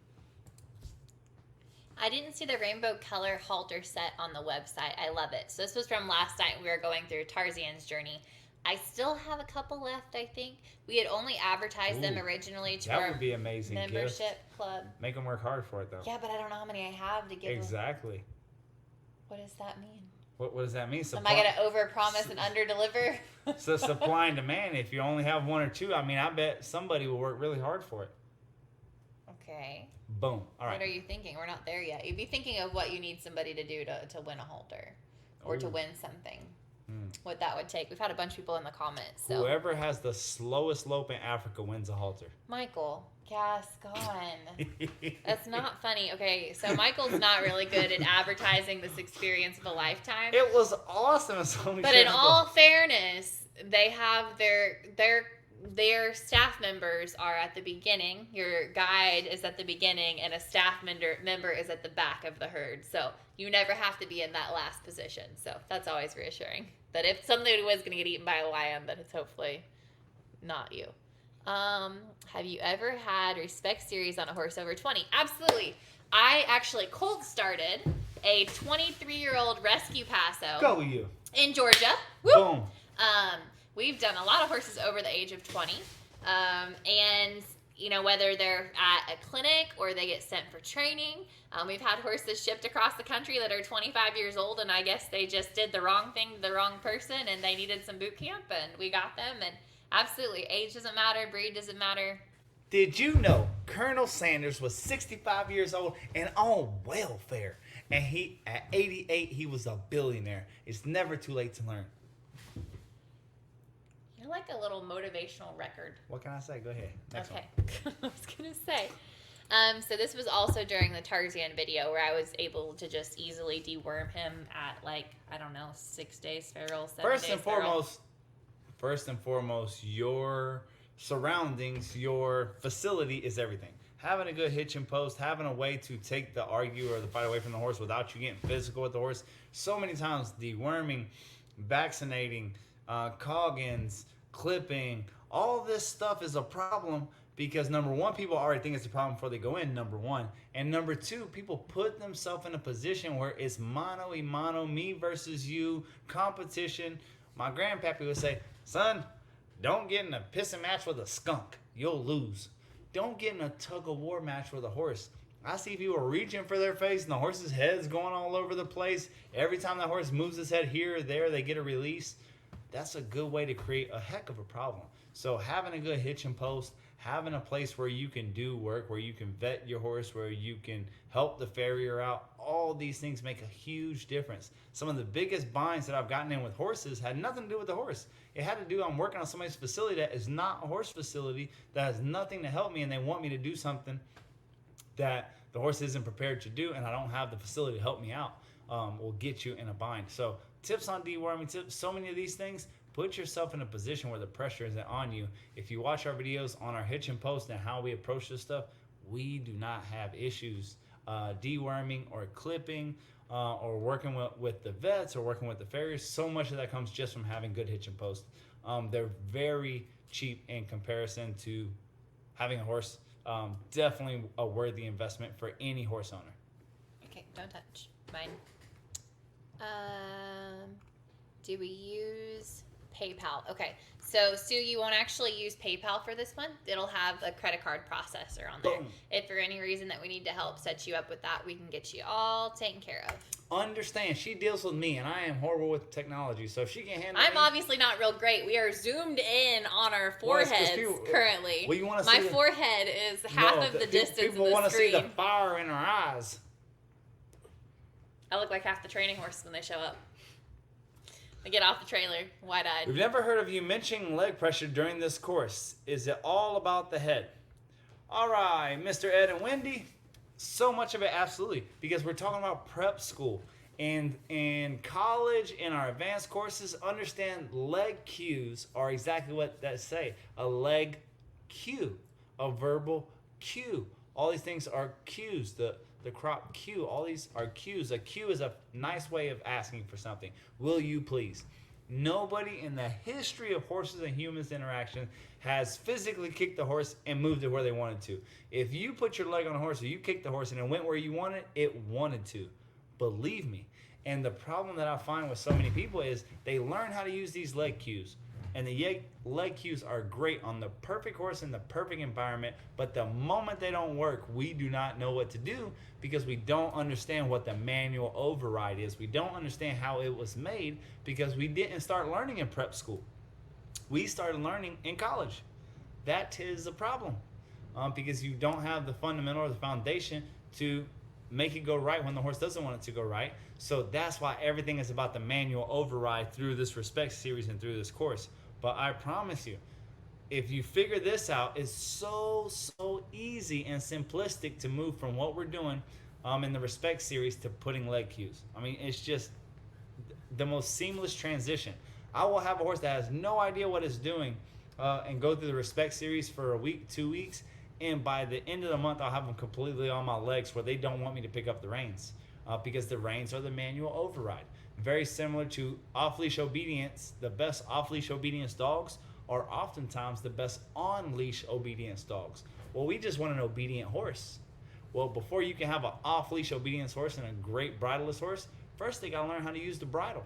I didn't see the rainbow color halter set on the website. I love it. So this was from last night. We were going through Tarzan's journey. I still have a couple left, I think. We had only advertised them originally to our would be amazing membership club. Make them work hard for it, though. Yeah, but I don't know how many I have to give Exactly. them. What does that mean? What does that mean? Am I going to overpromise and underdeliver? So supply and demand. If you only have one or two, I mean, I bet somebody will work really hard for it. Okay. Boom. All right. What are you thinking? We're not there yet. You'd be thinking of what you need somebody to do to win a halter or to win something. What that would take. We've had a bunch of people in the comments. So. Whoever has the slowest lope in Africa wins a halter. Michael, Gascon. That's not funny. Okay, so Michael's not really good at advertising this experience of a lifetime. It was awesome. But in all fairness, they have their staff members are at the beginning. Your guide is at the beginning, and a staff member is at the back of the herd. So you never have to be in that last position. So that's always reassuring. That if somebody was going to get eaten by a lion, that it's hopefully not you. Have you ever had respect series on a horse over 20? Absolutely. I actually cold started a 23-year-old rescue passo. Go you. In Georgia. Woo! Boom. We've done a lot of horses over the age of 20. And, you know, whether they're at a clinic or they get sent for training. We've had horses shipped across the country that are 25 years old, and I guess they just did the wrong thing to the wrong person, and they needed some boot camp, and we got them. And absolutely, age doesn't matter, breed doesn't matter. Did you know Colonel Sanders was 65 years old and on welfare? And at 88, he was a billionaire. It's never too late to learn. You're like a little motivational record. What can I say? Go ahead. Next okay. one. I was going to say. So this was also during the Tarzan video where I was able to just easily deworm him at 6 days feral, 7 days feral. First and foremost, your surroundings, your facility is everything. Having a good hitch and post, having a way to take the argue or the fight away from the horse without you getting physical with the horse. So many times, deworming, vaccinating, coggins, clipping, all this stuff is a problem because number one, people already think it's a problem before they go in, number one. And number two, people put themselves in a position where it's mano y mano, me versus you, competition. My grandpappy would say, son, don't get in a pissing match with a skunk. You'll lose. Don't get in a tug-of-war match with a horse. I see people reaching for their face and the horse's head's going all over the place. Every time that horse moves his head here or there, they get a release. That's a good way to create a heck of a problem. So having a good hitch and post, having a place where you can do work, where you can vet your horse, where you can help the farrier out, all these things make a huge difference. Some of the biggest binds that I've gotten in with horses had nothing to do with the horse. It had to do, I'm working on somebody's facility that is not a horse facility, that has nothing to help me, and they want me to do something that the horse isn't prepared to do, and I don't have the facility to help me out. Will get you in a bind. So tips on deworming, tips, so many of these things, put yourself in a position where the pressure isn't on you. If you watch our videos on our hitch and post and how we approach this stuff, we do not have issues deworming or clipping or working with the vets or working with the farriers. So much of that comes just from having good hitch and post. They're very cheap in comparison to having a horse. Definitely a worthy investment for any horse owner. Okay, don't touch mine. Do we use PayPal? Okay, so Sue, you won't actually use PayPal for this month. It'll have a credit card processor on there. Boom. If for any reason that we need to help set you up with that, we can get you all taken care of. Understand, she deals with me, and I am horrible with technology, so if she can handle I'm me, obviously not real great. We are zoomed in on our foreheads currently. Well, you want to My see forehead is half of the distance people of the want to see screen. the fire in our eyes. I look like half the training horses when they show up. They get off the trailer, wide-eyed. We've never heard of you mentioning leg pressure during this course. Is it all about the head? All right, Mr. Ed and Wendy. So much of it, absolutely, because we're talking about prep school. And in college, in our advanced courses, understand leg cues are exactly what that say. A leg cue, a verbal cue. All these things are cues. The crop cue, all these are cues. A cue is a nice way of asking for something. Will you please? Nobody in the history of horses and humans interaction has physically kicked the horse and moved it where they wanted to. If you put your leg on a horse or you kicked the horse and it went where you wanted, it wanted to. Believe me. And the problem that I find with so many people is they learn how to use these leg cues. And the leg cues are great on the perfect horse in the perfect environment, but the moment they don't work, we do not know what to do because we don't understand what the manual override is. We don't understand how it was made because we didn't start learning in prep school. We started learning in college. That is a problem because you don't have the fundamental or the foundation to make it go right when the horse doesn't want it to go right. So that's why everything is about the manual override through this respect series and through this course. But I promise you, if you figure this out, it's so easy and simplistic to move from what we're doing in the respect series to putting leg cues. I mean, it's just the most seamless transition. I will have a horse that has no idea what it's doing and go through the respect series for a week, 2 weeks, and by the end of the month, I'll have them completely on my legs where they don't want me to pick up the reins because the reins are the manual override. Very similar to off-leash obedience. The best off-leash obedience dogs are oftentimes the best on-leash obedience dogs. Well, we just want an obedient horse. Well, before you can have an off-leash obedience horse and a great bridleless horse, first they got to learn how to use the bridle.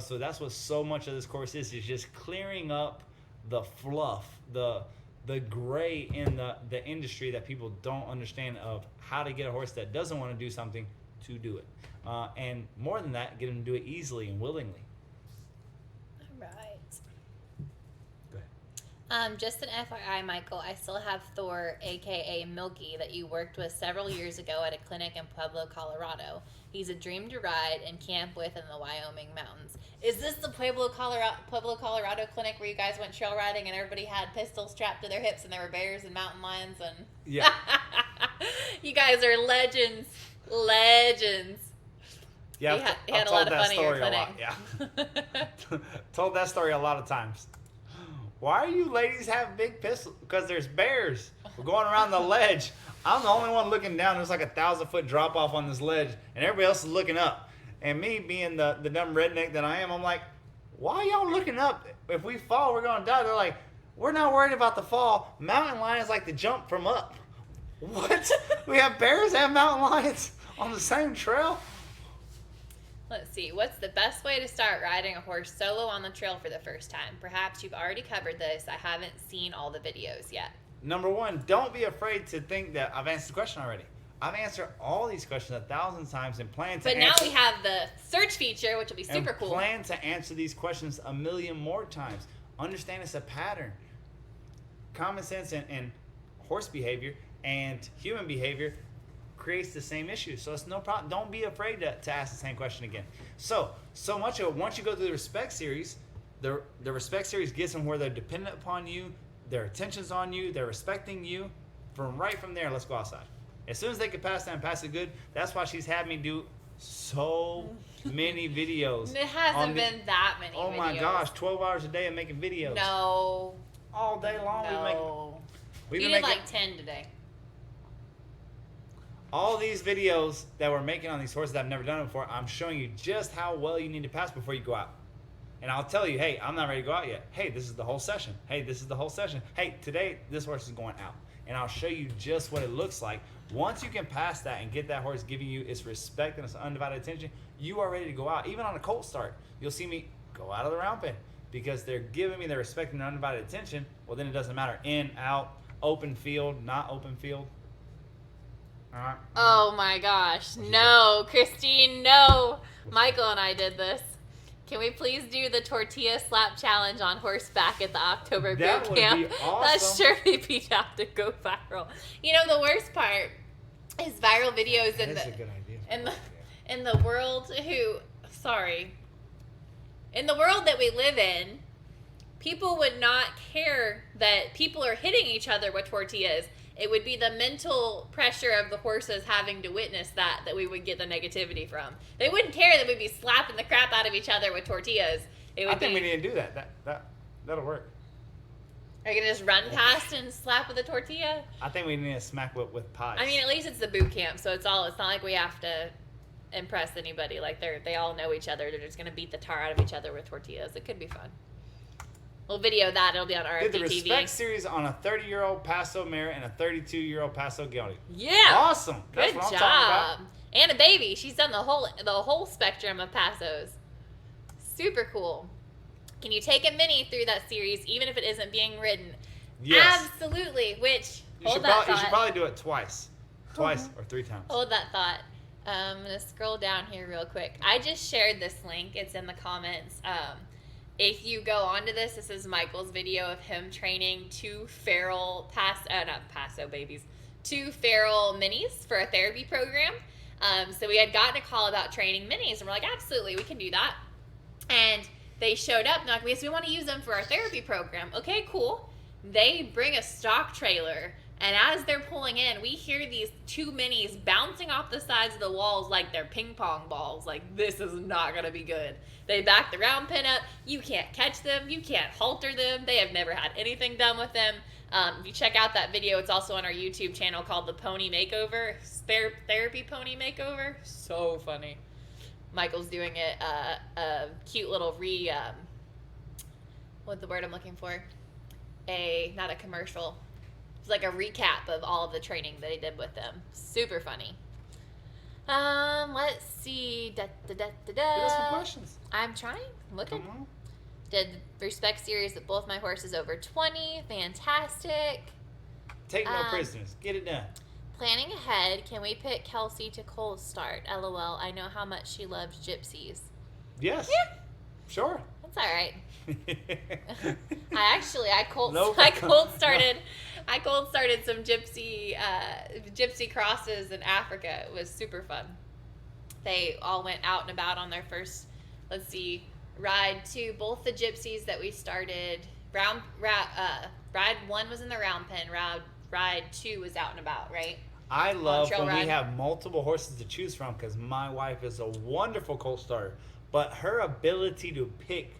So that's what so much of this course is just clearing up the fluff, the gray in the industry that people don't understand of how to get a horse that doesn't want to do something to do it. And more than that, get them to do it easily and willingly. All right. Go ahead. Just an FYI, Michael, I still have Thor, aka Milky, that you worked with several years ago at a clinic in Pueblo, Colorado. He's a dream to ride and camp with in the Wyoming mountains. Is this the Pueblo, Colorado clinic where you guys went trail riding and everybody had pistols strapped to their hips and there were bears and mountain lions and Yeah. You guys are legends. Yeah, he had a lot of fun at your clinic. Yeah. Told that story a lot of times. Why are you ladies have big pistols? Because there's bears. We're going around the ledge. I'm the only one looking down. There's like a 1,000-foot drop off on this ledge, and everybody else is looking up. And me being the dumb redneck that I am, I'm like, why are y'all looking up? If we fall, we're going to die. They're like, we're not worried about the fall. Mountain lions like to jump from up. What? We have bears and mountain lions on the same trail? Let's see. What's the best way to start riding a horse solo on the trail for the first time? Perhaps you've already covered this. I haven't seen all the videos yet. Number one, don't be afraid to think that I've answered the question already. I've answered all these questions 1,000 times and plan to But answer. now we have the search feature, which will be super cool. Plan to answer these questions 1,000,000 more times. Understand it's a pattern. Common sense and horse behavior and human behavior creates the same issue. So it's no problem. Don't be afraid to ask the same question again. So much of it, once you go through the respect series, the respect series gets them where they're dependent upon you, their attention's on you, they're respecting you. From there, let's go outside. As soon as they can pass that and pass it good, that's why she's had me do so many videos. It hasn't been that many videos. Oh my gosh, 12 hours a day of making videos. No. All day long. No. We've You been did making like 10 today. all these videos that we're making on these horses that I've never done before. I'm showing you just how well you need to pass before you go out. And I'll tell you, hey, I'm not ready to go out yet. Hey, this is the whole session. Hey, this is the whole session. Hey, today this horse is going out. And I'll show you just what it looks like. Once you can pass that and get that horse giving you its respect and its undivided attention, you are ready to go out. Even on a colt start, you'll see me go out of the round pen because they're giving me their respect and their undivided attention. Well, then it doesn't matter. In, out, open field, not open field. All right. Oh my gosh. No, Christine, no. Michael and I did this. Can we please do the tortilla slap challenge on horseback at the October That boot would camp? be awesome. That's surely be out to go viral. You know, the worst part is viral videos That is a good idea. in the world in the world that we live in, people would not care that people are hitting each other with tortillas. It would be the mental pressure of the horses having to witness that we would get the negativity from. They wouldn't care that we'd be slapping the crap out of each other with tortillas. I think we need to do that. That'll work. Are you going to just run past and slap with a tortilla? I think we need to smack with pies. I mean, at least it's the boot camp, so it's not like we have to impress anybody. Like they all know each other. They're just going to beat the tar out of each other with tortillas. It could be fun. We'll video that. It'll be on RFD did the TV. respect series on a 30-year-old Paso mare and a 32-year-old Paso Gelding. Yeah. Awesome. That's Good what I'm job. talking about. And a baby. She's done the whole spectrum of Pasos. Super cool. Can you take a mini through that series, even if it isn't being ridden? Yes. Absolutely. Which, You hold should, that you should thought. probably do it twice. Twice or 3 times. Hold that thought. I'm going to scroll down here real quick. I just shared this link. It's in the comments. If you go onto this is Michael's video of him training 2 feral two feral minis for a therapy program. So we had gotten a call about training minis, and we're like, absolutely, we can do that. And they showed up, and they're like, yes, we want to use them for our therapy program. Okay, cool. They bring a stock trailer, and as they're pulling in, we hear these 2 minis bouncing off the sides of the walls like they're ping pong balls. Like, this is not going to be good. They back the round pin up. You can't catch them. You can't halter them. They have never had anything done with them. If you check out that video, it's also on our YouTube channel called The Pony Makeover. Therapy Pony Makeover. So funny. Michael's doing it, a cute little what's the word I'm looking for? Not a commercial. It's like a recap of all of the training that he did with them. Super funny. Let's see. Give us some questions. I'm trying. Looking. Come on. Did respect series with both my horses over 20. Fantastic. Take no prisoners. Get it done. Planning ahead, can we pick Kelsey to cold start? LOL. I know how much she loves gypsies. Yes. Yeah. Sure. That's all right. I cold started some gypsy crosses in Africa. It was super fun. They all went out and about on their first, ride 2. Both the gypsies that we started, ride 1 was in the round pen, ride 2 was out and about, right? I love when ride. we have multiple horses to choose from because my wife is a wonderful colt starter, but her ability to pick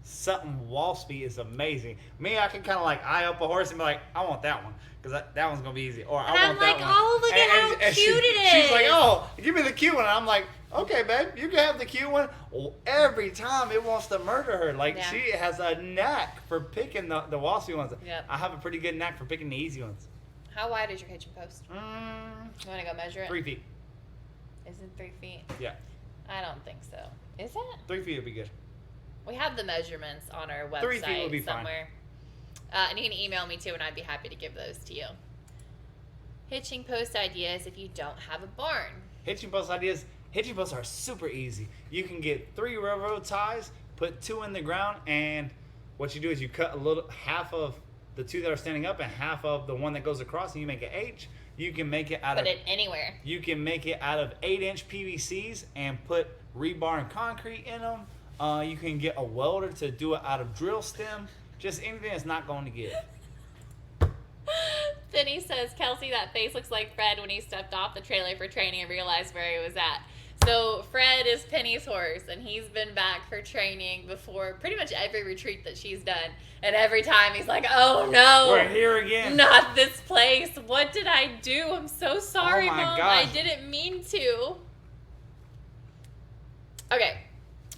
something wall speed is amazing. Me, I can kind of eye up a horse and be like, I want that one because that one's gonna be easy, or I want that one. Oh, look at how cute it is. She's like, oh, give me the cute one. And I'm like, okay, babe, you can have the cute one. Well, every time it wants to murder her. She has a knack for picking the wall speed ones. Yep. I have a pretty good knack for picking the easy ones. How wide is your hitching post? You want to go measure it? 3 feet. Is it 3 feet? Yeah. I don't think so. Is it? 3 feet would be good. We have the measurements on our 3 feet website would be somewhere. And you can email me too, and I'd be happy to give those to you. Hitching post ideas if you don't have a barn. Hitching post ideas. Hitching posts are super easy. You can get 3 railroad ties, put 2 in the ground, and what you do is you cut half of the 2 that are standing up and half of the one that goes across, and you make an H. You can make it out Put of it anywhere. You can make it out of 8-inch PVCs and put rebar and concrete in them. You can get a welder to do it out of drill stem. Just anything that's not going to give. Penny says, Kelsey, that face looks like Fred when he stepped off the trailer for training and realized where he was at. So Fred is Penny's horse, and he's been back for training before pretty much every retreat that she's done. And every time he's like, oh no. We're here again. Not this place. What did I do? I'm so sorry, Oh my Mom. gosh. I didn't mean to. Okay.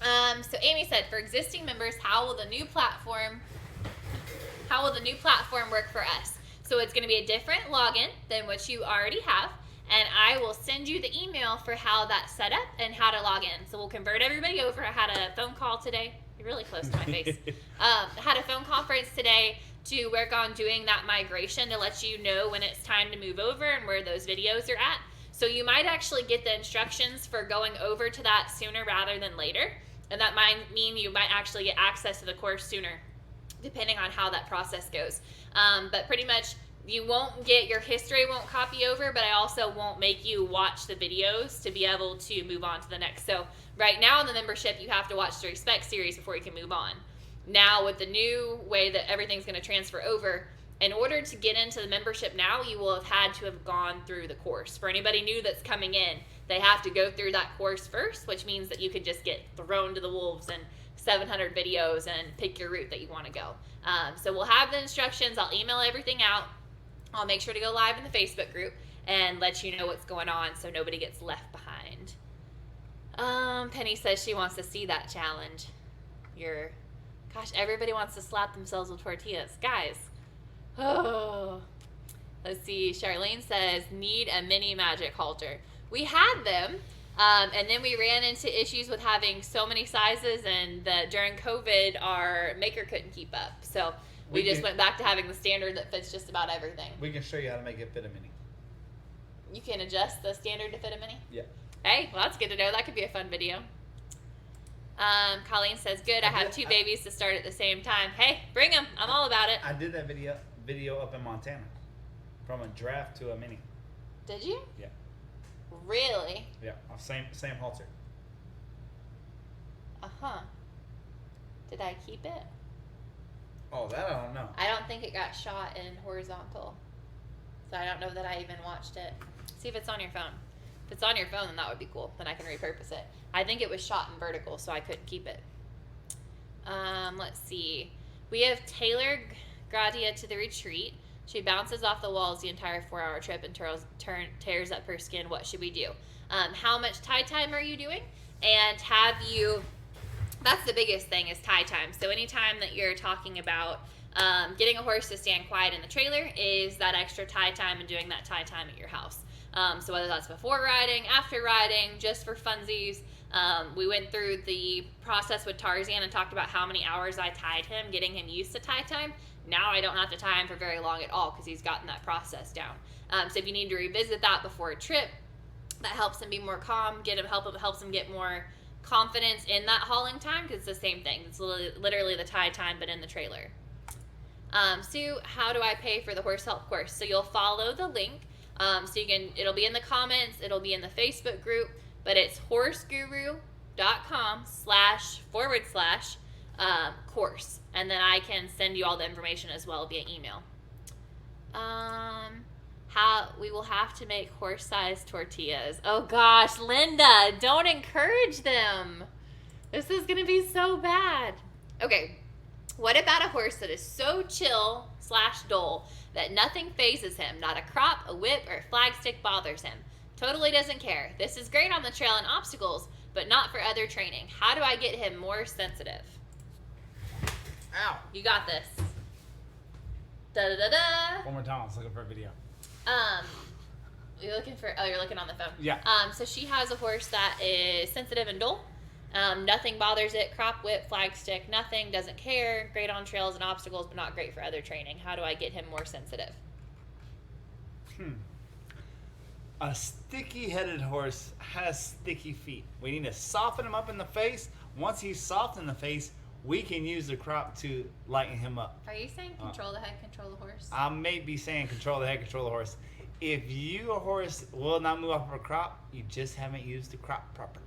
So Amy said, for existing members, how will the new platform work for us? So it's going to be a different login than what you already have. And I will send you the email for how that's set up and how to log in. So we'll convert everybody over. I had a phone call today. You're really close to my face. Had a phone conference today to work on doing that migration to let you know when it's time to move over and where those videos are at. So you might actually get the instructions for going over to that sooner rather than later. And that might mean you might actually get access to the course sooner, depending on how that process goes. But pretty much, you won't get, your history won't copy over, but I also won't make you watch the videos to be able to move on to the next. So right now in the membership, you have to watch the Respect series before you can move on. Now with the new way that everything's going to transfer over, in order to get into the membership now, you will have had to have gone through the course. For anybody new that's coming in, they have to go through that course first, which means that you could just get thrown to the wolves and 700 videos and pick your route that you want to go. So we'll have the instructions. I'll email everything out. I'll make sure to go live in the Facebook group and let you know what's going on so nobody gets left behind. Penny says she wants to see that challenge. Gosh, everybody wants to slap themselves with tortillas. Guys. Oh. Let's see. Charlene says, need a mini magic halter. We had them, and then we ran into issues with having so many sizes, and during COVID, our maker couldn't keep up. So we just went back to having the standard that fits just about everything. We can show you how to make it fit a mini. You can adjust the standard to fit a mini? Yeah. Hey, well, that's good to know. That could be a fun video. Colleen says, good, I have 2 babies to start at the same time. Hey, bring them. I'm all about it. I did that video up in Montana. From a draft to a mini. Did you? Yeah. Really? Yeah, same halter. Uh-huh. Did I keep it? Oh, that I don't know. I don't think it got shot in horizontal. So I don't know that I even watched it. See if it's on your phone. If it's on your phone, then that would be cool. Then I can repurpose it. I think it was shot in vertical, so I couldn't keep it. Let's see. We have Taylor Gradia to the retreat. She bounces off the walls the entire 4-hour trip and tears up her skin. What should we do? How much tie time are you doing? And that's the biggest thing is tie time. So anytime that you're talking about getting a horse to stand quiet in the trailer is that extra tie time and doing that tie time at your house. So whether that's before riding, after riding, just for funsies. We went through the process with Tarzan and talked about how many hours I tied him, getting him used to tie time. Now I don't have to tie him for very long at all because he's gotten that process down. So if you need to revisit that before a trip, that helps him be more calm, helps him get more confidence in that hauling time because it's the same thing. It's literally the tie time but in the trailer. Sue, how do I pay for the horse help course? So you'll follow the link. So it'll be in the comments, it'll be in the Facebook group, but it's horseguru.com//course. And then I can send you all the information as well via email. How we will have to make horse-sized tortillas. Oh gosh, Linda, don't encourage them. This is gonna be so bad. Okay, what about a horse that is so chill/dull that nothing phases him? Not a crop, a whip, or a flag stick bothers him. Totally doesn't care. This is great on the trail and obstacles, but not for other training. How do I get him more sensitive? Ow. You got this. Da-da-da-da. One more time. I was looking for a video. You're looking on the phone. Yeah. So she has a horse that is sensitive and dull. Nothing bothers it. Crop, whip, flag stick, nothing. Doesn't care. Great on trails and obstacles, but not great for other training. How do I get him more sensitive? A sticky-headed horse has sticky feet. We need to soften him up in the face. Once he's soft in the face, we can use the crop to lighten him up. Are you saying control the head, control the horse? I may be saying control the head, control the horse. If your horse will not move off of a crop, you just haven't used the crop properly.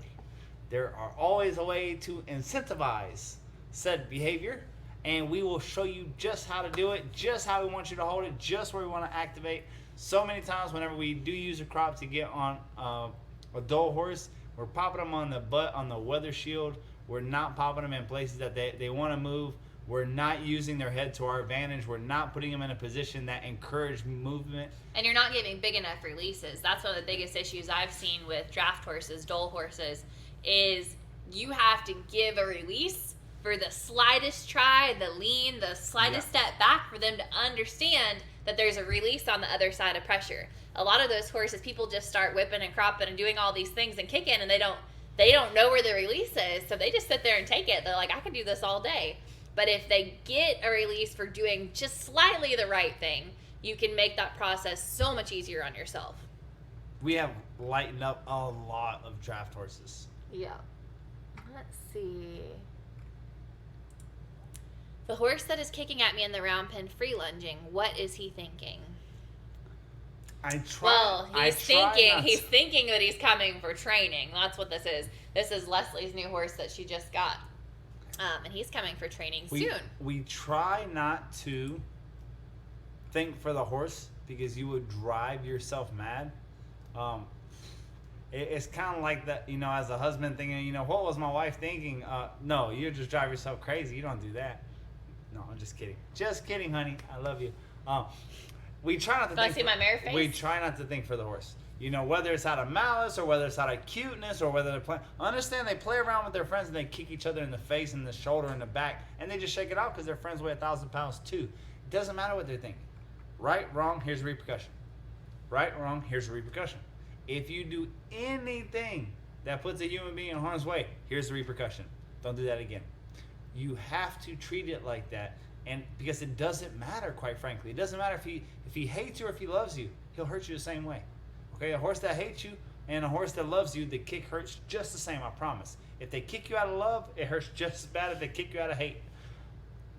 There are always a way to incentivize said behavior, and we will show you just how to do it, just how we want you to hold it, just where we want to activate. So many times whenever we do use a crop to get on a dull horse, we're popping them on the butt, on the weather shield. We're not popping them in places that they want to move. We're not using their head to our advantage. We're not putting them in a position that encourage movement. And you're not giving big enough releases. That's one of the biggest issues I've seen with draft horses, dull horses, is you have to give a release for the slightest try, the lean, the slightest step back for them to understand that there's a release on the other side of pressure. A lot of those horses, people just start whipping and cropping and doing all these things and kicking, and they don't know where the release is, so they just sit there and take it. They're like, I can do this all day. But if they get a release for doing just slightly the right thing, you can make that process so much easier on yourself. We have lightened up a lot of draft horses. Yeah. Let's see. The horse that is kicking at me in the round pen free lunging, what is he thinking? He's thinking that he's coming for training. That's what this is. This is Leslie's new horse that she just got. And he's coming for training soon. We try not to think for the horse because you would drive yourself mad. It's kind of like that, as a husband thinking, what was my wife thinking? No, you just drive yourself crazy. You don't do that. No, I'm just kidding. Just kidding, honey. I love you. We try not to. Want to see my mare face? We try not to think for the horse. Whether it's out of malice or whether it's out of cuteness or whether they're playing. Understand they play around with their friends and they kick each other in the face and the shoulder and the back and they just shake it out because their friends weigh 1,000 pounds too. It doesn't matter what they're thinking. Right, wrong, here's a repercussion. Right, wrong, here's a repercussion. If you do anything that puts a human being in harm's way, here's the repercussion. Don't do that again. You have to treat it like that, and because it doesn't matter, quite frankly. It doesn't matter if he hates you or if he loves you. He'll hurt you the same way. Okay, a horse that hates you and a horse that loves you, the kick hurts just the same, I promise. If they kick you out of love, it hurts just as bad if they kick you out of hate.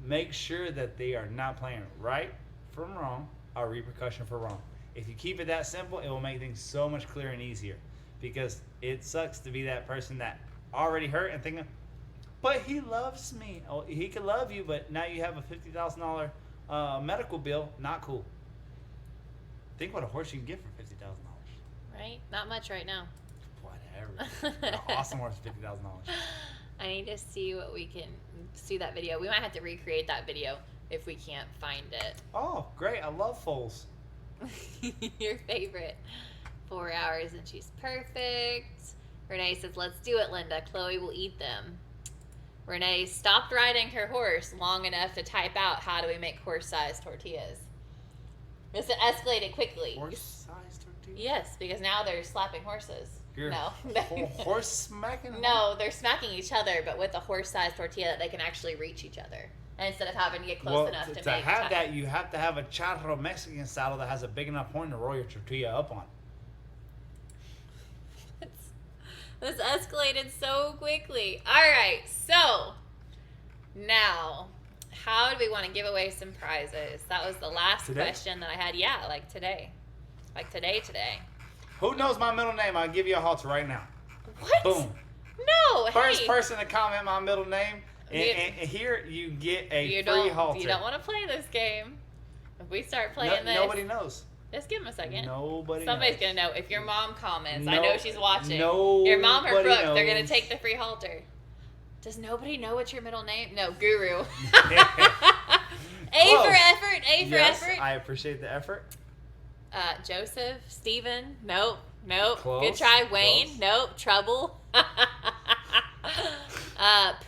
Make sure that they are not playing right from wrong or repercussion for wrong. If you keep it that simple, it will make things so much clearer and easier. Because it sucks to be that person that already hurt and thinking, but he loves me. Oh, he could love you, but now you have a $50,000 medical bill. Not cool. Think what a horse you can get for $50,000. Right? Not much right now. Whatever. An awesome horse for $50,000. I need to see what we can see that video. We might have to recreate that video if we can't find it. Oh, great. I love foals. Your favorite. 4 hours and she's perfect. Renee says, let's do it, Linda. Chloe will eat them. Renee stopped riding her horse long enough to type out how do we make horse-sized tortillas. This escalated quickly. Horse-sized tortillas? Yes, because now they're slapping horses. You're no. Horse smacking? No, they're smacking each other, but with a horse-sized tortilla that they can actually reach each other. And instead of having to get close enough to make to have that, you have to have a charro Mexican saddle that has a big enough horn to roll your tortilla up on. This escalated so quickly. All right, so now, how do we want to give away some prizes? That was the last question that I had. Yeah, like today. Like today. Who knows my middle name? I'll give you a halter right now. What? Boom. No, First person to comment my middle name, and here you get a free halter. You don't want to play this game. If we start playing this. Nobody knows. Just give him a second. Somebody's going to know. If your mom comments, I know she's watching. Your mom or Brooke, they're going to take the free halter. Does nobody know what's your middle name? No, Guru. A for effort. Effort. I appreciate the effort. Joseph, Steven, nope. Close. Good try. Wayne, Close. Nope. Trouble.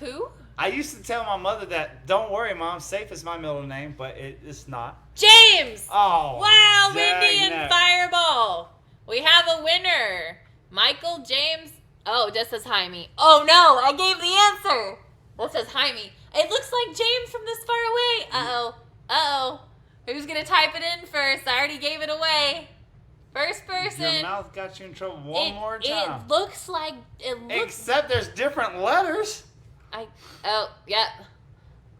Pooh. I used to tell my mother that, don't worry, Mom, Safe is my middle name, but it's not. James! Oh, wow, Windy and Fireball. We have a winner. Michael James. Oh, it just says Jaime. Oh, no, I gave the answer. That says Jaime. It looks like James from this far away. Uh-oh. Who's going to type it in first? I already gave it away. First person. Your mouth got you in trouble one more time. It looks like... Except there's different letters. Yeah.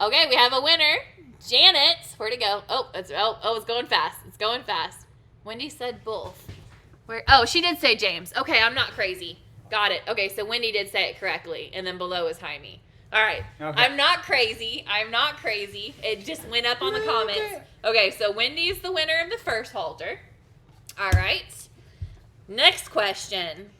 Okay, we have a winner. Janet. Where'd it go? It's going fast. Wendy said both. Where? Oh, she did say James. Okay, I'm not crazy. Got it. Okay, so Wendy did say it correctly, and then below is Jaime. All right. Okay. I'm not crazy. It just went up on the comments. Okay, so Wendy's the winner of the first halter. All right. Next question.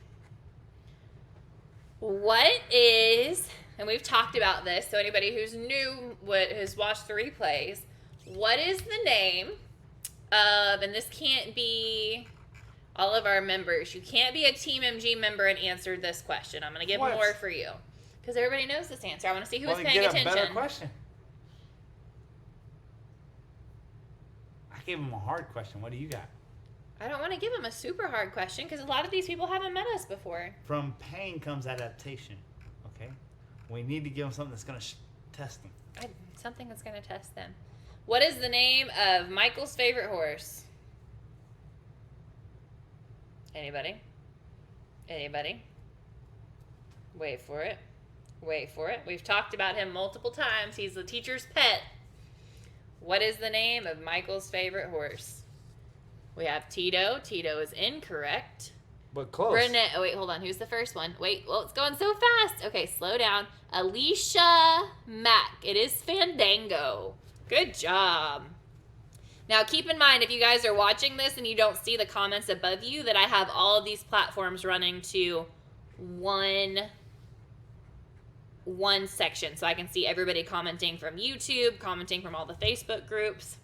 What is, and we've talked about this, so anybody who's new, has watched the replays, what is the name of, and this can't be all of our members. You can't be a Team MG member and answer this question. I'm going to give more for you. Because everybody knows this answer. I want to see who is paying attention. Get a better question. I gave him a hard question. What do you got? I don't want to give him a super hard question because a lot of these people haven't met us before. From pain comes adaptation. Okay? We need to give them something that's going to test them. Something that's going to test them. What is the name of Michael's favorite horse? Anybody? Wait for it. We've talked about him multiple times. He's the teacher's pet. What is the name of Michael's favorite horse? We have Tito. Tito is incorrect. But close. Renee. Oh, wait, hold on. Who's the first one? Wait, well, it's going so fast. Okay, slow down. Alicia Mack. It is Fandango. Good job. Now, keep in mind, if you guys are watching this and you don't see the comments above you, that I have all of these platforms running to one section. So I can see everybody commenting from YouTube, commenting from all the Facebook groups.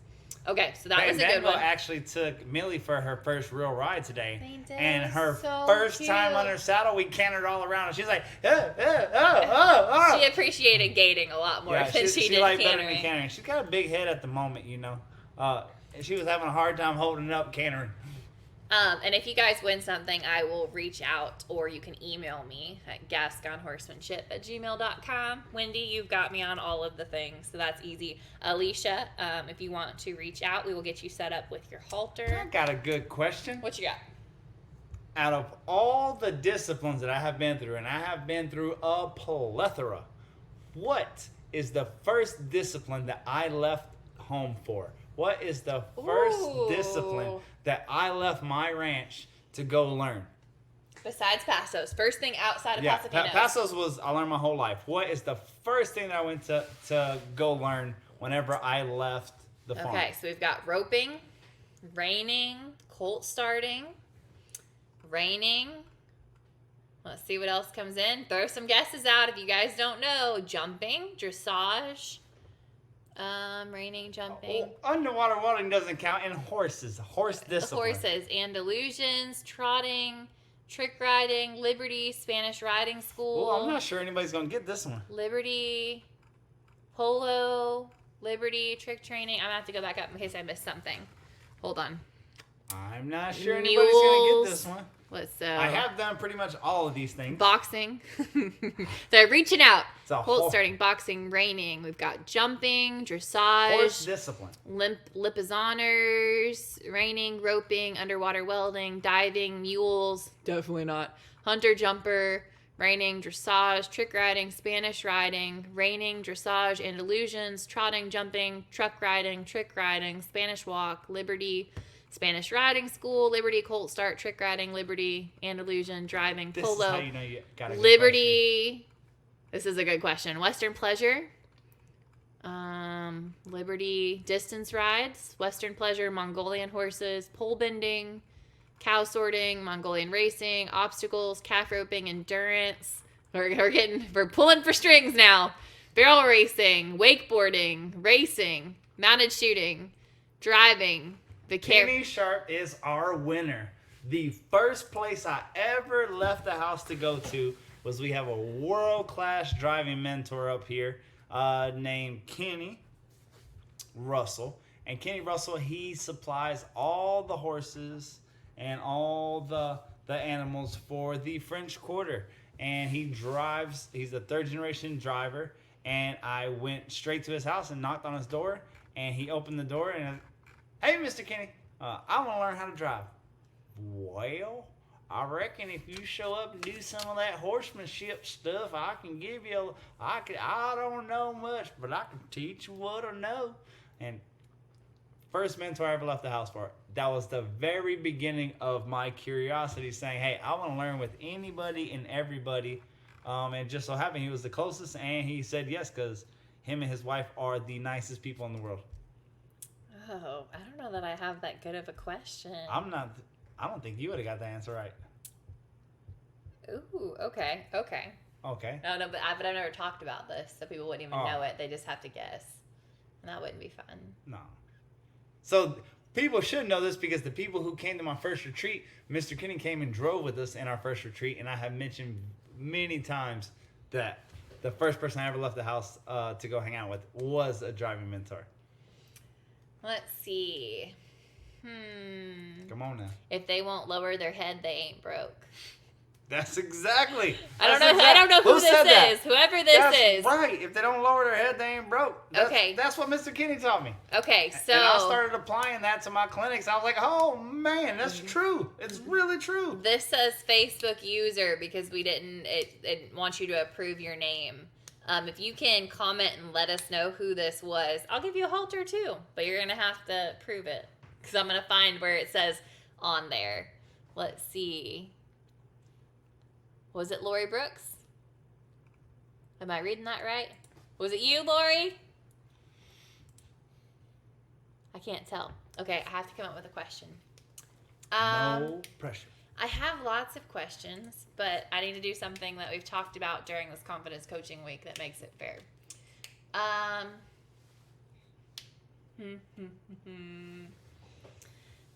Okay, so that was a good one. Actually took Millie for her first real ride today. They did. And her So first cute. time on her saddle, we cantered all around. And she's like, oh. She appreciated gating a lot more than she did liked cantering. better than cantering. She's got a big head at the moment, you know. She was having a hard time holding it up cantering. And if you guys win something, I will reach out, or you can email me at gasconhorsemanship@gmail.com. Wendy, you've got me on all of the things, so that's easy. Alicia, if you want to reach out, we will get you set up with your halter. I got a good question. What you got? Out of all the disciplines that I have been through, and I have been through a plethora, what is the first discipline that I left home for? What is the first discipline that I left my ranch to go learn? Besides Passos. First thing outside of Pasapinos. Passos was, I learned my whole life. What is the first thing that I went to go learn whenever I left the farm? Okay, so we've got roping, reining, colt starting, reining. Let's see what else comes in. Throw some guesses out if you guys don't know. Jumping, dressage. Reining, jumping. Underwater walking doesn't count. And horses. Horse discipline. Horses. Andalusians, trotting, trick riding, Liberty, Spanish riding school. Well, I'm not sure anybody's going to get this one. Liberty, polo, Liberty, trick training. I'm going to have to go back up in case I missed something. Hold on. I'm not sure anybody's going to get this one. Let's I have done pretty much all of these things. Boxing. They're reaching out. Colt starting, boxing, reining. We've got jumping, dressage. Horse discipline. Lipizaners, reining, roping, underwater welding, diving, mules. Definitely not. Hunter jumper, reining, dressage, trick riding, Spanish riding, reining, dressage, Andalusians, trotting, jumping, truck riding, trick riding, Spanish walk, Liberty, Spanish riding school, Liberty, colt start, trick riding, Liberty, Andalusian, driving, polo. This is how you know you got a good Liberty. question. This is a good question. Western pleasure. Liberty, distance rides, Western pleasure, Mongolian horses, pole bending, cow sorting, Mongolian racing, obstacles, calf roping, endurance. We're pulling for strings now. Barrel racing, wakeboarding, racing, mounted shooting, driving. Kenny Sharp is our winner. The first place I ever left the house to go to was we have a world-class driving mentor up here named Kenny Russell. And Kenny Russell, he supplies all the horses and all the animals for the French Quarter. And he drives, he's a third-generation driver. And I went straight to his house and knocked on his door. And he opened the door and, hey, Mr. Kenny, I want to learn how to drive. Well, I reckon if you show up and do some of that horsemanship stuff, I can give you I don't know much, but I can teach you what I know. And First mentor I ever left the house for. That was the very beginning of my curiosity, saying, hey, I want to learn with anybody and everybody. And just so happened he was the closest, and he said yes, because him and his wife are the nicest people in the world. Oh, I don't know that I have that good of a question. I don't think you would have got the answer right. Ooh, okay. Okay. No, but I've never talked about this, so people wouldn't even know it. They just have to guess. And that wouldn't be fun. No. So people should know this, because the people who came to my first retreat, Mr. Kenny came and drove with us in our first retreat, and I have mentioned many times that the first person I ever left the house to go hang out with was a driving mentor. Let's see. Come on now. If they won't lower their head, they ain't broke. That's exactly. I don't know who this is. Whoever this is. Right. If they don't lower their head, they ain't broke. That's what Mr. Kenny taught me. Okay, so. And I started applying that to my clinics. I was like, oh, man, that's true. It's really true. This says Facebook user because it wants you to approve your name. If you can comment and let us know who this was, I'll give you a halter too. But you're going to have to prove it. Because I'm going to find where it says on there. Let's see. Was it Lori Brooks? Am I reading that right? Was it you, Lori? I can't tell. Okay, I have to come up with a question. No pressure. I have lots of questions, but I need to do something that we've talked about during this confidence coaching week that makes it fair.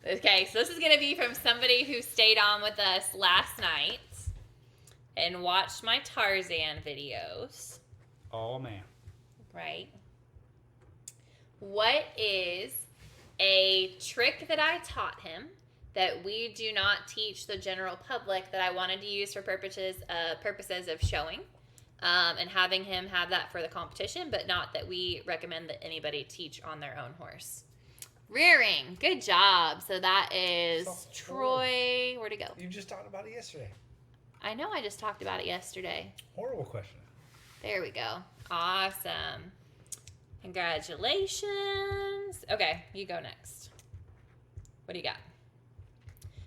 Okay, so this is going to be from somebody who stayed on with us last night and watched my Tarzan videos. Oh, man. Right. What is a trick that I taught him that we do not teach the general public that I wanted to use for purposes of showing and having him have that for the competition, but not that we recommend that anybody teach on their own horse? Rearing. Good job. So that is Troy. Where'd it go? You just talked about it yesterday. I know I just talked about it yesterday. Horrible question. There we go. Awesome. Congratulations. Okay, you go next. What do you got?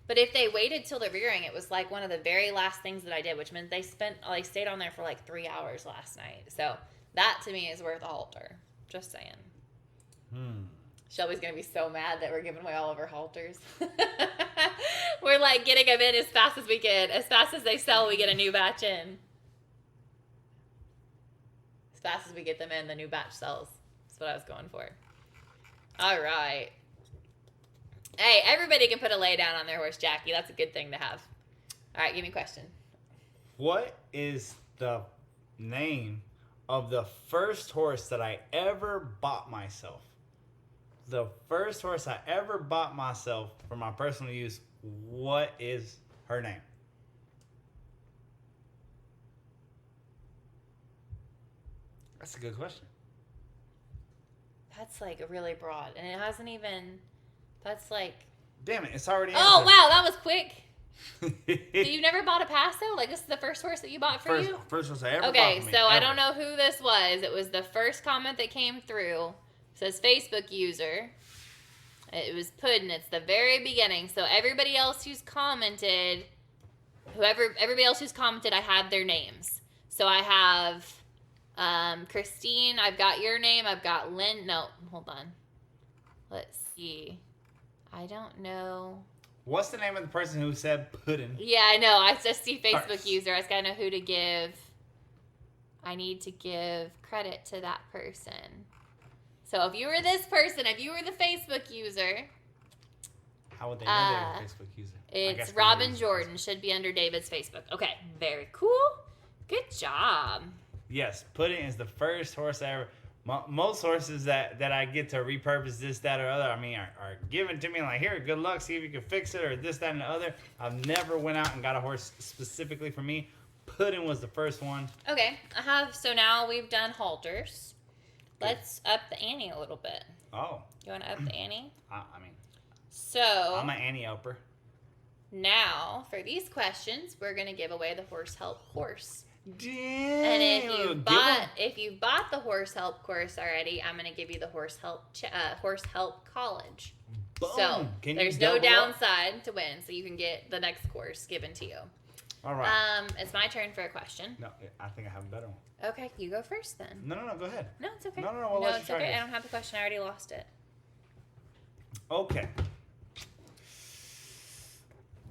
But if they waited till the rearing, it was like one of the very last things that I did, which meant they stayed on there for like 3 hours last night. So that to me is worth a halter. Just saying. Shelby's going to be so mad that we're giving away all of her halters. We're like getting them in as fast as we can. As fast as they sell, we get a new batch in. As fast as we get them in, the new batch sells. That's what I was going for. All right. Hey, everybody can put a lay down on their horse, Jackie. That's a good thing to have. All right, give me a question. What is the name of the first horse that I ever bought myself? The first horse I ever bought myself for my personal use, what is her name? That's a good question. That's like really broad. And it hasn't even, that's like. Damn it, it's already Oh, answered. wow, that was quick. You never bought a Paso? Like this is the first horse that you bought for you? First horse I ever bought for me. So I don't know who this was. It was the first comment that came through. It says Facebook user. It was Puddin'. It's the very beginning. So everybody else who's commented, everybody else who's commented, I have their names. So I have Christine. I've got your name. I've got Lynn. No, hold on. Let's see. I don't know. What's the name of the person who said Puddin'? Yeah, I know. I just see Facebook First. user. I just gotta know who to give. I need to give credit to that person. So if you were this person, if you were the Facebook user, how would they know they're a Facebook user? It's Robin Jordan. Should be under David's Facebook. Okay, very cool. Good job. Yes, Puddin' is the first horse I ever. Most horses that I get to repurpose this, that, or other, I mean, are given to me like, here, good luck, see if you can fix it, or this, that, and the other. I've never went out and got a horse specifically for me. Puddin' was the first one. Okay, so now we've done halters. Let's up the ante a little bit. Oh. You want to up the ante? I mean. So. I'm an ante upper. Now, for these questions, we're going to give away the Horse Help course. Damn. And if you've bought the horse help course already, I'm gonna give you the horse help college. Boom. So there's no downside to win, so you can get the next course given to you. All right. It's my turn for a question. No, I think I have a better one. Okay, you go first then. No, go ahead. No, it's okay. No, No, it's okay. I don't have the question. I already lost it. Okay.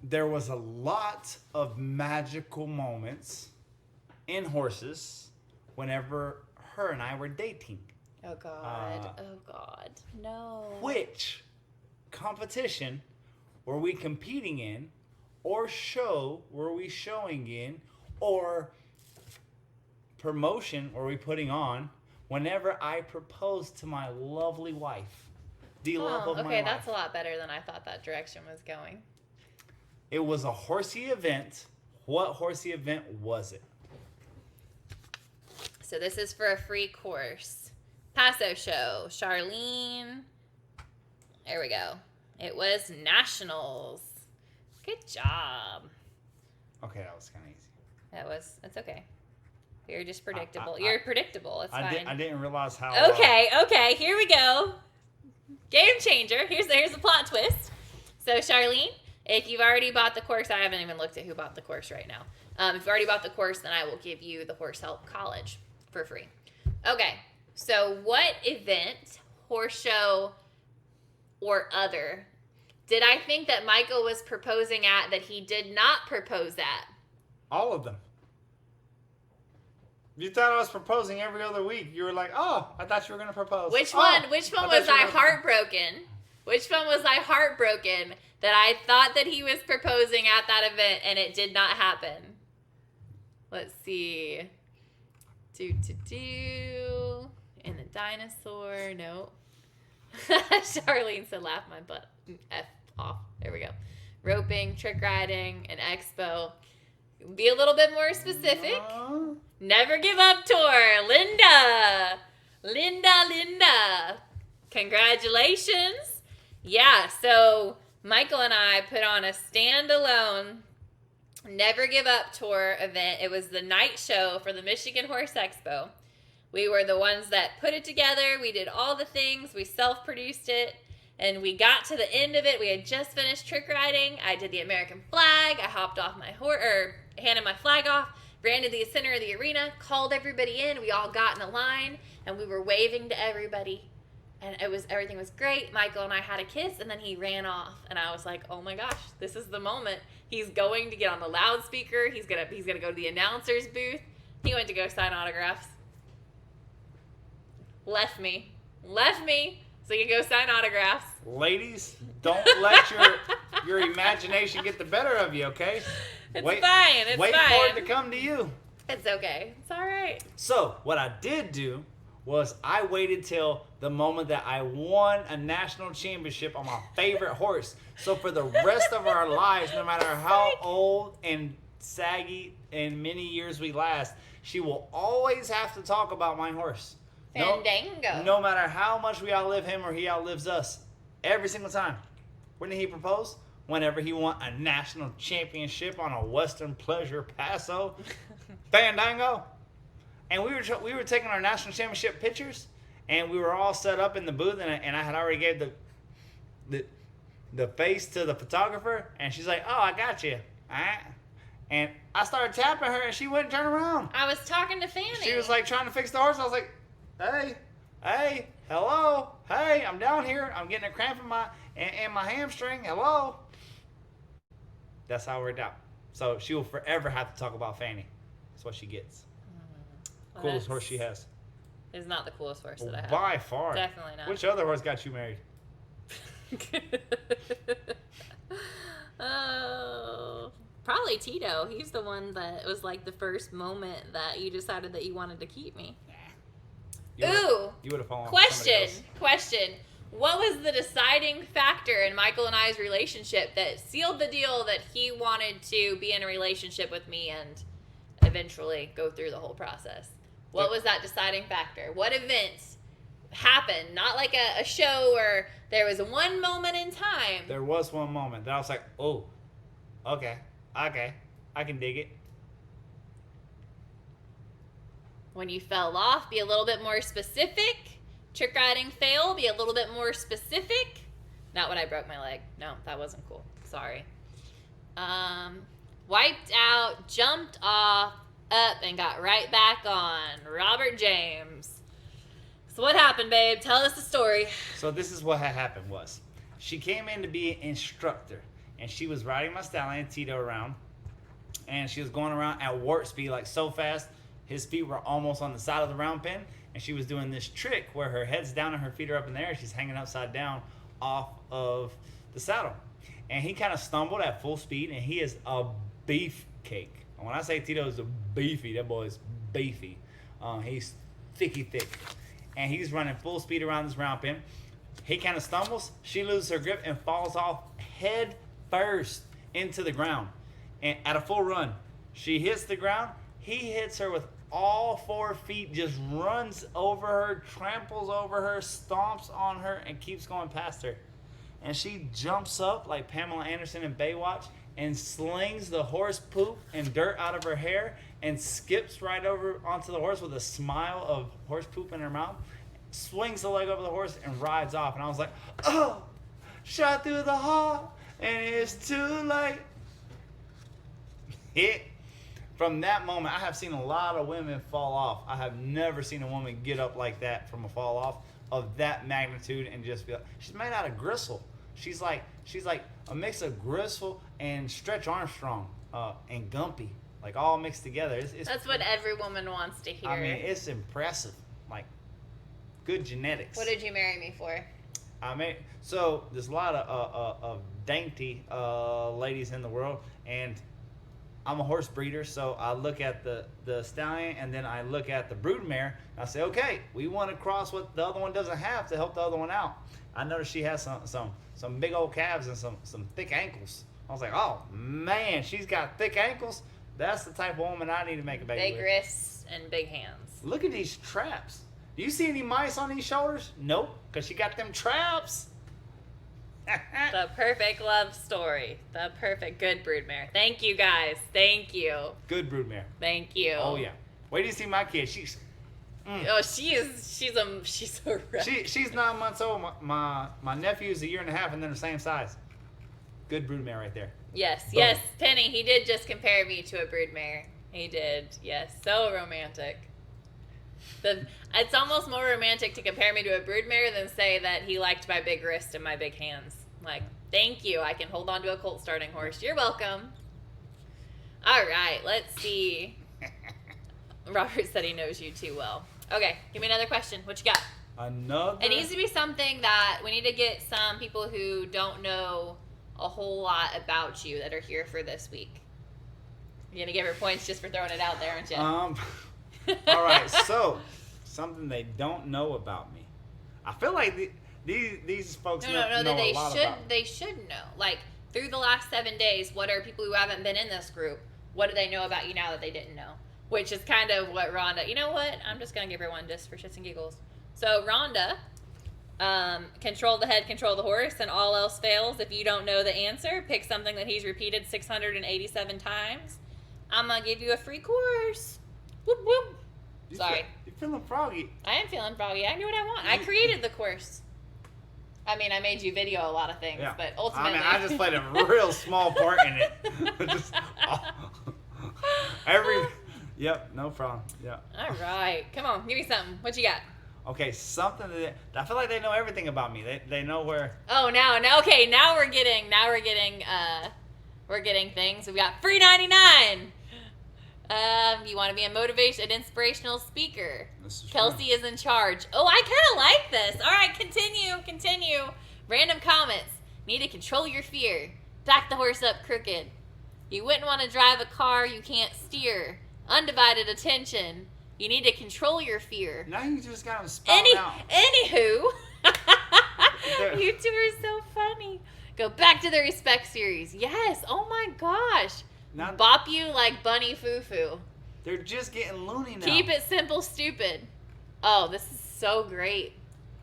There was a lot of magical moments in horses whenever her and I were dating. Oh God. Oh God. No. Which competition were we competing in, or show were we showing in, or promotion were we putting on whenever I proposed to my lovely wife? The love of my life. Okay, that's a lot better than I thought that direction was going. It was a horsey event. What horsey event was it? So this is for a free course. Paso show. Charlene. There we go. It was nationals. Good job. Okay, that was kind of easy. It's okay. You're just predictable. You're predictable. It's fine. I didn't realize how. Okay. Here we go. Game changer. Here's the plot twist. So Charlene, if you've already bought the course, I haven't even looked at who bought the course right now. If you've already bought the course, then I will give you the Horse Help College for free. Okay. So what event, horse show, or other, did I think that Michael was proposing at that he did not propose at? All of them. You thought I was proposing every other week. You were like, oh, I thought you were going to propose. Which one was I heartbroken? Which one was I heartbroken that I thought that he was proposing at that event and it did not happen? Let's see. In the dinosaur. No. Charlene said laugh my butt. F off. There we go. Roping, trick riding, an expo. Be a little bit more specific. Never Give Up tour. Linda. Congratulations. Yeah, so Michael and I put on a standalone Never Give Up tour event. It was the night show for the Michigan Horse Expo. We were the ones that put it together. We did all the things. We self-produced it. And we got to the end of it. We had just finished trick riding. I did the American flag. I hopped off my horse, or handed my flag off, ran to the center of the arena, called everybody in. We all got in a line, and we were waving to everybody. And everything was great. Michael and I had a kiss, and then he ran off. And I was like, oh my gosh, this is the moment. He's going to get on the loudspeaker. He's gonna go to the announcer's booth. He went to go sign autographs. Left me. So you can go sign autographs. Ladies, don't let your imagination get the better of you, okay? It's fine. Wait for it to come to you. It's okay. It's all right. So what I did do was I waited till the moment that I won a national championship on my favorite horse. So for the rest of our lives, no matter how old and saggy and many years we last, she will always have to talk about my horse. Fandango. No matter how much we outlive him or he outlives us. Every single time. When did he propose? Whenever he won a national championship on a Western Pleasure Paso. Fandango. And we were taking our national championship pictures, and we were all set up in the booth, and I had already gave the face to the photographer, and she's like, oh, I got you. All right. And I started tapping her, and she wouldn't turn around. I was talking to Fanny. She was like trying to fix the horse. I was like, hey, hello, hey, I'm down here. I'm getting a cramp in my hamstring. Hello. That's how it worked out. So she will forever have to talk about Fanny. That's what she gets. Coolest horse she has. It's not the coolest horse that I have. By far. Definitely not. Which other horse got you married? Oh, probably Tito. He's the one that was like the first moment that you decided that you wanted to keep me. You would have fallen. Question. What was the deciding factor in Michael and I's relationship that sealed the deal that he wanted to be in a relationship with me and eventually go through the whole process? What was that deciding factor? What events happened? Not like a show where there was one moment in time. There was one moment that I was like, oh, okay, I can dig it. When you fell off, be a little bit more specific. Trick riding fail, be a little bit more specific. Not when I broke my leg. No, that wasn't cool. Sorry. Wiped out, jumped off, up, and got right back on. Robert James. So what happened, babe? Tell us the story. So this is what had happened was, she came in to be an instructor, and she was riding my stallion, Tito, around, and she was going around at warp speed, like so fast, his feet were almost on the side of the round pen, and she was doing this trick where her head's down and her feet are up in the air. She's hanging upside down off of the saddle. And he kind of stumbled at full speed, and he is a beefcake. And when I say Tito is a beefy, that boy is beefy. He's thicky thick. And he's running full speed around this round pen. He kind of stumbles. She loses her grip and falls off head first into the ground. And at a full run, she hits the ground. He hits her with all 4 feet, just runs over her, tramples over her, stomps on her, and keeps going past her. And she jumps up like Pamela Anderson in Baywatch and slings the horse poop and dirt out of her hair and skips right over onto the horse with a smile of horse poop in her mouth, swings the leg over the horse and rides off. And I was like, oh, shot through the heart and it's too late. From that moment, I have seen a lot of women fall off. I have never seen a woman get up like that from a fall off of that magnitude and just be like, she's made out of gristle. She's like a mix of Gristle and Stretch Armstrong and Gumpy, like all mixed together. That's what every woman wants to hear. I mean, it's impressive. Like, good genetics. What did you marry me for? So there's a lot of dainty ladies in the world, and I'm a horse breeder, so I look at the stallion, and then I look at the broodmare, and I say, okay, we want to cross what the other one doesn't have to help the other one out. I noticed she has some big old calves and some thick ankles. I was like, oh man, she's got thick ankles. That's the type of woman I need to make a baby with. Big wrists and big hands. Look at these traps. Do you see any mice on these shoulders? Nope, because she got them traps. The perfect love story. The perfect good broodmare. Thank you, guys. Thank you. Good broodmare. Thank you. Oh yeah. Wait till you see my kid. She's Oh, she's a wreck. She's 9 months old. My nephew's a year and a half, and they're the same size. Good broodmare right there. Yes, Boom. yes, Penny. He did just compare me to a broodmare. He did. Yes, so romantic. It's almost more romantic to compare me to a broodmare than say that he liked my big wrist and my big hands. Like, thank you. I can hold on to a colt starting horse. You're welcome. All right, let's see. Robert said he knows you too well. Okay, give me another question. What you got? Another? It needs to be something that we need to get some people who don't know a whole lot about you that are here for this week. You're going to give her points just for throwing it out there, aren't you? All right, so something they don't know about me. I feel like these folks know a lot about me. They should know. Like, through the last 7 days, what are people who haven't been in this group, what do they know about you now that they didn't know? Which is kind of what Rhonda, you know what? I'm just going to give her one just for shits and giggles. So Rhonda, control the head, control the horse, and all else fails. If you don't know the answer, pick something that he's repeated 687 times. I'm going to give you a free course. Whoop, whoop. Sorry. You're feeling froggy. I am feeling froggy. I knew what I want. I created the course. I mean, I made you video a lot of things, but ultimately... I just played a real small part in it. Yep, no problem. Yeah. All right. Come on, give me something. What you got? Okay, something that I feel like they know everything about me. They know where. Oh, now we're getting things. We've got free 99. You want to be an inspirational speaker. Kelsey is in charge. Oh, I kind of like this. All right, continue. Random comments. Need to control your fear. Back the horse up crooked. You wouldn't want to drive a car you can't steer. Undivided attention. You need to control your fear. Now you just got them spelled out. Anywho, you two are so funny. Go back to the respect series. Yes. Oh my gosh. Now, bop you like Bunny Foo-Foo. They're just getting loony now. Keep it simple, stupid. Oh, this is so great.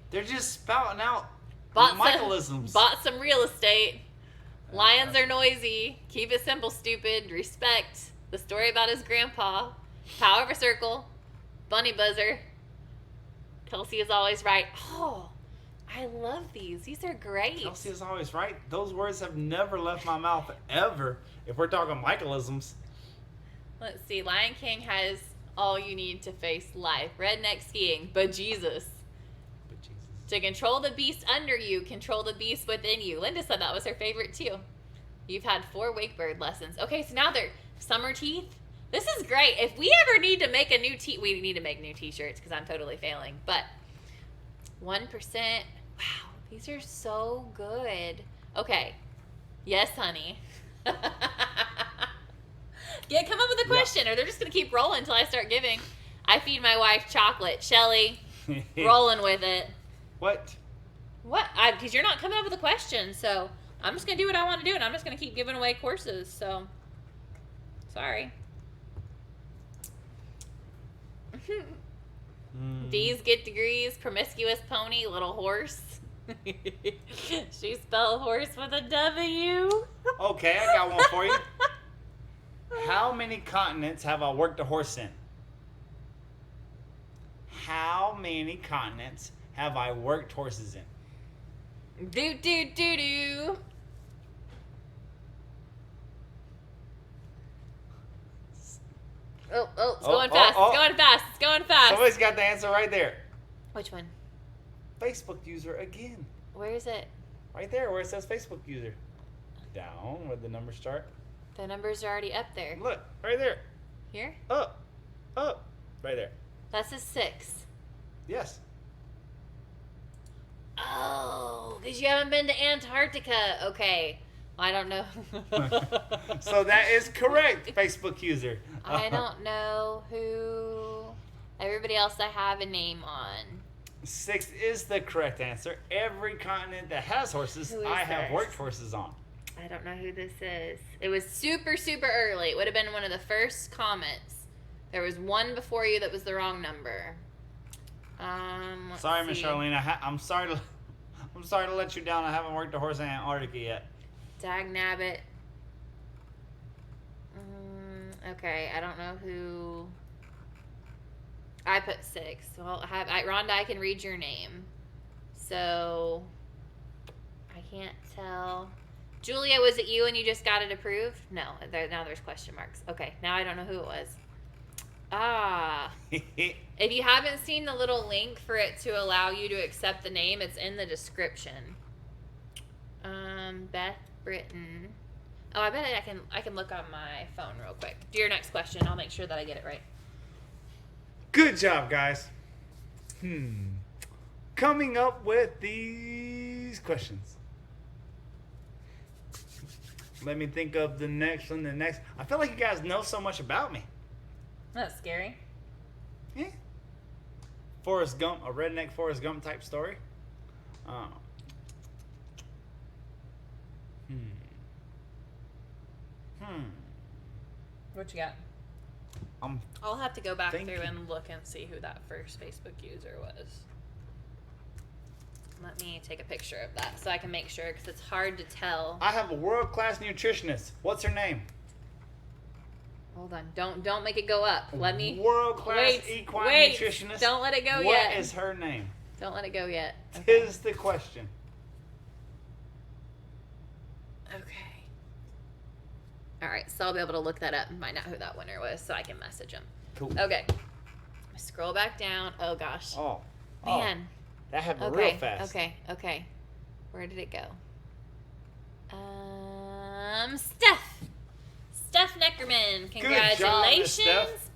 They're just spouting out Michaelisms. Bought some real estate. Lions are noisy. Keep it simple, stupid. Respect. The story about his grandpa. Power of a circle. Bunny buzzer. Kelsey is always right. Oh, I love these. These are great. Kelsey is always right. Those words have never left my mouth ever. If we're talking Michaelisms. Let's see. Lion King has all you need to face life. Redneck skiing. But Jesus. To control the beast under you, control the beast within you. Linda said that was her favorite too. You've had 4 wakebird lessons. Okay, so now they're summer teeth. This is great. If we ever need to make a new we need to make new t-shirts because I'm totally failing. But 1%. Wow, these are so good. Okay. Yes, honey. Come up with a question, or they're just going to keep rolling until I start giving. I feed my wife chocolate. Shelly, rolling with it. What? What? Because you're not coming up with a question, so I'm just going to do what I want to do, and I'm just going to keep giving away courses, so sorry. D's get degrees, promiscuous pony, little horse. She spelled horse with a W. Okay, I got one for you. How many continents have I worked a horse in? How many continents have I worked horses in? Do, do, do, do. It's going fast. It's going fast. It's going fast. Somebody's got the answer right there. Which one? Facebook user again. Where is it? Right there where it says Facebook user. Down where the numbers start. The numbers are already up there. Look, right there. Here? Up. Right there. That's a 6. Yes. Oh, because you haven't been to Antarctica. Okay. I don't know. So that is correct, Facebook user. I don't know who. Everybody else I have a name on. 6 is the correct answer. Every continent that has horses, I have worked horses on. I don't know who this is. It was super, super early. It would have been one of the first comments. There was one before you that was the wrong number. Sorry, Miss Charlene. I'm sorry to let you down. I haven't worked a horse in Antarctica yet. Dagnabbit. Okay, I don't know who. I put 6. Well, Rhonda, I can read your name. So, I can't tell. Julia, was it you and you just got it approved? No, now there's question marks. Okay, now I don't know who it was. If you haven't seen the little link for it to allow you to accept the name, it's in the description. Beth Britton. Oh, I bet I can look on my phone real quick. Do your next question. I'll make sure that I get it right. Good job, guys. Coming up with these questions. Let me think of the next one. I feel like you guys know so much about me. That's scary. Yeah. Forrest Gump, a redneck Forrest Gump type story. What you got? I'll have to go back through and look and see who that first Facebook user was. Let me take a picture of that so I can make sure, because it's hard to tell. I have a world-class nutritionist. What's her name? Hold on. Don't make it go up. Let me. World-class equine nutritionist. Don't let it go yet. What is her name? Don't let it go yet. Okay. Tis the question. Okay. All right, so I'll be able to look that up and find out who that winner was so I can message him. Cool. Okay. Scroll back down. Oh, gosh. Oh. Man. That happened real fast. Okay. Where did it go? Steph Neckerman. Congratulations. Good job, Miss Steph.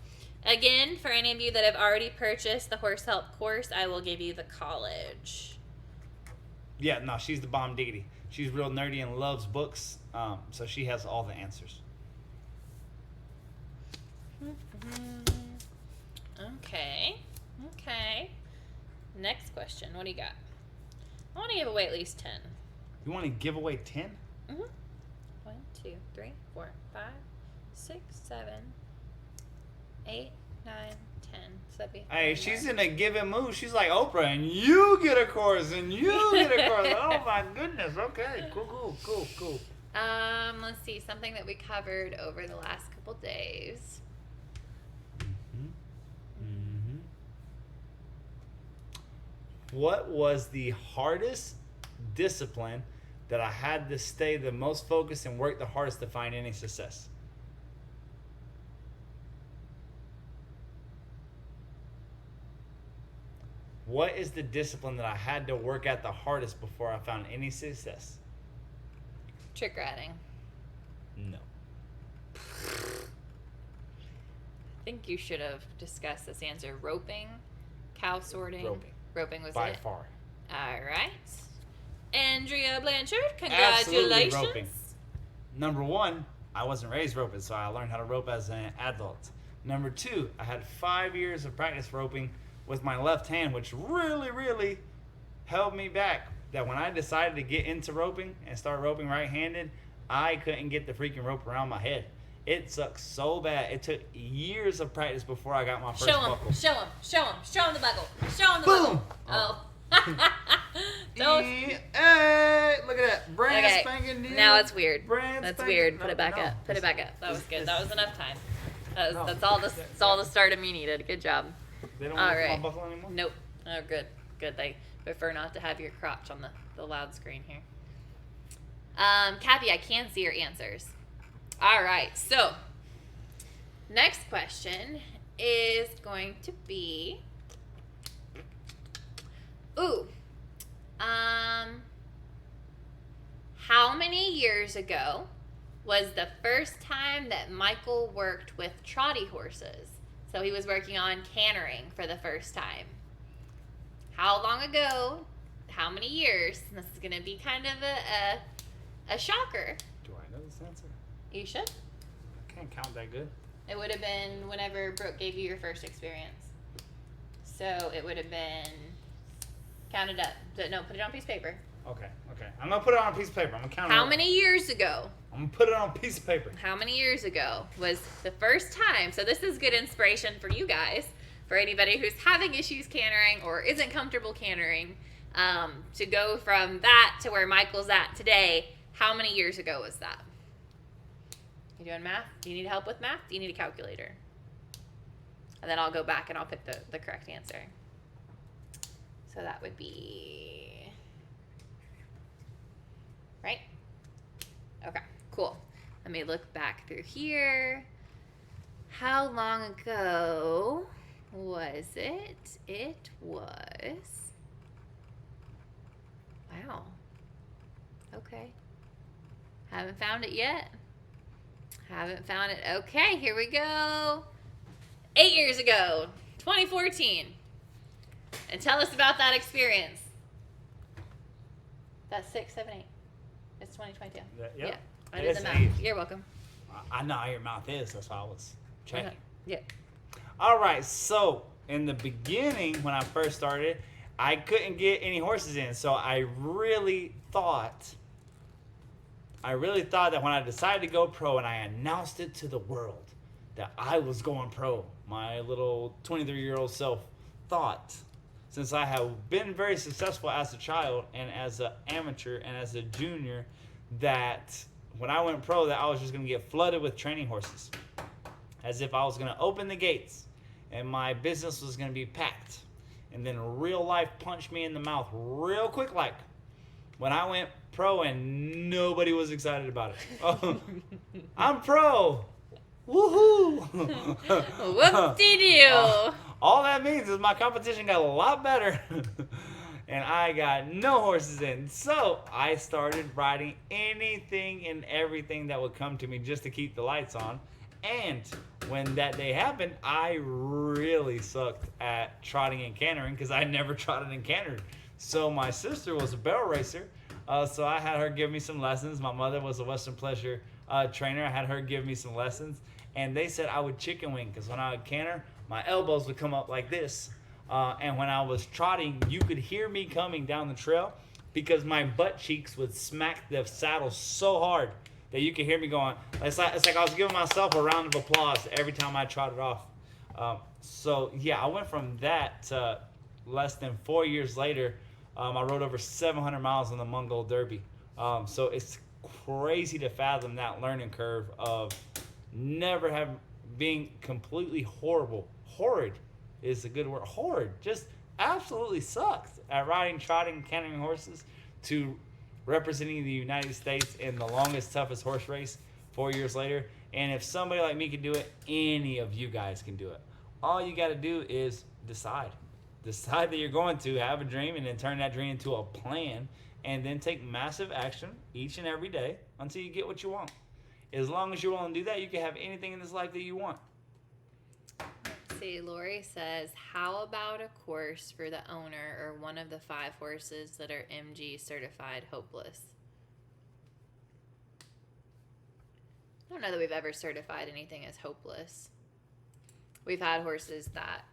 Again, for any of you that have already purchased the Horse Help course, I will give you the college. Yeah, no, she's the bomb diggity. She's real nerdy and loves books, so she has all the answers. Okay. Next question. What do you got? I want to give away at least 10. You want to give away 10? Mm-hmm. 1, 2, 3, 4, 5, 6, 7, 8, 9, 10. So that'd be hey, she's in a giving mood. She's like Oprah, and you get a course, and you get a course. Oh my goodness. Okay. Cool. Let's see. Something that we covered over the last couple days. What was the hardest discipline that I had to stay the most focused and work the hardest to find any success? What is the discipline that I had to work at the hardest before I found any success? Trick ratting. No. I think you should have discussed this answer. Roping, cow sorting. Roping was By it. far. All right. Andrea Blanchard, Absolutely congratulations. roping. Number one, I wasn't raised roping, so I learned how to rope as an adult. Number two, I had 5 years of practice roping with my left hand, which really, really held me back. That when I decided to get into roping and start roping right-handed, I couldn't get the freaking rope around my head. It sucked so bad. It took years of practice before I got my first buckle. Show him the buckle. Show him the Boom! buckle. Hey, look at that. Brand spanking new. Now it's weird. Brand That's spanking- weird. Put no, it back no. up. Put it back up. That was good. That was enough time. No. That's all the stardom you needed. Good job. They don't All want right. my buckle anymore? Nope. Oh, good. Good. They prefer not to have your crotch on the loud screen here. Kathy, I can see your answers. All right. So, next question is going to be, how many years ago was the first time that Michael worked with trotty horses? So he was working on cantering for the first time. How long ago? How many years? And this is going to be kind of a shocker. Do I know this answer? You should. I can't count that good. It would have been whenever Brooke gave you your first experience. So it would have been, count it up. No, put it on a piece of paper. Okay. I'm going to put it on a piece of paper. I'm going to count it. How many years ago? I'm going to put it on a piece of paper. How many years ago was the first time? So this is good inspiration for you guys, for anybody who's having issues cantering or isn't comfortable cantering, to go from that to where Michael's at today. How many years ago was that? You doing math? Do you need help with math? Do you need a calculator? And then I'll go back and I'll pick the correct answer. So that would be, right? Okay, cool. Let me look back through here. How long ago was it? It was, wow. Okay. Haven't found it yet. Haven't found it. Okay, here we go. 8 years ago, 2014. And tell us about that experience. That's 6, 7, 8. It's 2022. Yep. Yeah. I It did is the math. 8. You're welcome. I know how your mouth is. That's why I was checking. Okay. Yeah. All right. So in the beginning, when I first started, I couldn't get any horses in. So I really thought that when I decided to go pro and I announced it to the world that I was going pro, my little 23-year-old self thought, since I have been very successful as a child and as an amateur and as a junior, that when I went pro that I was just going to get flooded with training horses. As if I was going to open the gates and my business was going to be packed. And then real life punched me in the mouth real quick like when I went pro and nobody was excited about it. Oh, I'm pro. Woohoo. Whoop-de-doo. All that means is my competition got a lot better. And I got no horses in. So I started riding anything and everything that would come to me just to keep the lights on. And when that day happened, I really sucked at trotting and cantering because I never trotted and cantered. So my sister was a barrel racer. So I had her give me some lessons. My mother was a Western Pleasure trainer. I had her give me some lessons. And they said I would chicken wing because when I would canter, my elbows would come up like this. And when I was trotting, you could hear me coming down the trail because my butt cheeks would smack the saddle so hard that you could hear me going. It's like I was giving myself a round of applause every time I trotted off. So yeah, I went from that to less than 4 years later. I rode over 700 miles on the Mongol Derby. So it's crazy to fathom that learning curve of being completely horrid is a good word. Horrid. Just absolutely sucks at riding, trotting, cantering horses to representing the United States in the longest, toughest horse race 4 years later. And if somebody like me can do it, any of you guys can do it. All you got to do is decide. Decide that you're going to have a dream and then turn that dream into a plan and then take massive action each and every day until you get what you want. As long as you're willing to do that, you can have anything in this life that you want. Let's see, Lori says, how about a course for the owner or one of the 5 horses that are MG certified hopeless? I don't know that we've ever certified anything as hopeless. We've had horses that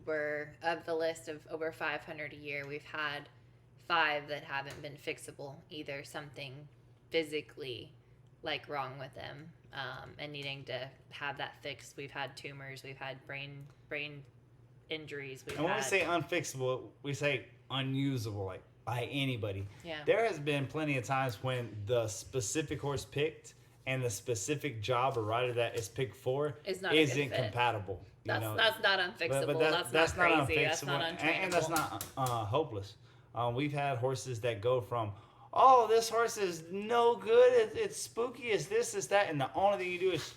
were, of the list of over 500 a year, we've had 5 that haven't been fixable, either something physically like wrong with them and needing to have that fixed. We've had tumors, we've had brain injuries. And when we say unfixable, we say unusable, like by anybody. Yeah. There has been plenty of times when the specific horse picked and the specific job or rider that is picked for isn't compatible. That's not unfixable. That's not crazy. That's not untrainable. And that's not hopeless. We've had horses that go from, oh, this horse is no good, it's spooky, it's this, it's that, and the only thing you do is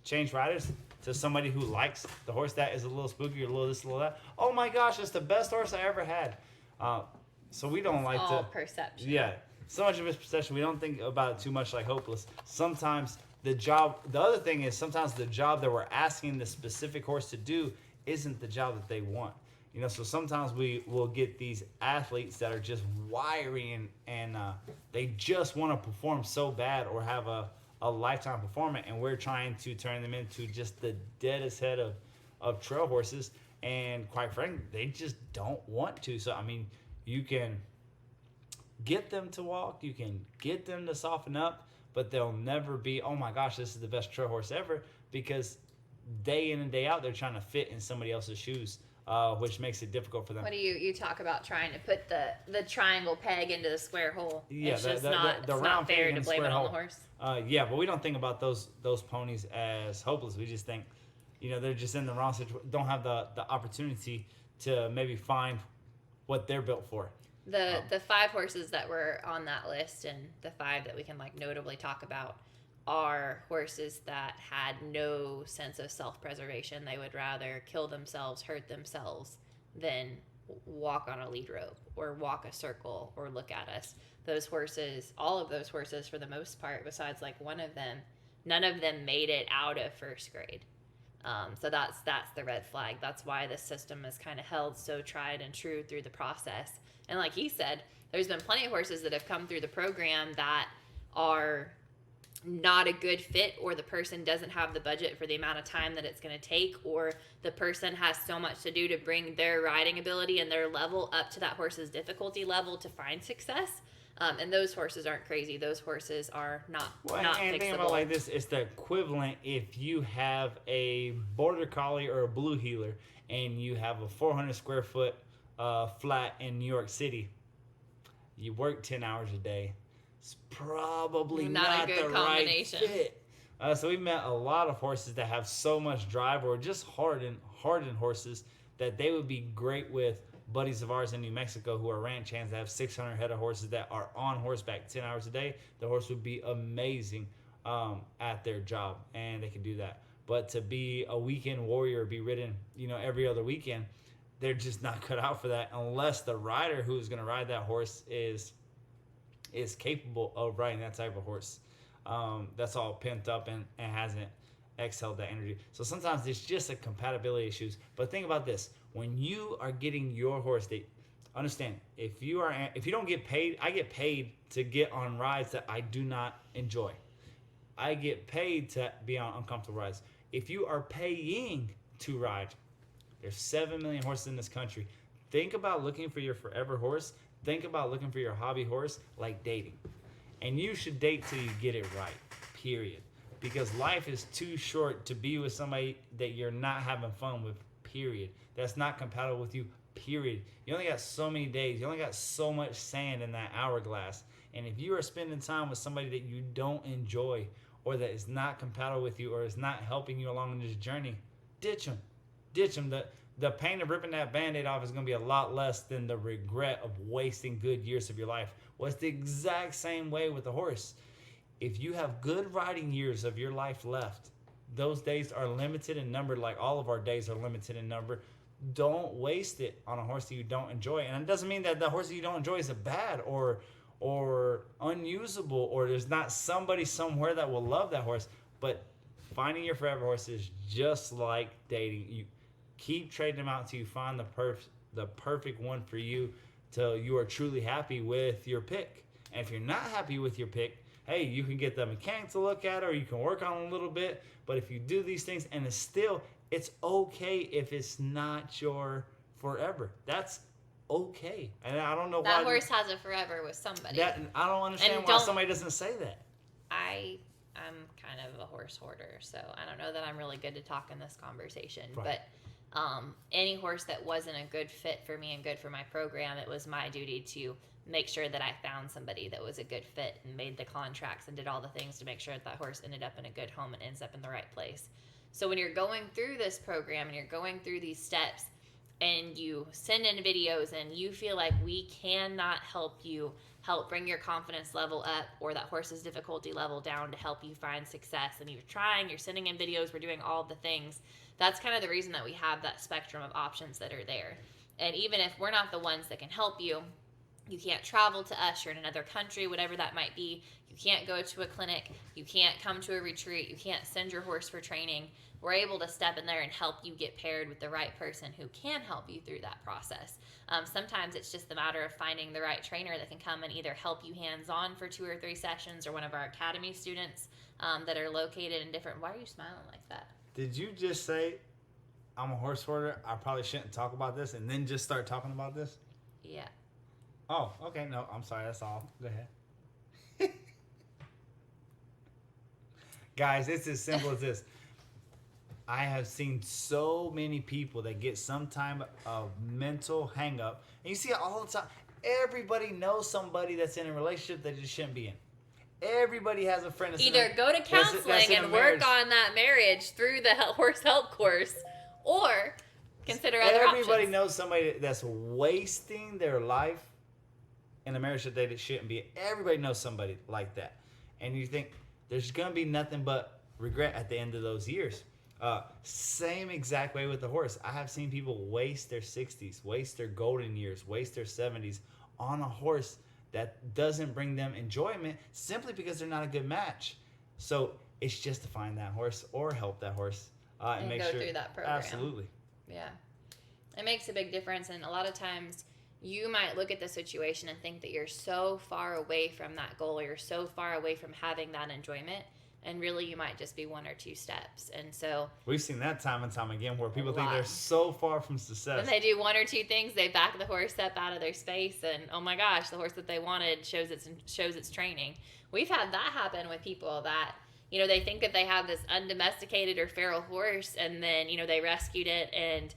change riders to somebody who likes the horse that is a little spooky or a little this, a little that. Oh my gosh, it's the best horse I ever had. So we don't like all perception. Yeah, so much of it's perception. We don't think about it too much like hopeless. Sometimes the other thing is sometimes the job that we're asking the specific horse to do isn't the job that they want. So sometimes we will get these athletes that are just wiry and they just want to perform so bad or have a lifetime performance, and we're trying to turn them into just the deadest head of trail horses, and quite frankly, they just don't want to. So, you can get them to walk, you can get them to soften up, but they'll never be, oh my gosh, this is the best trail horse ever, because day in and day out, they're trying to fit in somebody else's shoes. Which makes it difficult for them. What do you talk about trying to put the triangle peg into the square hole? Yeah, it's just not fair to blame it on the horse. Yeah, but we don't think about those ponies as hopeless. We just think, they're just in the wrong situation, don't have the opportunity to maybe find what they're built for. The 5 horses that were on that list and the 5 that we can notably talk about are horses that had no sense of self-preservation. They would rather kill themselves, hurt themselves, than walk on a lead rope or walk a circle or look at us. Those horses, all of those horses for the most part, besides one of them, none of them made it out of first grade. So that's the red flag. That's why the system is kind of held so tried and true through the process. And like he said, there's been plenty of horses that have come through the program that are not a good fit, or the person doesn't have the budget for the amount of time that it's going to take, or the person has so much to do to bring their riding ability and their level up to that horse's difficulty level to find success. And those horses aren't crazy. Those horses are not fixable. Think about it like this: it's the equivalent if you have a border collie or a blue heeler, and you have a 400 square foot flat in New York City. You work 10 hours a day. It's probably not a good combination. Right fit. So we met a lot of horses that have so much drive, or just hardened horses, that they would be great with buddies of ours in New Mexico who are ranch hands that have 600 head of horses that are on horseback 10 hours a day. The horse would be amazing at their job, and they can do that. But to be a weekend warrior, be ridden, every other weekend, they're just not cut out for that unless the rider who's going to ride that horse is capable of riding that type of horse. That's all pent up and hasn't exhaled that energy. So sometimes it's just a compatibility issues. But think about this: when you are getting your horse, understand, if you don't get paid, I get paid to get on rides that I do not enjoy. I get paid to be on uncomfortable rides. If you are paying to ride, there's 7 million horses in this country. Think about looking for your forever horse. Think about looking for your hobby horse like dating. And you should date till you get it right, period. Because life is too short to be with somebody that you're not having fun with, period. That's not compatible with you, period. You only got so many days. You only got so much sand in that hourglass. And if you are spending time with somebody that you don't enjoy, or that is not compatible with you, or is not helping you along in this journey, ditch them. Ditch them. the pain of ripping that Band-Aid off is going to be a lot less than the regret of wasting good years of your life. Well, it's the exact same way with the horse. If you have good riding years of your life left, those days are limited in number, like all of our days are limited in number. Don't waste it on a horse that you don't enjoy. And it doesn't mean that the horse that you don't enjoy is a bad or unusable, or there's not somebody somewhere that will love that horse. But finding your forever horse is just like dating. You keep trading them out until you find the perfect one for you, till you are truly happy with your pick. And if you're not happy with your pick, hey, you can get the mechanic to look at it, or you can work on it a little bit. But if you do these things and it's okay if it's not your forever. That's okay. And I don't know why. That horse has a forever with somebody. I don't understand why somebody doesn't say that. I'm kind of a horse hoarder, so I don't know that I'm really good to talk in this conversation. Right. But any horse that wasn't a good fit for me and good for my program, it was my duty to make sure that I found somebody that was a good fit and made the contracts and did all the things to make sure that horse ended up in a good home and ends up in the right place. So when you're going through this program and you're going through these steps and you send in videos and you feel like we cannot help bring your confidence level up or that horse's difficulty level down to help you find success, and you're sending in videos, we're doing all the things, that's kind of the reason that we have that spectrum of options that are there. And even if we're not the ones that can help you, you can't travel to us, you're in another country, whatever that might be, you can't go to a clinic, you can't come to a retreat, you can't send your horse for training, we're able to step in there and help you get paired with the right person who can help you through that process. Sometimes it's just the matter of finding the right trainer that can come and either help you hands-on for 2 or 3 sessions, or one of our academy students that are located in different... Why are you smiling like that? Did you just say, I'm a horse hoarder, I probably shouldn't talk about this, and then just start talking about this? Yeah. Oh, okay. No, I'm sorry. That's all. Go ahead. Guys, it's as simple as this. I have seen so many people that get some type of mental hang up. And you see it all the time. Everybody knows somebody that's in a relationship that just shouldn't be in. Everybody has a friend that's either go to counseling and work on that marriage through the horse help course, or consider other options. Everybody knows somebody that's wasting their life in a marriage that they shouldn't be in. Everybody knows somebody like that. And you think there's going to be nothing but regret at the end of those years. Same exact way with the horse. I have seen people waste their 60s, waste their golden years, waste their 70s on a horse that doesn't bring them enjoyment simply because they're not a good match. So it's just to find that horse or help that horse and make go sure through that program. Absolutely. Yeah. It makes a big difference, and a lot of times you might look at the situation and think that you're so far away from that goal, or you're so far away from having that enjoyment, and really you might just be 1 or 2 steps. And so we've seen that time and time again where people think they're so far from success. When they do 1 or 2 things, they back the horse up out of their space, and oh my gosh, the horse that they wanted shows its training. We've had that happen with people that, you know, they think that they have this undomesticated or feral horse, and then, you know, they rescued it and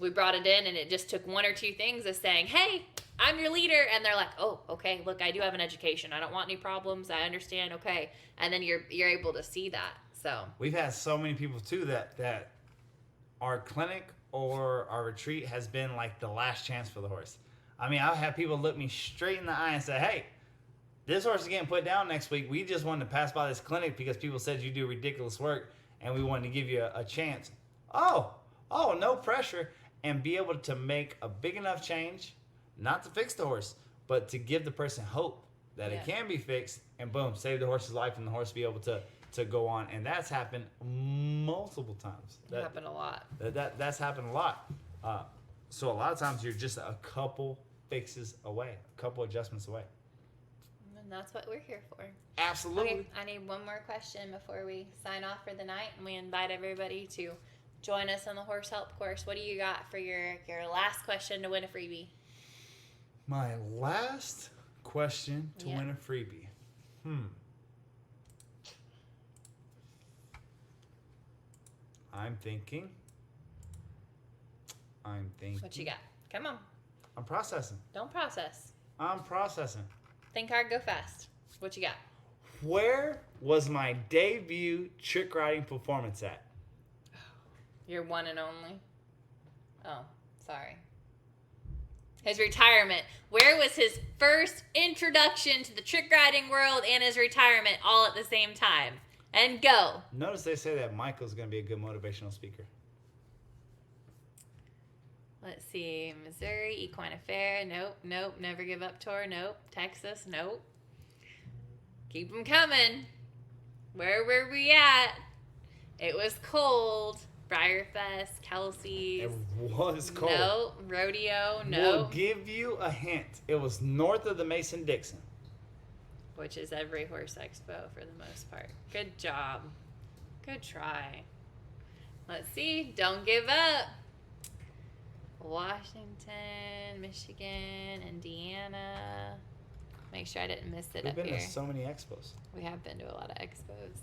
we brought it in, and it just took 1 or 2 things of saying, hey, I'm your leader. And they're like, oh, okay, look, I do have an education. I don't want any problems. I understand. Okay. And then you're able to see that. So we've had so many people too that our clinic or our retreat has been like the last chance for the horse. I mean, I've had people look me straight in the eye and say, hey, this horse is getting put down next week. We just wanted to pass by this clinic because people said you do ridiculous work and we wanted to give you a chance. Oh, no pressure. And be able to make a big enough change, not to fix the horse, but to give the person hope that it can be fixed, and boom, save the horse's life and the horse be able to go on. And that's happened multiple times. That happened a lot. That's happened a lot. So a lot of times you're just a couple fixes away, a couple adjustments away. And that's what we're here for. Absolutely. Okay, I need one more question before we sign off for the night, and we invite everybody to join us on the horse help course. What do you got for your last question to win a freebie? My last question to win a freebie. I'm thinking. What you got? Come on. I'm processing. Don't process. I'm processing. Think hard, go fast. What you got? Where was my debut trick riding performance at? Your one and only. Oh, sorry. His retirement. Where was his first introduction to the trick riding world and his retirement all at the same time? And go. Notice they say that Michael's going to be a good motivational speaker. Let's see. Missouri, Equine Affair. Nope. Never Give Up Tour. Nope. Texas. Nope. Keep them coming. Where were we at? It was cold. Briarfest, Kelsey's. It was cold. No. Rodeo. No. We'll give you a hint. It was north of the Mason-Dixon. Which is every horse expo for the most part. Good job. Good try. Let's see. Don't give up. Washington, Michigan, Indiana. Make sure I didn't miss it We've up been here. to so many expos. We have been to a lot of expos.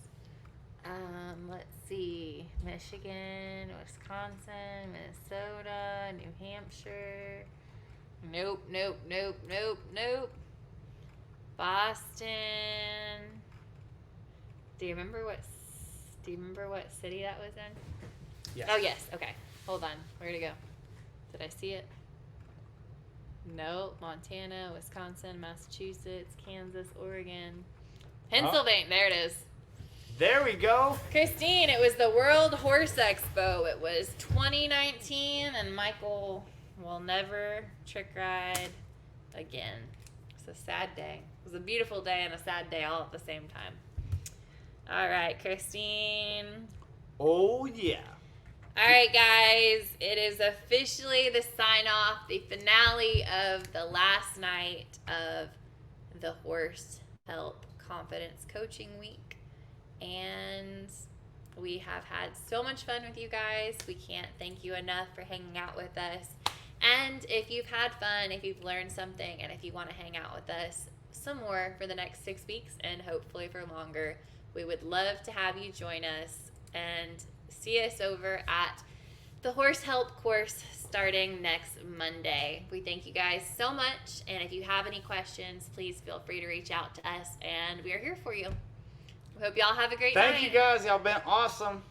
Let's see. Michigan, Wisconsin, Minnesota, New Hampshire. Nope. Boston. Do you remember what city that was in? Yes. Oh yes. Okay. Hold on. Where'd it go? Did I see it? No. Montana, Wisconsin, Massachusetts, Kansas, Oregon, Pennsylvania. There it is. There we go. Christine, it was the World Horse Expo. It was 2019, and Michael will never trick ride again. It's a sad day. It was a beautiful day and a sad day all at the same time. All right, Christine. Oh, yeah. All right, guys. It is officially the sign-off, the finale of the last night of the Horse Help Confidence Coaching Week. And we have had so much fun with you guys. We can't thank you enough for hanging out with us. And if you've had fun, if you've learned something, and if you want to hang out with us some more for the next 6 weeks and hopefully for longer, we would love to have you join us and see us over at the Horse Help course starting next Monday. We thank you guys so much, and if you have any questions, please feel free to reach out to us, and we are here for you. We hope y'all have a great night. Thank you guys. Y'all been awesome.